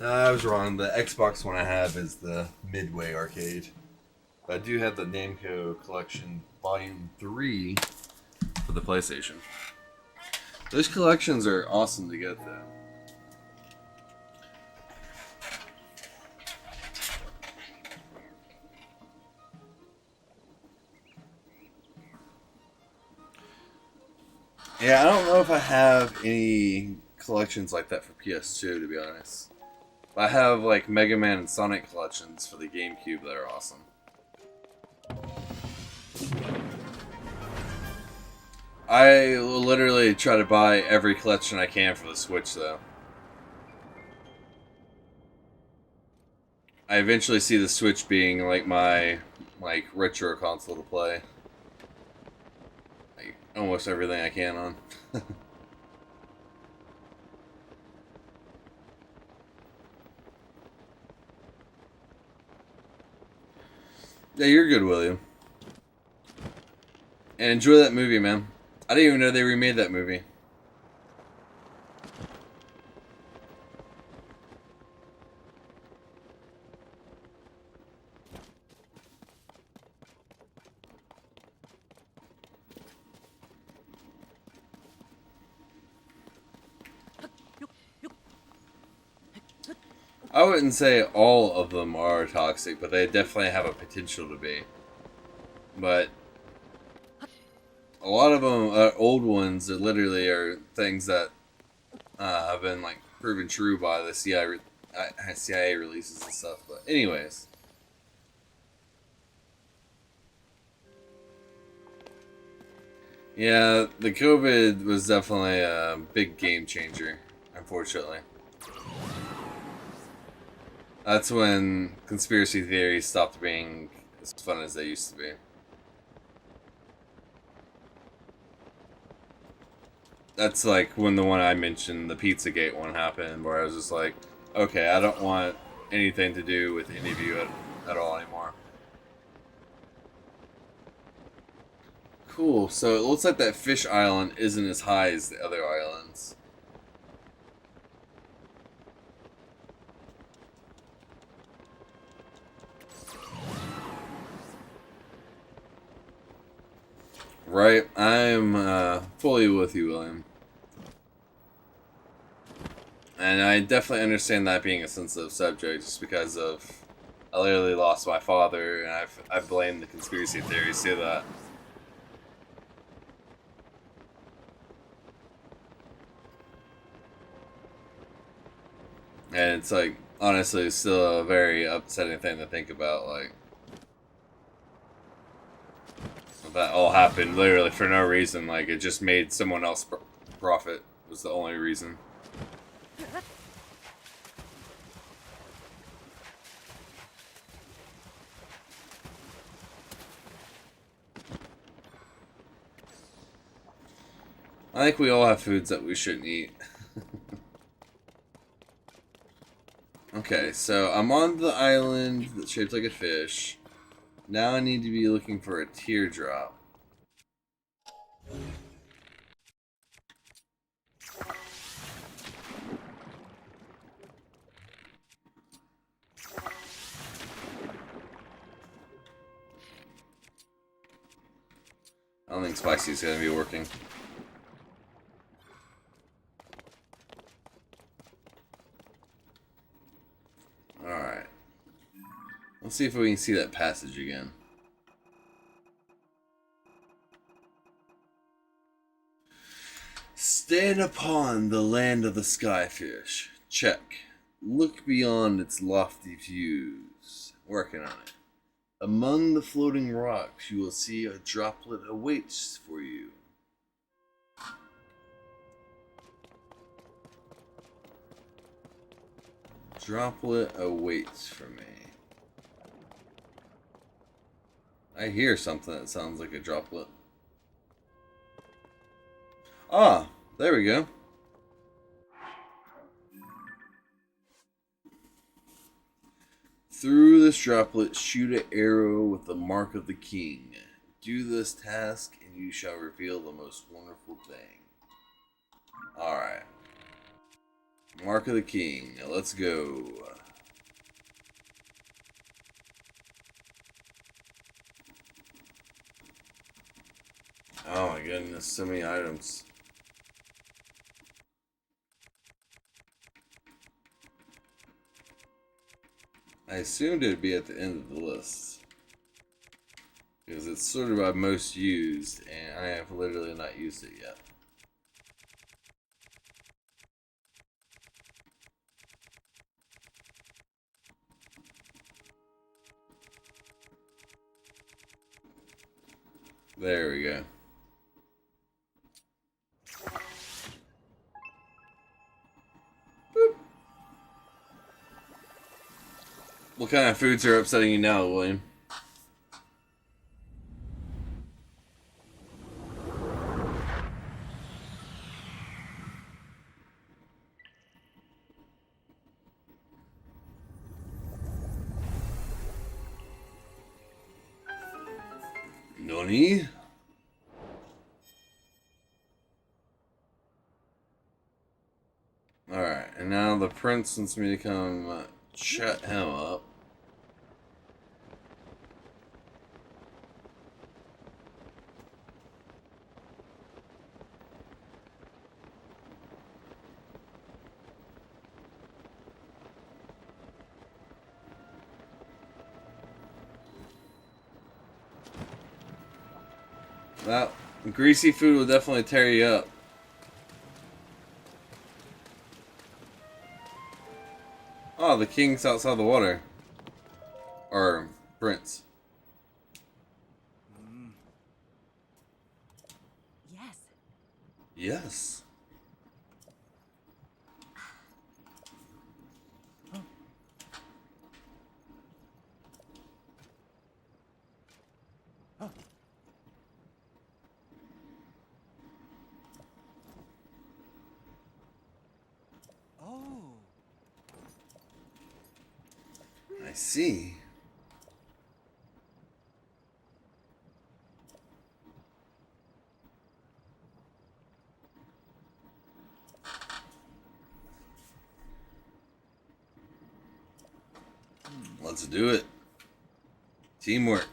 I was wrong. The Xbox one I have is the Midway arcade. But I do have the Namco Collection Volume 3 for the PlayStation. Those collections are awesome to get, though. Yeah, I don't know if I have any collections like that for PS2, to be honest. I have like Mega Man and Sonic collections for the GameCube that are awesome. I literally try to buy every collection I can for the Switch, though. I eventually see the Switch being like my retro console to play. Like almost everything I can on. Yeah, you're good, William. And enjoy that movie, man. I didn't even know they remade that movie. I wouldn't say all of them are toxic, but they definitely have a potential to be. But a lot of them are old ones that literally are things that have been like proven true by the CIA releases and stuff. But anyways, yeah, the COVID was definitely a big game changer. Unfortunately, that's when conspiracy theories stopped being as fun as they used to be. That's like when the one I mentioned, the Pizzagate one, happened, where I was just like, okay, I don't want anything to do with any of you at all anymore. Cool, so it looks like that fish island isn't as high as the other islands. Right, I'm fully with you, William. And I definitely understand that being a sensitive subject, just because of I literally lost my father, and I blame the conspiracy theories to that. And it's like honestly, it's still a very upsetting thing to think about. Like that all happened literally for no reason. Like it just made someone else profit was the only reason. I think we all have foods that we shouldn't eat. Okay, so I'm on the island that's shaped like a fish. Now I need to be looking for a teardrop. I don't think Spicy's gonna be working. Alright. Let's see if we can see that passage again. Stand upon the land of the skyfish. Check. Look beyond its lofty views. Working on it. Among the floating rocks, you will see a droplet awaits for you. Droplet awaits for me. I hear something that sounds like a droplet. Ah, there we go. Through this droplet, shoot an arrow with the mark of the king. Do this task, and you shall reveal the most wonderful thing. Alright. Mark of the King. Now let's go. Oh my goodness, so many items. I assumed it'd be at the end of the list. Because it's sort of my most used, and I have literally not used it yet. There we go. Boop. What kind of foods are upsetting you now, William? Noni? Alright, and now the prince wants me to come shut him up. That greasy food will definitely tear you up. Oh, the king's outside the water. Or prince. Yes. Yes. Oh. I see. Let's do it. Teamwork.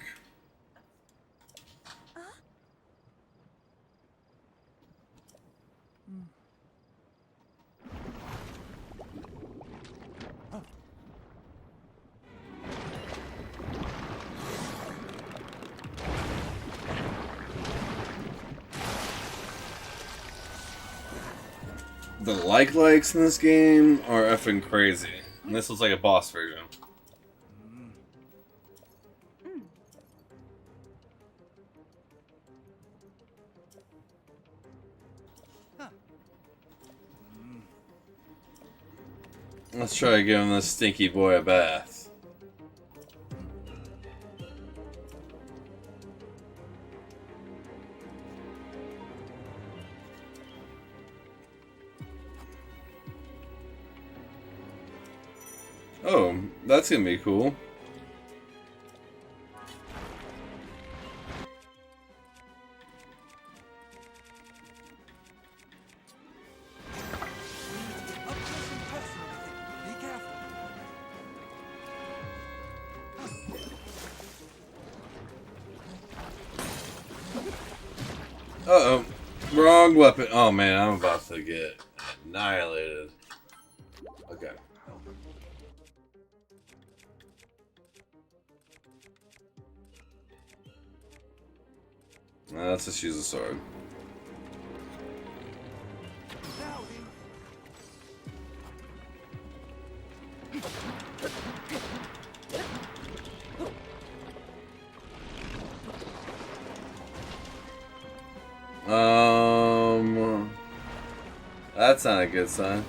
The likes in this game are effing crazy. And this looks like a boss version. Let's try giving this stinky boy a bath. Oh, that's gonna be cool. Uh-oh. Wrong weapon. Oh man, I'm about to get annihilated. Okay. Let's just use a sword. That's not a good sign.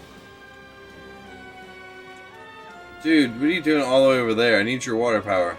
Dude, what are you doing all the way over there? I need your water power.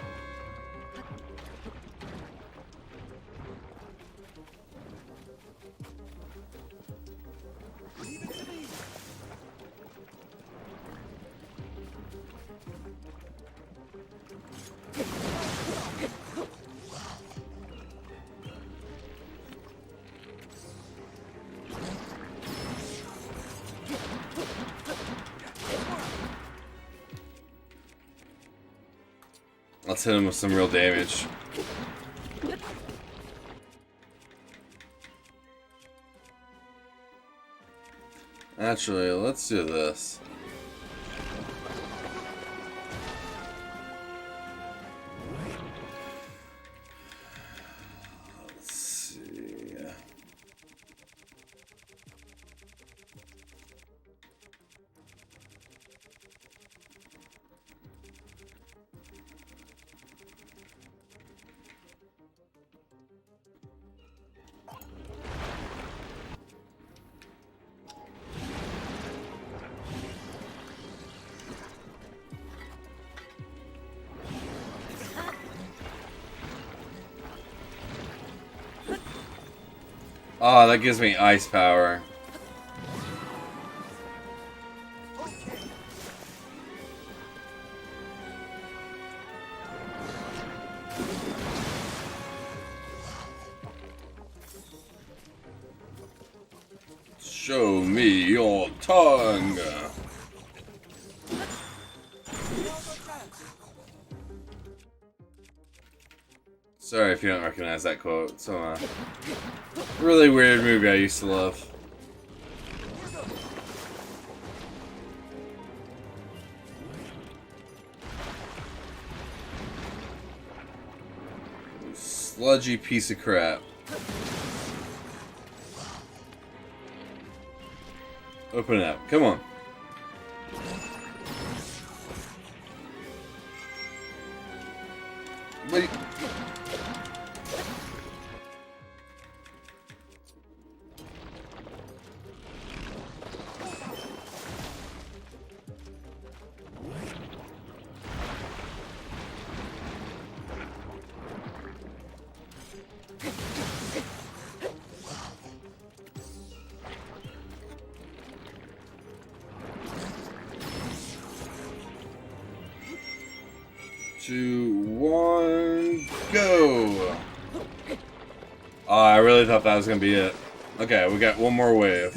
Let's hit him with some real damage. Actually, let's do this. Let's see. Oh, that gives me ice power. Show me your tongue. Sorry if you don't recognize that quote. It's a really weird movie I used to love. Sludgy piece of crap. Open it up. Come on. Wait. Two, one, go! Oh, I really thought that was gonna be it. Okay, we got one more wave.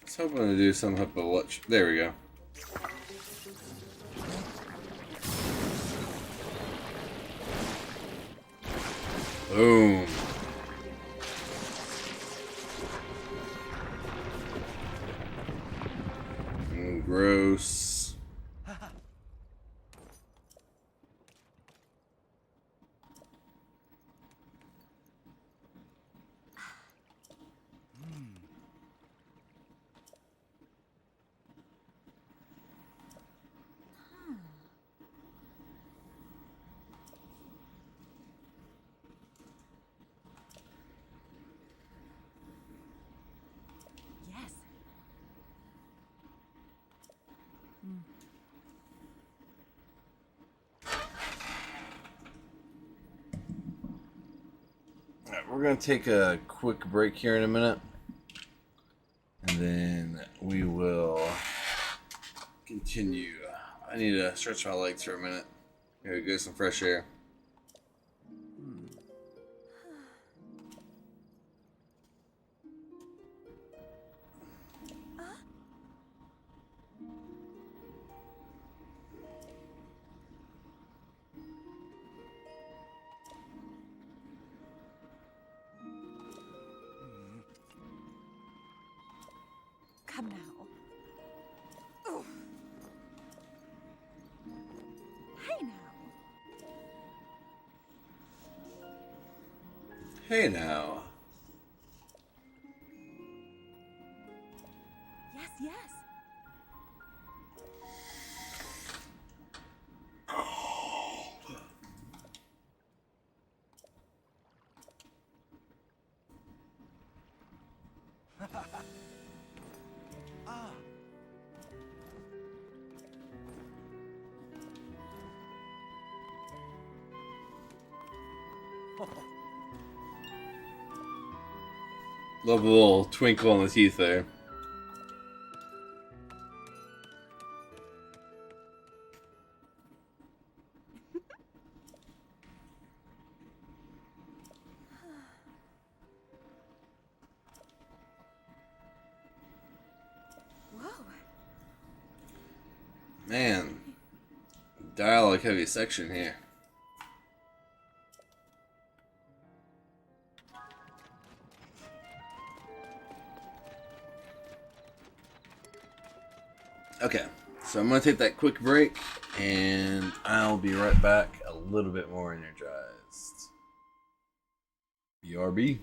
I was hoping to do some type of watch. There we go. Boom. Gross. Yes. Alright, we're gonna take a quick break here in a minute. And then we will continue. I need to stretch my legs for a minute. Here, get some fresh air. Come now. Oh. Hey now. Hey now. Yes, yes. Love the little twinkle on the teeth there. Whoa. Man, dialogue heavy section here. Okay, so I'm going to take that quick break, and I'll be right back a little bit more energized. BRB.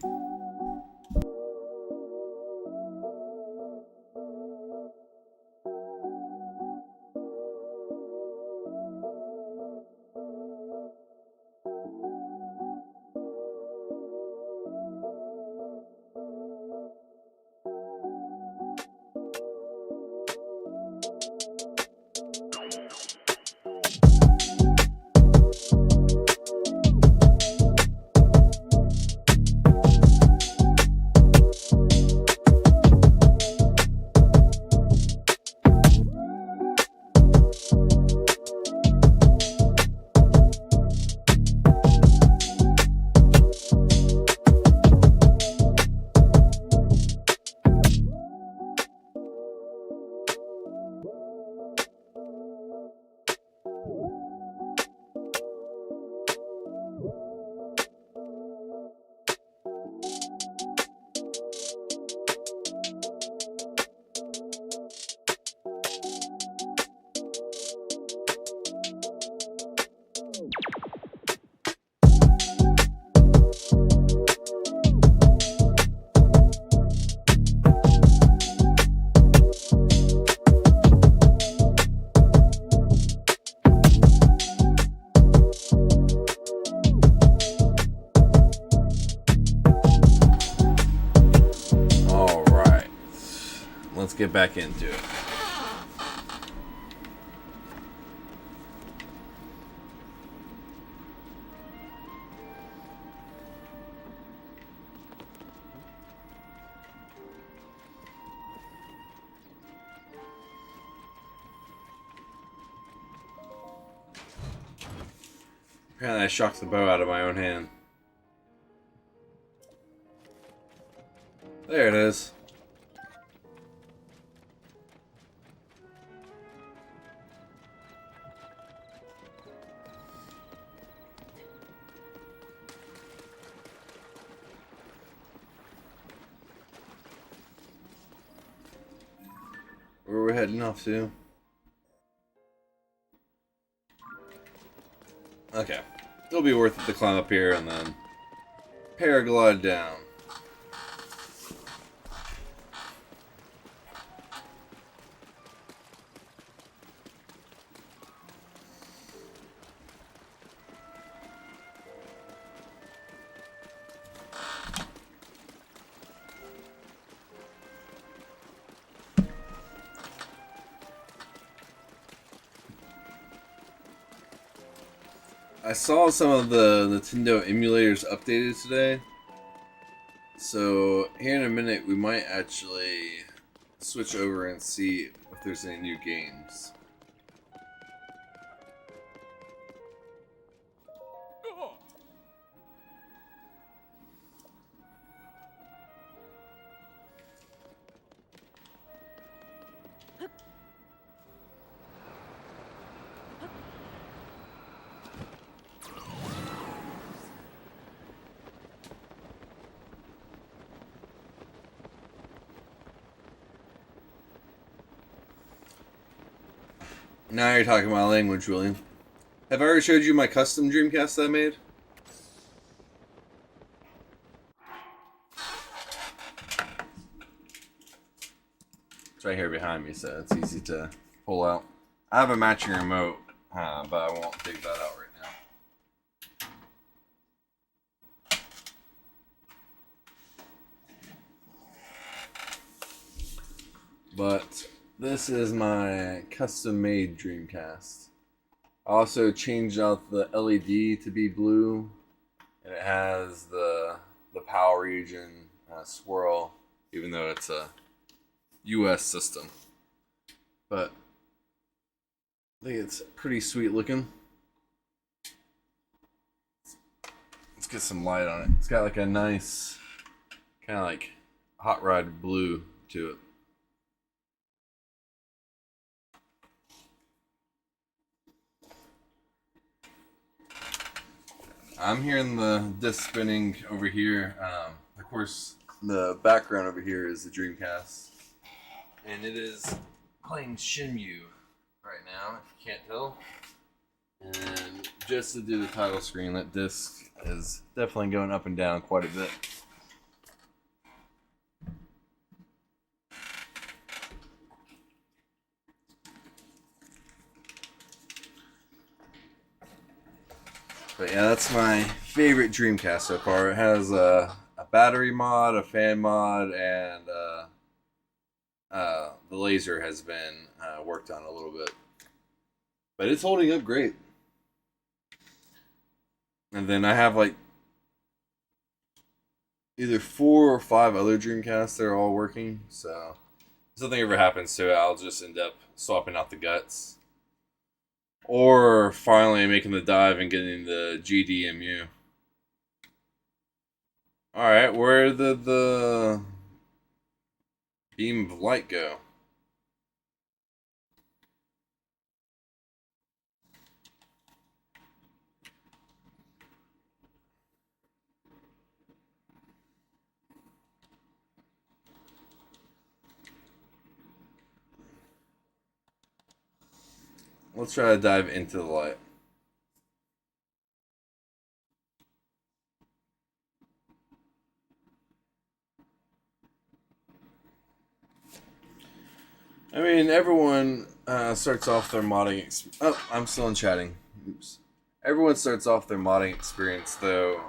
Let's get back into it. Apparently I shocked the bow out of my own hand. There it is. Where we're heading off to? Okay. It'll be worth it to climb up here and then paraglide down. I saw some of the Nintendo emulators updated today. So here in a minute we might actually switch over and see if there's any new games. Now you're talking my language, William. Have I already showed you my custom Dreamcast that I made? It's right here behind me, so it's easy to pull out. I have a matching remote, but I won't take that out right now. But this is my custom-made Dreamcast. I also changed out the LED to be blue, and it has the PAL region kind of swirl, even though it's a U.S. system. But I think it's pretty sweet looking. Let's get some light on it. It's got like a nice kind of like hot rod blue to it. I'm hearing the disc spinning over here. Of course, the background over here is the Dreamcast, and it is playing Shenmue right now, if you can't tell. And just to do the title screen, that disc is definitely going up and down quite a bit. But yeah, that's my favorite Dreamcast so far. It has a battery mod, a fan mod, and the laser has been worked on a little bit. But it's holding up great. And then I have like either 4 or 5 other Dreamcasts that are all working. So if something ever happens to it, I'll just end up swapping out the guts. Or finally making the dive and getting the GDMU. Alright, where did the beam of light go? Let's try to dive into the light. I mean, everyone starts off their modding. Oh, I'm still in chatting. Oops. Everyone starts off their modding experience, though,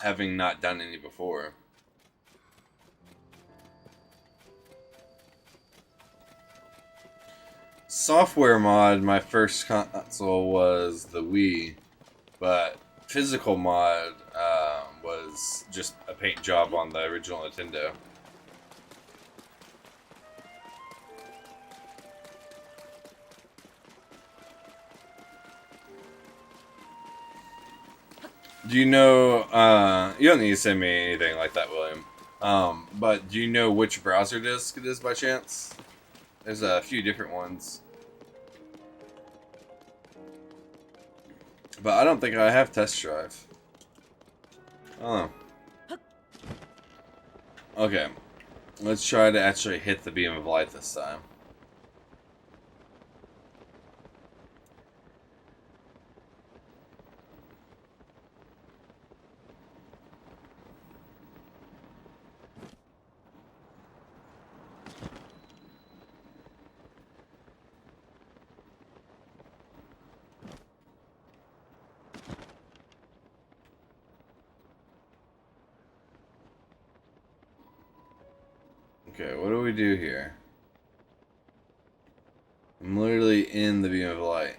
having not done any before. Software mod, my first console was the Wii, but physical mod was just a paint job on the original Nintendo. Do you know, you don't need to send me anything like that, William. But do you know which browser disk it is by chance? There's a few different ones. But I don't think I have test drive. Oh. Okay. Let's try to actually hit the beam of light this time. Okay, what do we do here? I'm literally in the beam of light.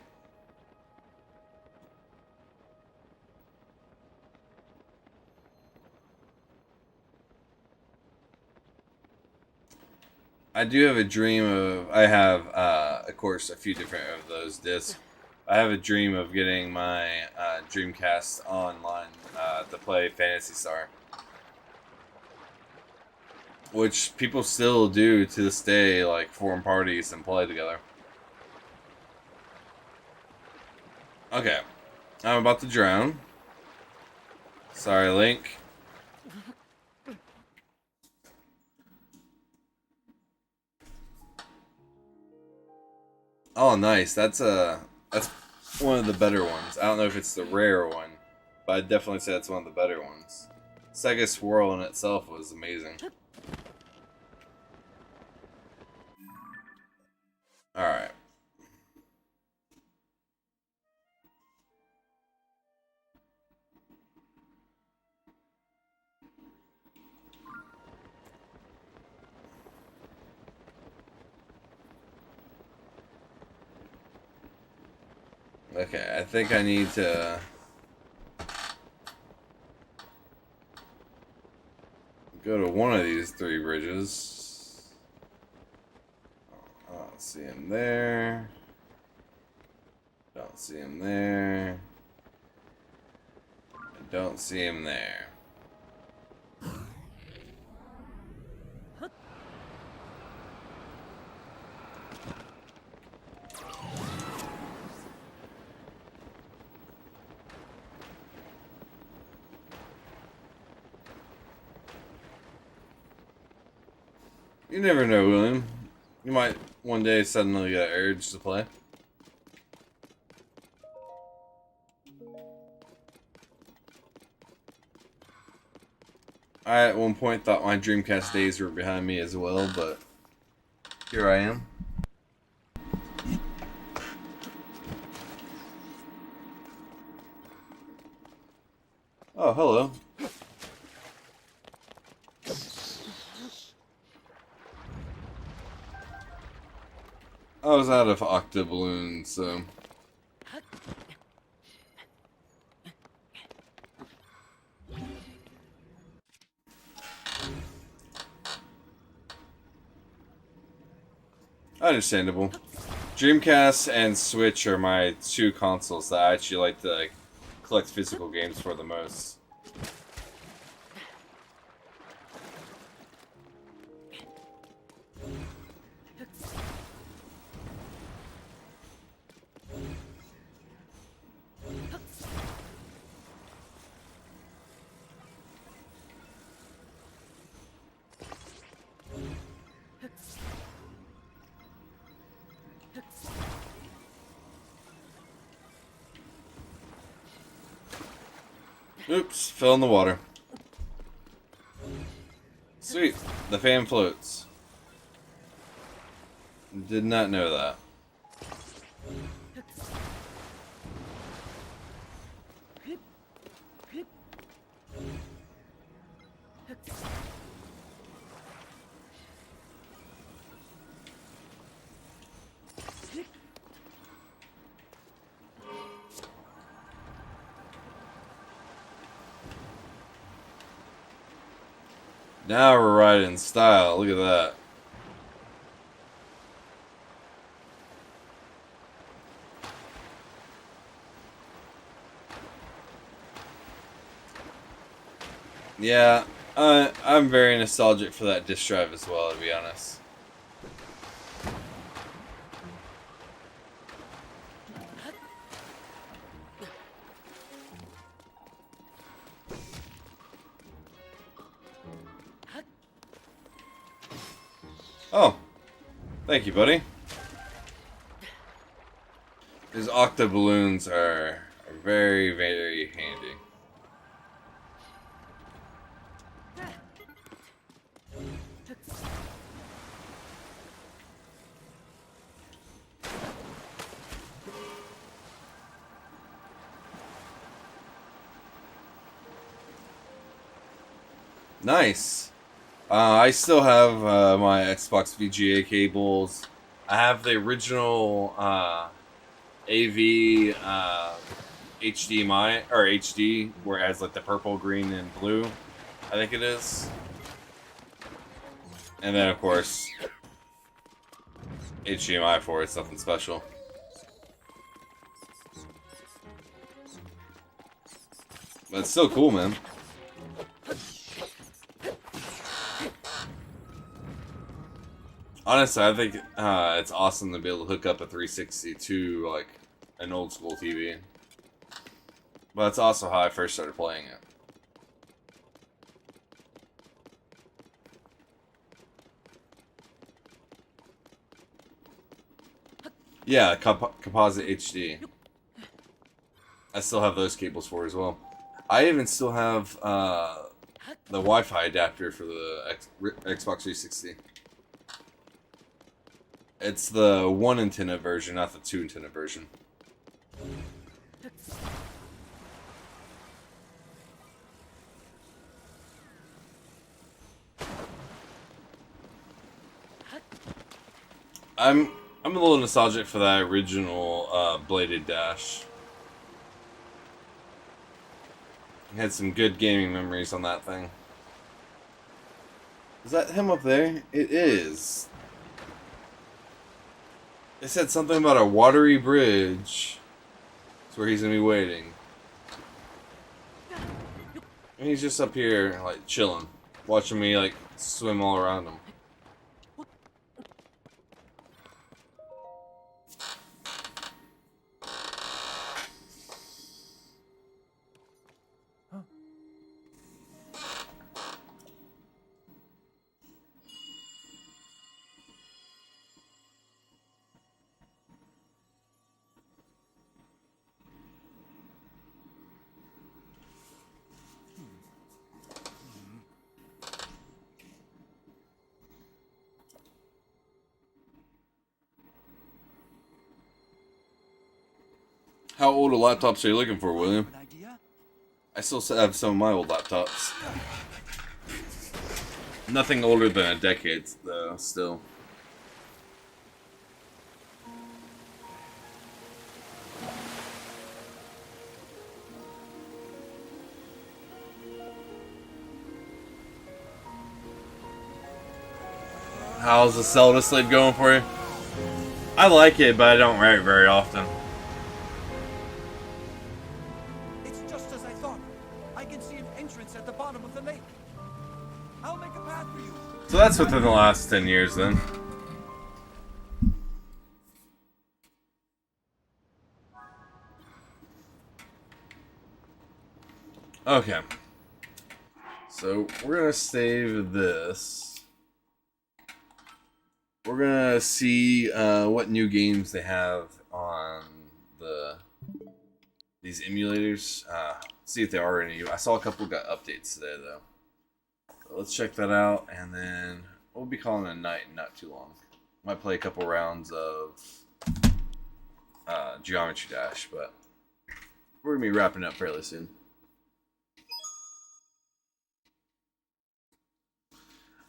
I do have a dream of... I have, of course, a few different of those discs. I have a dream of getting my Dreamcast online to play Phantasy Star. Which people still do to this day, like form parties and play together. Okay. I'm about to drown. Sorry, Link. Oh, nice. That's one of the better ones. I don't know if it's the rare one, but I'd definitely say that's one of the better ones. Sega Swirl in itself was amazing. Alright. Okay, I think I need to... go to one of these 3 bridges. I don't see him there. Don't see him there. I don't see him there. You never know, William. You might one day suddenly get an urge to play. I at one point thought my Dreamcast days were behind me as well, but here I am. Oh, hello. I was out of octa balloons, so. Understandable. Dreamcast and Switch are my 2 consoles that I actually like to collect physical games for the most. Oops, fell in the water. Sweet, the fan floats. Did not know that. Now we're riding in style. Look at that. Yeah, I'm very nostalgic for that disc drive as well, to be honest. Oh, thank you, buddy. These octa balloons are very, very handy. Nice. I still have my Xbox VGA cables. I have the original AV HDMI or HD, where it has like the purple, green, and blue. I think it is. And then of course HDMI for it's something special. But it's still cool, man. Honestly, I think it's awesome to be able to hook up a 360 to like an old school TV. But that's also how I first started playing it. Yeah, composite HD. I still have those cables for it as well. I even still have the Wi-Fi adapter for the Xbox 360. It's the 1 antenna version, not the 2 antenna version. I'm a little nostalgic for that original bladed dash. I had some good gaming memories on that thing. Is that him up there? It is. It said something about a watery bridge. That's where he's gonna be waiting. And he's just up here, like, chilling. Watching me, like, swim all around him. How old of laptops are you looking for, William? An idea? I still have some of my old laptops. Nothing older than a decade, though, still. How's the Zelda slate going for you? I like it, but I don't write very often. It's just as I thought. I can see an entrance at the bottom of the lake. I'll make a path for you. So that's within the last 10 years, then. Okay. So we're gonna save this. We're gonna see what new games they have on these emulators. See if there are any. I saw a couple got updates today, though. So let's check that out, and then we'll be calling it a night in not too long. Might play a couple rounds of Geometry Dash, but we're gonna be wrapping up fairly soon.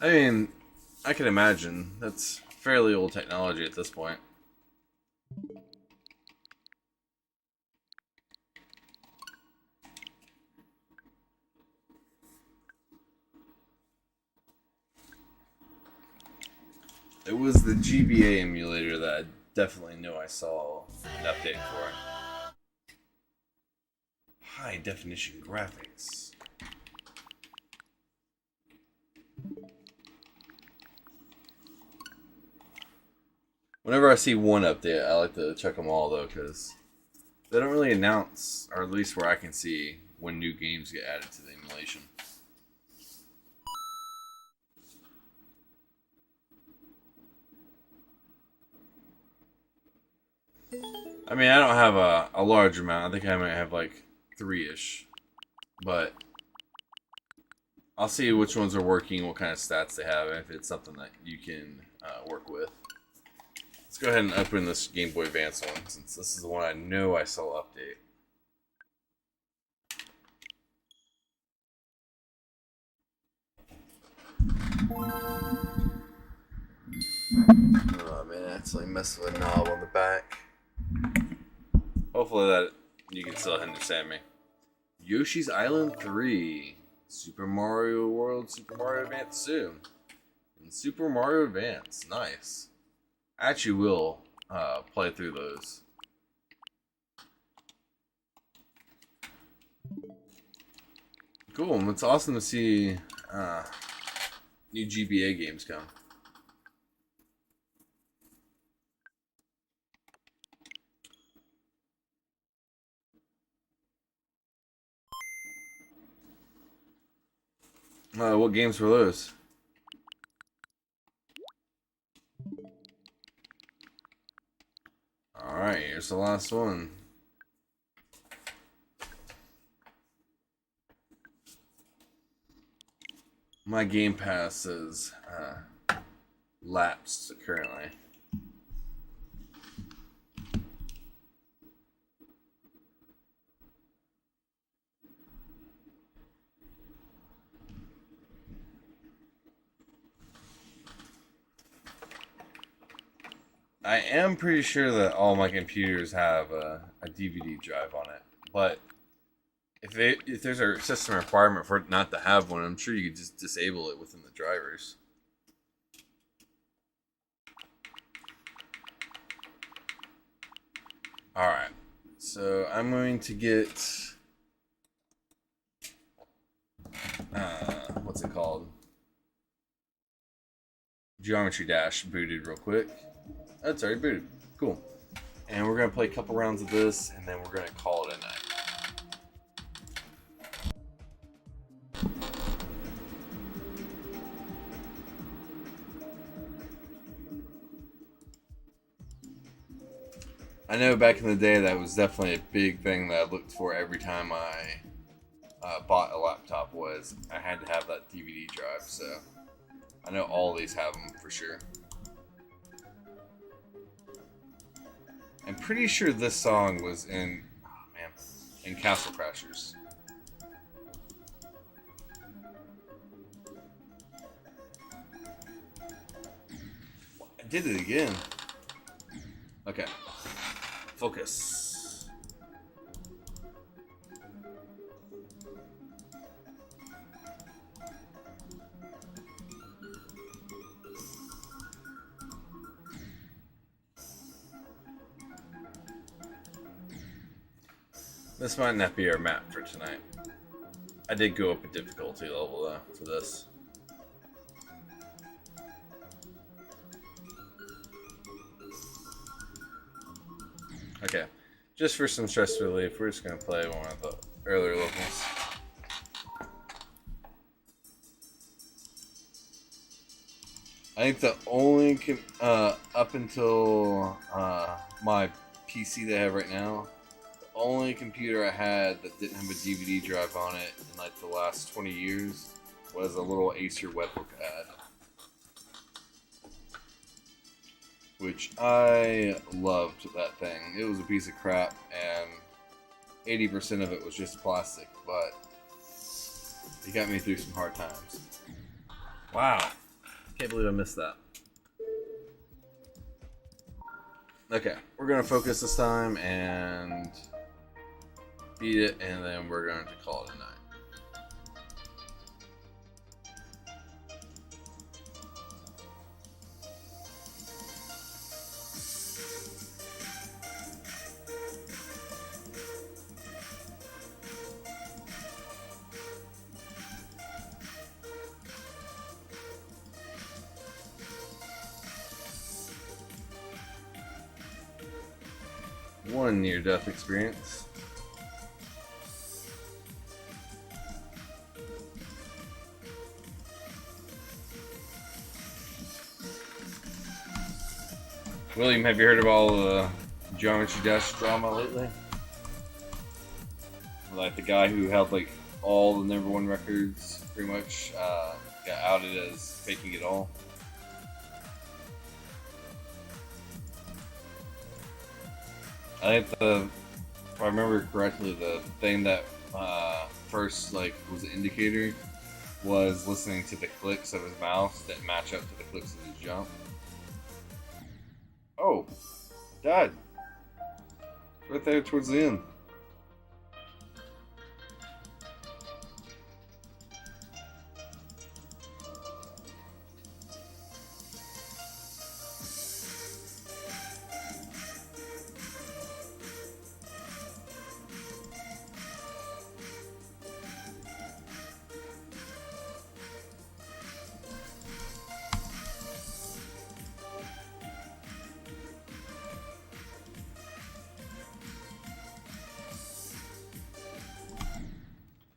I mean, I can imagine that's fairly old technology at this point. It was the GBA emulator that I definitely know I saw an update for. High definition graphics. Whenever I see one update, I like to check them all, though, because they don't really announce, or at least where I can see, when new games get added to the emulation. I mean, I don't have a large amount. I think I might have like 3-ish. But I'll see which ones are working, what kind of stats they have, and if it's something that you can work with. Let's go ahead and open this Game Boy Advance one, since this is the one I know I saw update. Oh man, I actually messed with a knob on the back. Hopefully that you can still understand me. Yoshi's Island 3, Super Mario World, Super Mario Advance 2, and Super Mario Advance. Nice. I actually will play through those. Cool. It's awesome to see new GBA games come. What games were those? Alright, here's the last one. My Game Pass is lapsed currently. I am pretty sure that all my computers have a DVD drive on it, but if there's a system requirement for it not to have one, I'm sure you could just disable it within the drivers. Alright. So I'm going to get what's it called? Geometry Dash booted real quick. That's already booted. Cool. And we're gonna play a couple rounds of this, and then we're gonna call it a night. I know back in the day that was definitely a big thing that I looked for every time I bought a laptop. Was I had to have that DVD drive, so I know all these have them for sure. I'm pretty sure this song was in, in Castle Crashers. I did it again. Okay. Focus. This might not be our map for tonight. I did go up a difficulty level though for this. Okay, just for some stress relief, we're just gonna play one of the earlier levels. I think the only up until my PC that I have right now, the only computer I had that didn't have a DVD drive on it in like the last 20 years was a little Acer webbook I had, which I loved that thing. It was a piece of crap, and 80% of it was just plastic, but it got me through some hard times. Wow. Can't believe I missed that. Okay, we're gonna focus this time and beat it, and then we're going to call it a night. One near-death experience. William, have you heard of all the Geometry Dash drama lately? Like the guy who held like all the #1 records pretty much got outed as faking it all. I think if I remember correctly, the thing that first like was an indicator was listening to the clicks of his mouse that match up to the clicks of his jump. Oh, died. Right there towards the end.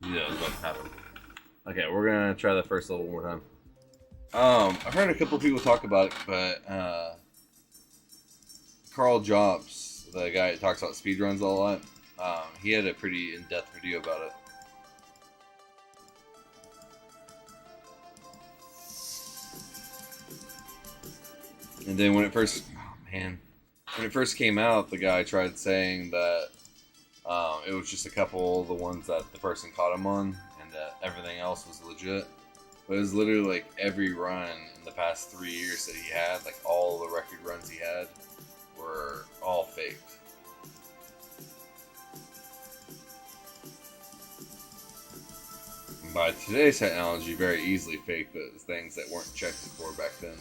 Yeah, it's about to happen. Okay, we're gonna try the first level one more time. I've heard a couple of people talk about it, but Carl Jobs, the guy that talks about speedruns a lot, he had a pretty in-depth video about it. And then when it first, when it first came out, the guy tried saying that it was just a couple of the ones that the person caught him on, and that everything else was legit. But it was literally like every run in the past 3 years that he had, like all the record runs he had, were all faked. And by today's technology, very easily fake those things that weren't checked for back then.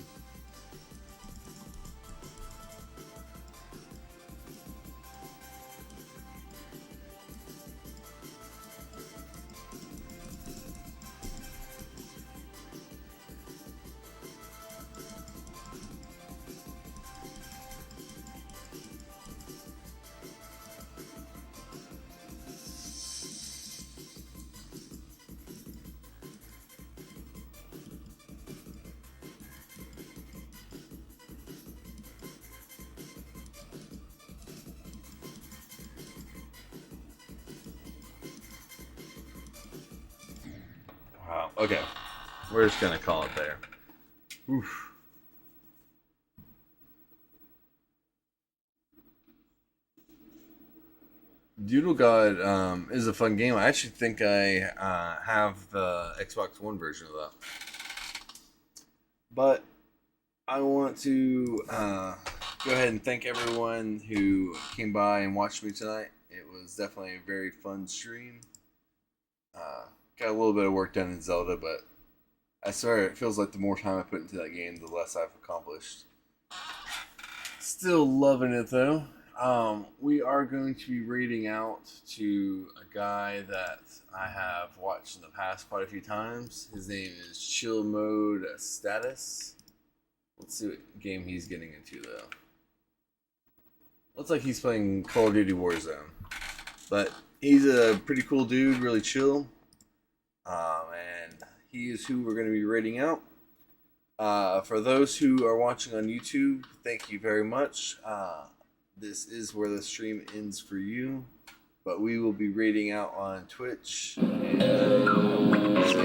Okay. We're just gonna call it there. Oof. Doodle God is a fun game. I actually think I have the Xbox One version of that. But I want to go ahead and thank everyone who came by and watched me tonight. It was definitely a very fun stream. Got a little bit of work done in Zelda, but I swear it feels like the more time I put into that game, the less I've accomplished. Still loving it though. We are going to be raiding out to a guy that I have watched in the past quite a few times. His name is Chill Mode Status. Let's see what game he's getting into though. Looks like he's playing Call of Duty Warzone. But he's a pretty cool dude, really chill. And he is who we're going to be raiding out. For those who are watching on YouTube, thank you very much. This is where the stream ends for you. But we will be raiding out on Twitch. And see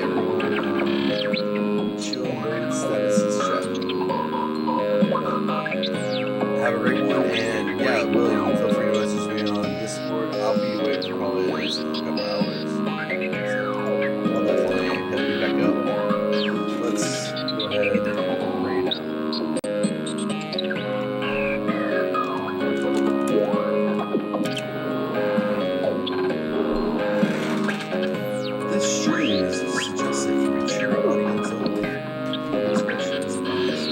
everyone. Chill Mode Status chat. Have a great one, and yeah, William, feel free to message me on Discord. I'll be away for probably a couple hours. So I'll definitely head me back up. Let's go ahead and raid out. This stream is suggested for mature audience only. Discretion is advised.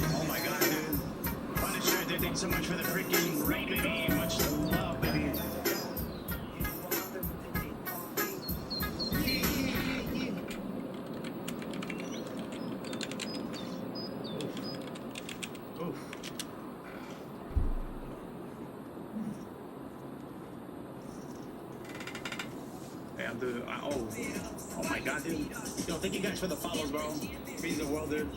Oh my god, dude. Punisher, dude, thanks so much for the freaking raid, baby. Much love, baby. Oof. Yeah, dude. Oh my god, dude. Yo, thank you guys for the follows, bro. Peace the world, dude.